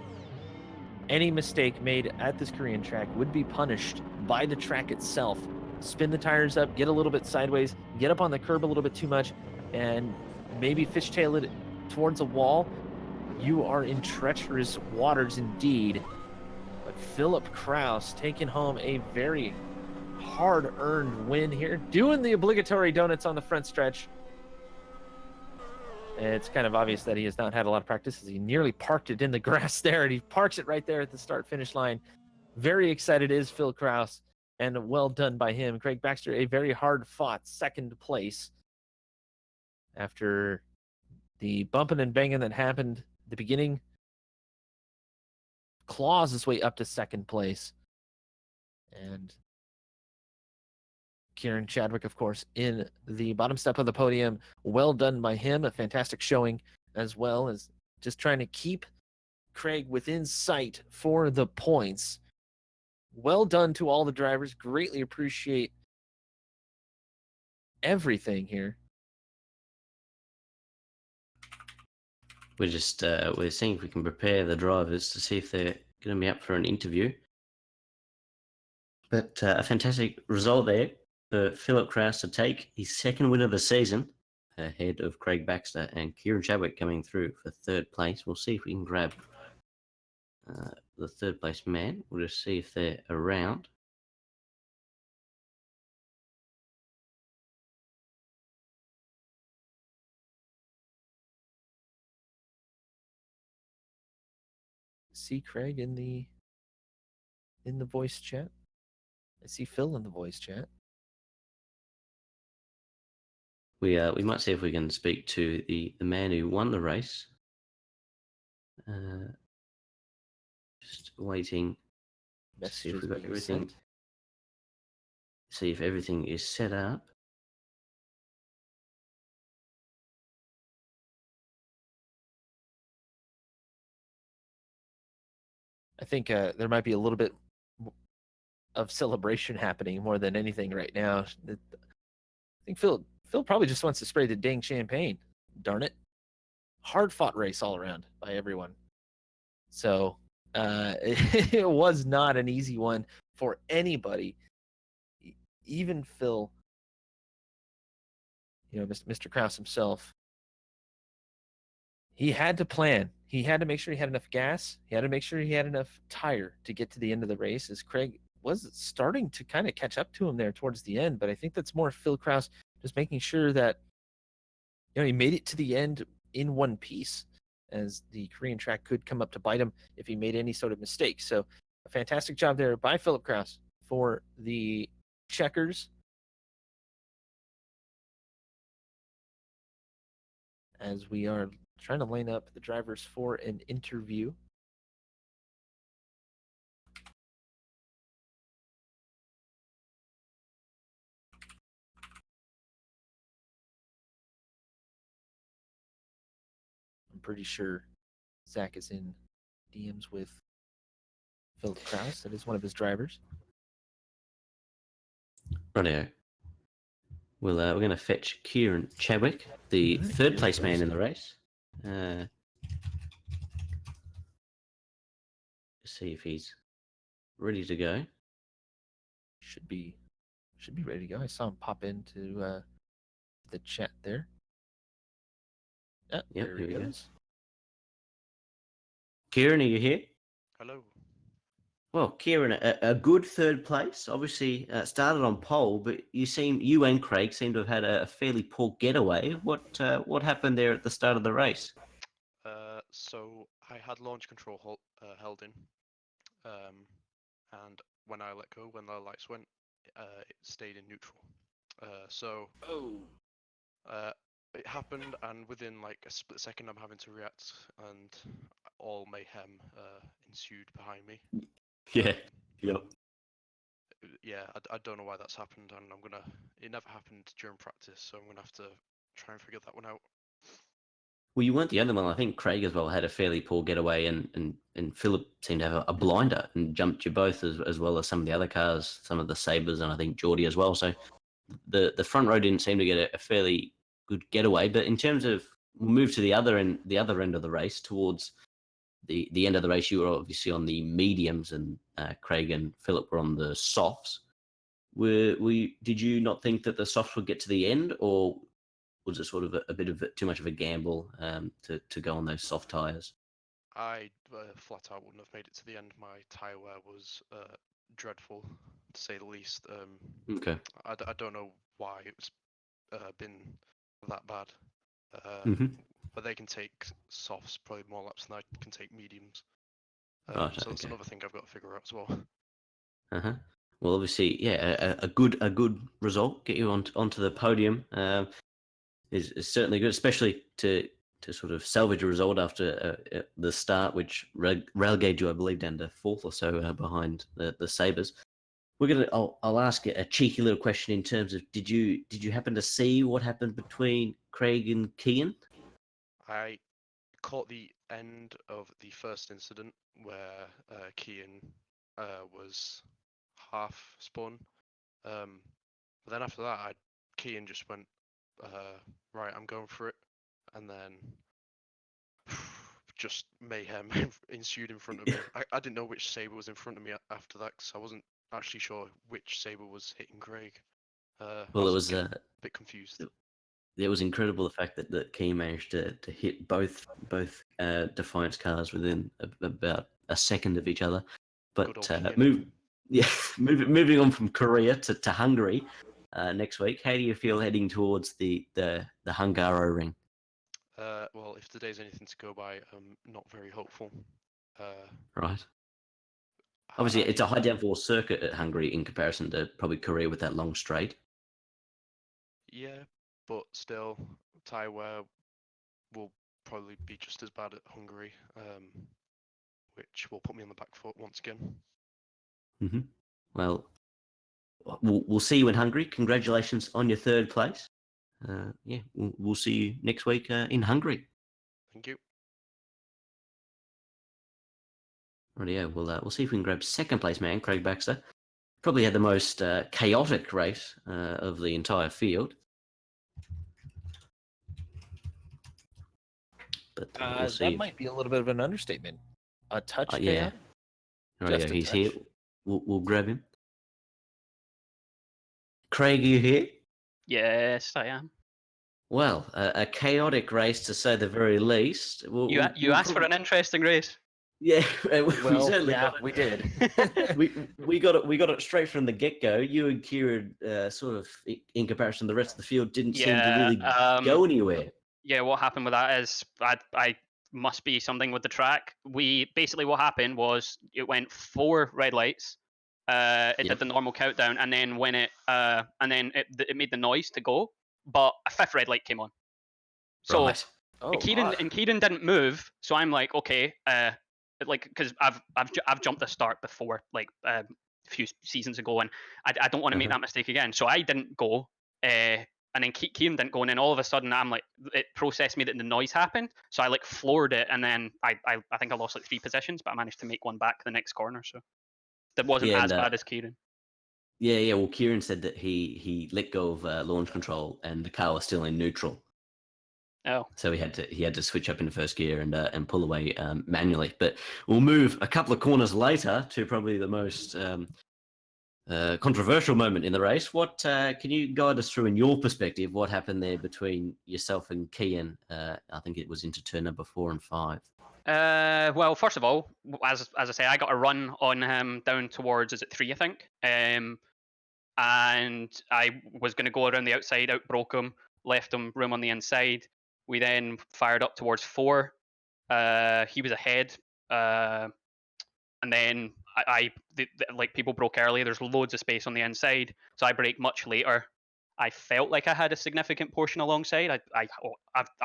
any mistake made at this Korean track would be punished by the track itself. Spin the tires up, get a little bit sideways, get up on the curb a little bit too much, and maybe fishtail it towards a wall. You are in treacherous waters indeed. But Philip Kraus taking home a very hard-earned win here, doing the obligatory donuts on the front stretch. It's kind of obvious that he has not had a lot of practice as he nearly parked it in the grass there, and he parks it right there at the start-finish line. Very excited is Phil Kraus, and well done by him. Craig Baxter, a very hard-fought second place after the bumping and banging that happened at the beginning. Claws his way up to second place. And Kieran Chadwick, of course, in the bottom step of the podium. Well done by him. A fantastic showing, as well as just trying to keep Craig within sight for the points. Well done to all the drivers. Greatly appreciate everything here. We're seeing if we can prepare the drivers to see if they're going to be up for an interview. But a fantastic result there for Philip Kraus to take his second win of the season, ahead of Craig Baxter and Kieran Chadwick coming through for third place. We'll see if we can grab the third place man. We'll just see if they're around. See Craig in the voice chat. I see Phil in the voice chat. We might see if we can speak to the man who won the race. Just waiting. See if we've got everything. See if everything is set up. I think there might be a little bit of celebration happening more than anything right now. I think Phil probably just wants to spray the dang champagne. Darn it. Hard fought race all around by everyone. So it was not an easy one for anybody. Even Phil, Mr. Krause himself, he had to plan. He had to make sure he had enough gas. He had to make sure he had enough tire to get to the end of the race, as Craig was starting to kind of catch up to him there towards the end. But I think that's more Phil Krause just making sure that he made it to the end in one piece, as the Korean track could come up to bite him if he made any sort of mistake. So a fantastic job there by Philip Krause for the checkers. As we are trying to line up the drivers for an interview. I'm pretty sure Zack is in DMs with Philip Krause. That is one of his drivers. Rightio. We're going to fetch Kieran Chadwick, the third place man in the race. See if he's ready to go. Should be ready to go. I saw him pop into the chat there. Yep, there he goes. Kieran, are you here? Hello. Well, Kieran, a good third place. Obviously, started on pole, but you and Craig seem to have had a fairly poor getaway. What happened there at the start of the race? So I had launch control held in, and when I let go, when the lights went, it stayed in neutral. It happened, and within like a split second, I'm having to react, and all mayhem ensued behind me. Yeah. Yep. Yeah, I don't know why that's happened, and it never happened during practice, so I'm gonna have to try and figure that one out. Well, you weren't the only one. I think Craig as well had a fairly poor getaway, and Philip seemed to have a blinder and jumped you both as well as some of the other cars, some of the Sabres, and I think Geordie as well. So the front row didn't seem to get a fairly good getaway. But in terms of, we'll move to the other end of the race towards the end of the race. You were obviously on the mediums, and Craig and Philip were on the softs. Did you not think that the softs would get to the end, or was it sort of a bit of too much of a gamble to go on those soft tyres? I flat out wouldn't have made it to the end. My tyre wear was dreadful, to say the least. Okay. I don't know why it's been that bad. But they can take softs probably more laps than I can take mediums. Right, so that's another thing I've got to figure out as well. Well, obviously, yeah, a good result, get you onto the podium is certainly good, especially to sort of salvage a result after the start, which relegated you, I believe, down to fourth or so behind the Sabres. I'll ask a cheeky little question in terms of did you happen to see what happened between Craig and Kenyon? I caught the end of the first incident where Kenyon was half spun. But then after that, Kenyon just went, right, I'm going for it. And then just mayhem ensued in front of me. I didn't know which Sabre was in front of me after that, because I wasn't actually sure which Sabre was hitting Craig. Well, it was a bit confused. It was incredible the fact that Key managed to hit both Defiance cars within about a second of each other. But moving on from Korea to Hungary next week, how do you feel heading towards the Hungaro ring? Well, if today's anything to go by, I'm not very hopeful. Right. Obviously, it's a high downforce circuit at Hungary in comparison to probably Korea with that long straight. Yeah, but still, tyre wear will probably be just as bad at Hungary, which will put me on the back foot once again. Well, we'll see you in Hungary. Congratulations on your third place. Yeah, we'll see you next week in Hungary. Thank you. Rightio. We'll see if we can grab second place man Craig Baxter probably had the most chaotic race of the entire field. But we'll see. That might be a little bit of an understatement. A touch Yeah. chaotic? Right, Just a he's touch. here. We'll grab him. Craig, you here? Yes, I am. Well, a chaotic race to say the very least. You asked for an interesting race. Yeah, we Well, certainly yeah, got it. we did. we got it straight from the get go. You and Kieran, sort of in comparison to the rest of the field, didn't seem to really go anywhere. Yeah, what happened with that is I must be something with the track. What happened was it went 4 red lights. It did the normal countdown, and then when it made the noise to go, but a 5th red light came on. So Right. Keaton didn't move, so I'm like, okay, because I've jumped the start before, like a few seasons ago, and I don't want to make that mistake again. So I didn't go, and then Keaton didn't go, and then all of a sudden I'm like, it processed me that the noise happened, so I like floored it, and then I think I lost like 3 positions, but I managed to make one back the next corner, so that wasn't as bad as Keaton. Yeah. Well, Kieran said that he let go of launch control, and the car was still in neutral. Oh. So he had to switch up into first gear and pull away manually. But we'll move a couple of corners later to probably the most controversial moment in the race. What can you guide us through in your perspective? What happened there between yourself and Kenyon? I think it was into turn number 4 and 5. Well, first of all, as I say, I got a run on him down towards, is it 3, I think, and I was going to go around the outside, outbroke him, left him room on the inside. We then fired up towards 4. He was ahead, and then like people broke early. There's loads of space on the inside, so I brake much later. I felt like I had a significant portion alongside. I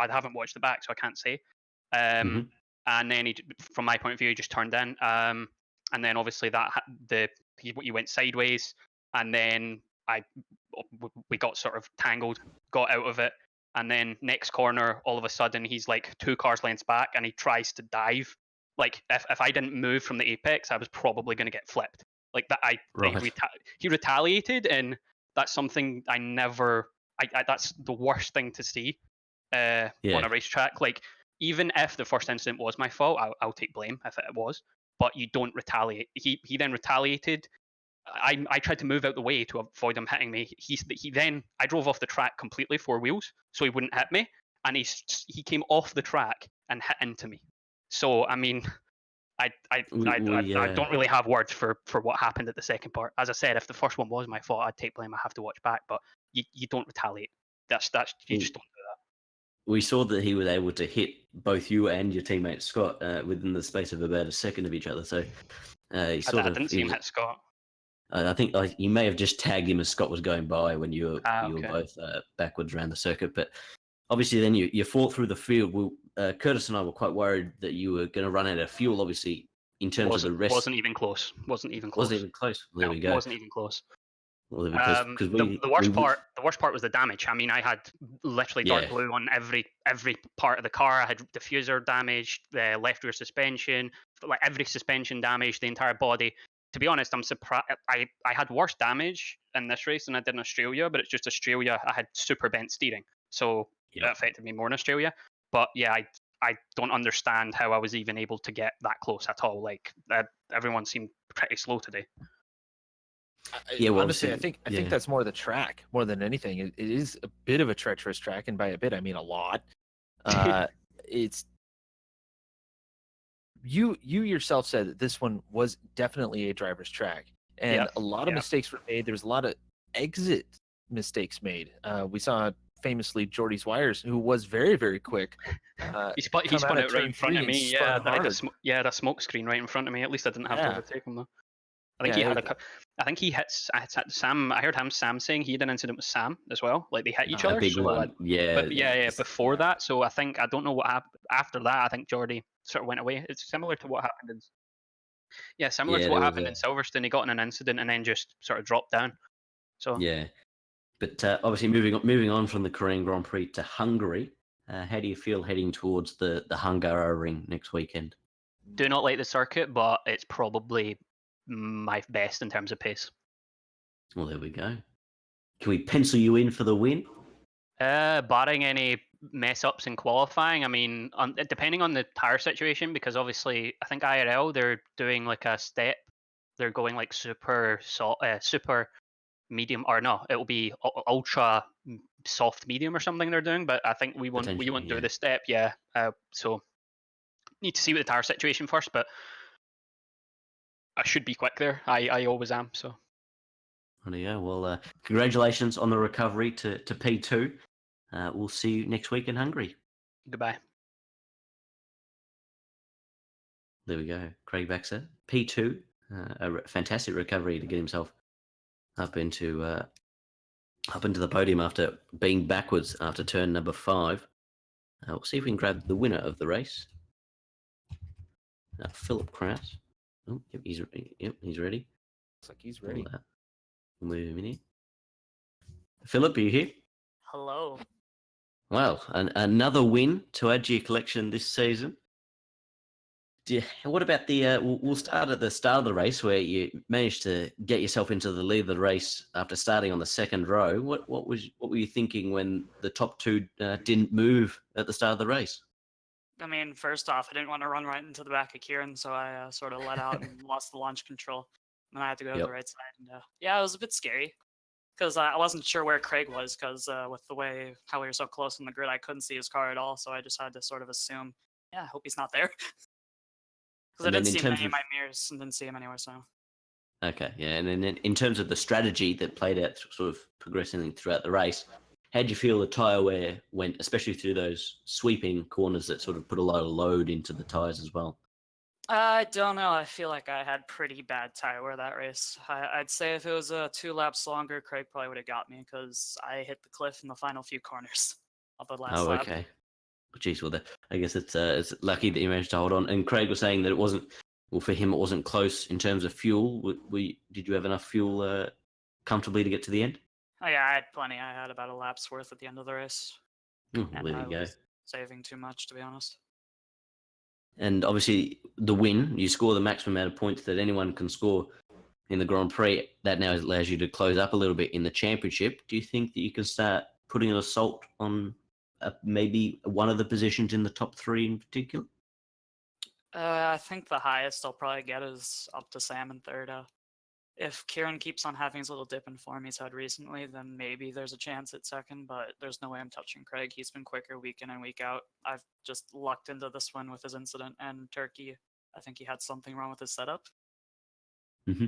haven't watched the back, so I can't say. And then from my point of view, he just turned in, and then obviously he went sideways, and then we got sort of tangled, got out of it, and then next corner, all of a sudden, he's like 2 cars lengths back, and he tries to dive. Like if I didn't move from the apex, I was probably going to get flipped. Like that, he retaliated, and that's something I never. That's the worst thing to see on a racetrack. Like even if the first incident was my fault, I'll take blame if it was. But you don't retaliate. He then retaliated. I tried to move out the way to avoid him hitting me. I drove off the track completely 4 wheels, so he wouldn't hit me, and he came off the track and hit into me. So I mean, I don't really have words for what happened at the second part. As I said, if the first one was my fault, I'd take blame. I have to watch back, but you don't retaliate. That's you just don't do that. We saw that he was able to hit both you and your teammate Scott within the space of about a second of each other. So I didn't see him hit Scott. I think you may have just tagged him as Scott was going by when you were both backwards around the circuit. But obviously, then you fought through the field. Curtis and I were quite worried that you were going to run out of fuel. Obviously, in terms of the rest, wasn't even close. Wasn't even close. Well, there we go. Wasn't even close. Well, the worst part was the damage. I mean, I had literally dark blue on every part of the car. I had diffuser damage, the left rear suspension, like every suspension damage, the entire body. To be honest, I'm surprised. I had worse damage in this race than I did in Australia, but it's just Australia. I had super bent steering, so it affected me more in Australia. But yeah, I don't understand how I was even able to get that close at all. Like everyone seemed pretty slow today. Honestly, I think that's more the track more than anything. It is a bit of a treacherous track, and by a bit I mean a lot. It's you yourself said that this one was definitely a driver's track, and a lot of mistakes were made. There's a lot of exit mistakes made. We saw famously Jordy's wires, who was very, very quick. He spun out right in front of me. Yeah, that smoke screen right in front of me. At least I didn't have to overtake him though. I think he had I think he hit Sam. I heard Sam saying he had an incident with Sam as well. Like they hit each other. Big one. Before that, so I don't know what happened after that. I think Jordy sort of went away. It's similar to what happened in. Similar to what happened in Silverstone. He got in an incident and then just sort of dropped down. So but obviously moving on from the Korean Grand Prix to Hungary. How do you feel heading towards the Hungaroring next weekend? Do not like the circuit, but it's probably my best in terms of pace. Well, there we go. Can we pencil you in for the win? Barring any mess ups in qualifying, I mean, depending on the tire situation, because obviously I think IRL they're doing like a step. They're going like super medium, or no, it'll be ultra soft medium or something they're doing. But I think we won't Potentially, do yeah. the step, yeah. So need to see what the tire situation first, but I should be quick there. I always am. So There you go. Well, congratulations on the recovery to P2. We'll see you next week in Hungary. goodbye. There we go. Craig Baxter, P2. A fantastic recovery to get himself up into the podium after being backwards after turn number 5. We'll see if we can grab the winner of the race. Philip Kraus. Oh, yep, he's ready. Looks like he's ready. We'll move him in here. Philip, are you here? Hello. Well, another win to add to your collection this season. What about the? We'll start at the start of the race where you managed to get yourself into the lead of the race after starting on the second row. What were you thinking when the top two didn't move at the start of the race? I mean, first off, I didn't want to run right into the back of Kieran, so I sort of let out and lost the launch control. And I had to go to Yep. the right side. And yeah, it was a bit scary because I wasn't sure where Craig was because with the way how we were so close on the grid, I couldn't see his car at all. So I just had to sort of assume, yeah, I hope he's not there. Because I And then didn't in see him in terms any of of- my mirrors and didn't see him anywhere. So Okay, yeah, and then in terms of the strategy that played out sort of progressing throughout the race, how did you feel the tyre wear went, especially through those sweeping corners that sort of put a lot of load into the tyres as well? I don't know. I feel like I had pretty bad tire wear that race. I'd say if it was 2 laps longer, Craig probably would have got me because I hit the cliff in the final few corners of the last lap. Okay. Geez, well, I guess it's lucky that you managed to hold on. And Craig was saying that it wasn't, well, for him, it wasn't close in terms of fuel. Did you have enough fuel comfortably to get to the end? Oh yeah, I had plenty. I had about a lap's worth at the end of the race, Oh, and there I you go. was saving too much, to be honest. And obviously, the win, you score the maximum amount of points that anyone can score in the Grand Prix. That now allows you to close up a little bit in the championship. Do you think that you can start putting an assault on maybe one of the positions in the top 3 in particular? I think the highest I'll probably get is up to Sam in third. If Kieran keeps on having his little dip in form he's had recently, then maybe there's a chance at second, but there's no way I'm touching Craig. He's been quicker week in and week out. I've just lucked into this one with his incident, and Turkey, I think he had something wrong with his setup. Mm-hmm.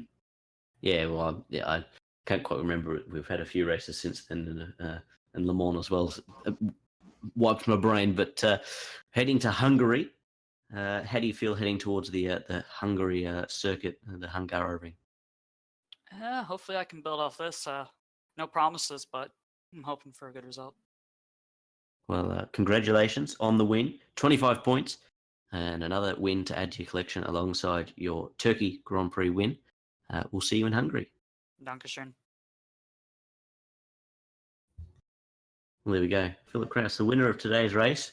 Yeah, well, I can't quite remember. We've had a few races since then, and Le Mans as well. Wiped my brain, but heading to Hungary, how do you feel heading towards the Hungary circuit, the Hungaroring? Yeah, hopefully I can build off this. No promises, but I'm hoping for a good result. Well, congratulations on the win, 25 points, and another win to add to your collection alongside your Turkey Grand Prix win. We'll see you in Hungary. Dankeschön. Well, there we go. Philip Kraus, the winner of today's race,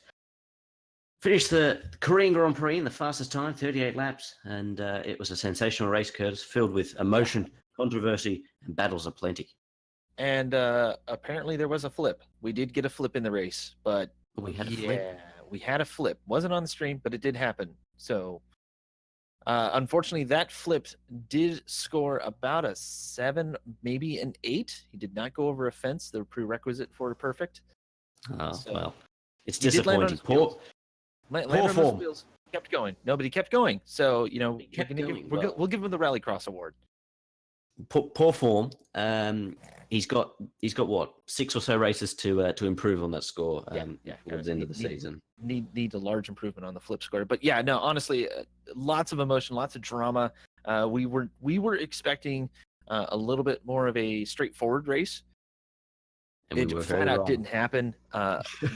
finished the Korean Grand Prix in the fastest time, 38 laps, and it was a sensational race, Curtis, filled with emotion, controversy, and battles aplenty. And apparently there was a flip. We did get a flip in the race, but We had a flip. yeah, we had a flip. Wasn't on the stream, but it did happen. So unfortunately, that flip did score about a 7, maybe an 8. He did not go over a fence, the prerequisite for a perfect. Oh, So, well, it's he did land on disappointing. his wheels. Landed on his form. wheels, kept going. Nobody kept going. So, He kept going, well. we'll give him the Rallycross award. Poor form. He's got what, 6 or so races to improve on that score. Towards the end of the season. Need a large improvement on the flip score. But yeah, no, honestly, lots of emotion, lots of drama. We were expecting a little bit more of a straightforward race. And we It were flat very out wrong. didn't happen.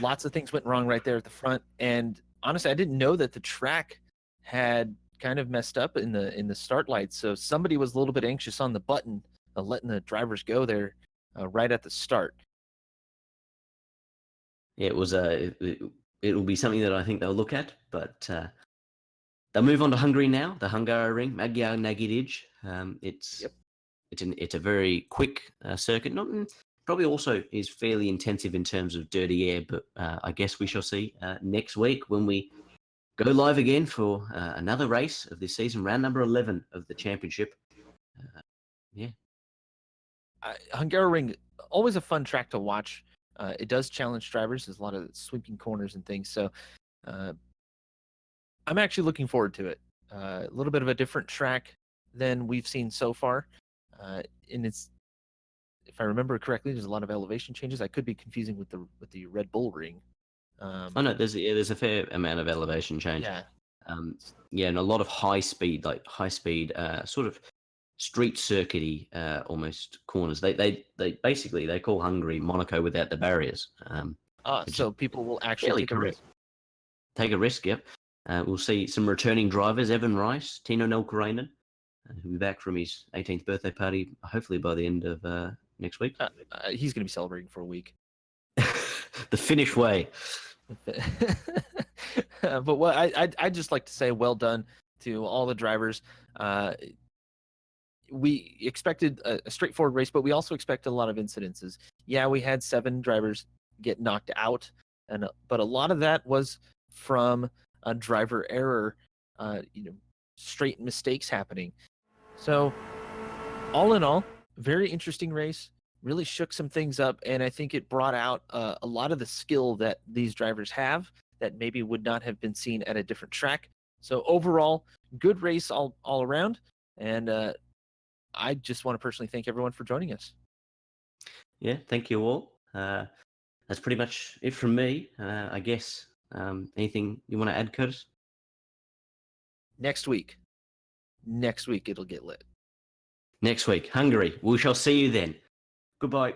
Lots of things went wrong right there at the front, and honestly, I didn't know that the track had kind of messed up in the start lights. So somebody was a little bit anxious on the button, letting the drivers go there right at the start. Yeah, it was it'll be something that I think they'll look at, but they'll move on to Hungary now. The Hungaroring, Magyar Nagydíj. It's it's a very quick circuit. Not probably also is fairly intensive in terms of dirty air, but I guess we shall see next week when we go live again for another race of this season, round number 11 of the championship. Yeah. Hungaroring, always a fun track to watch. It does challenge drivers. There's a lot of sweeping corners and things. So I'm actually looking forward to it. A little bit of a different track than we've seen so far. And it's, if I remember correctly, there's a lot of elevation changes. I could be confusing with the Red Bull Ring. Oh no, there's a fair amount of elevation change. Yeah. And a lot of high speed, sort of street circuity almost corners. They basically they call Hungary Monaco without the barriers. So people will actually fairly take a correct. risk. Take a risk, yep. We'll see some returning drivers: Evan Rice, Tino Nälkäräinen, who'll be back from his 18th birthday party, hopefully by the end of next week. He's going to be celebrating for a week. The Finnish way. But what I'd just like to say, well done to all the drivers. We expected a straightforward race, but we also expected a lot of incidences. Yeah, we had 7 drivers get knocked out, but a lot of that was from a driver error, straight mistakes happening. So, all in all, very interesting race. Really shook some things up, and I think it brought out a lot of the skill that these drivers have that maybe would not have been seen at a different track. So overall, good race all around, and I just want to personally thank everyone for joining us. Yeah, thank you all. That's pretty much it from me. I guess anything you want to add, Curtis? Next week it'll get lit. Next week, Hungary. We shall see you then. Goodbye.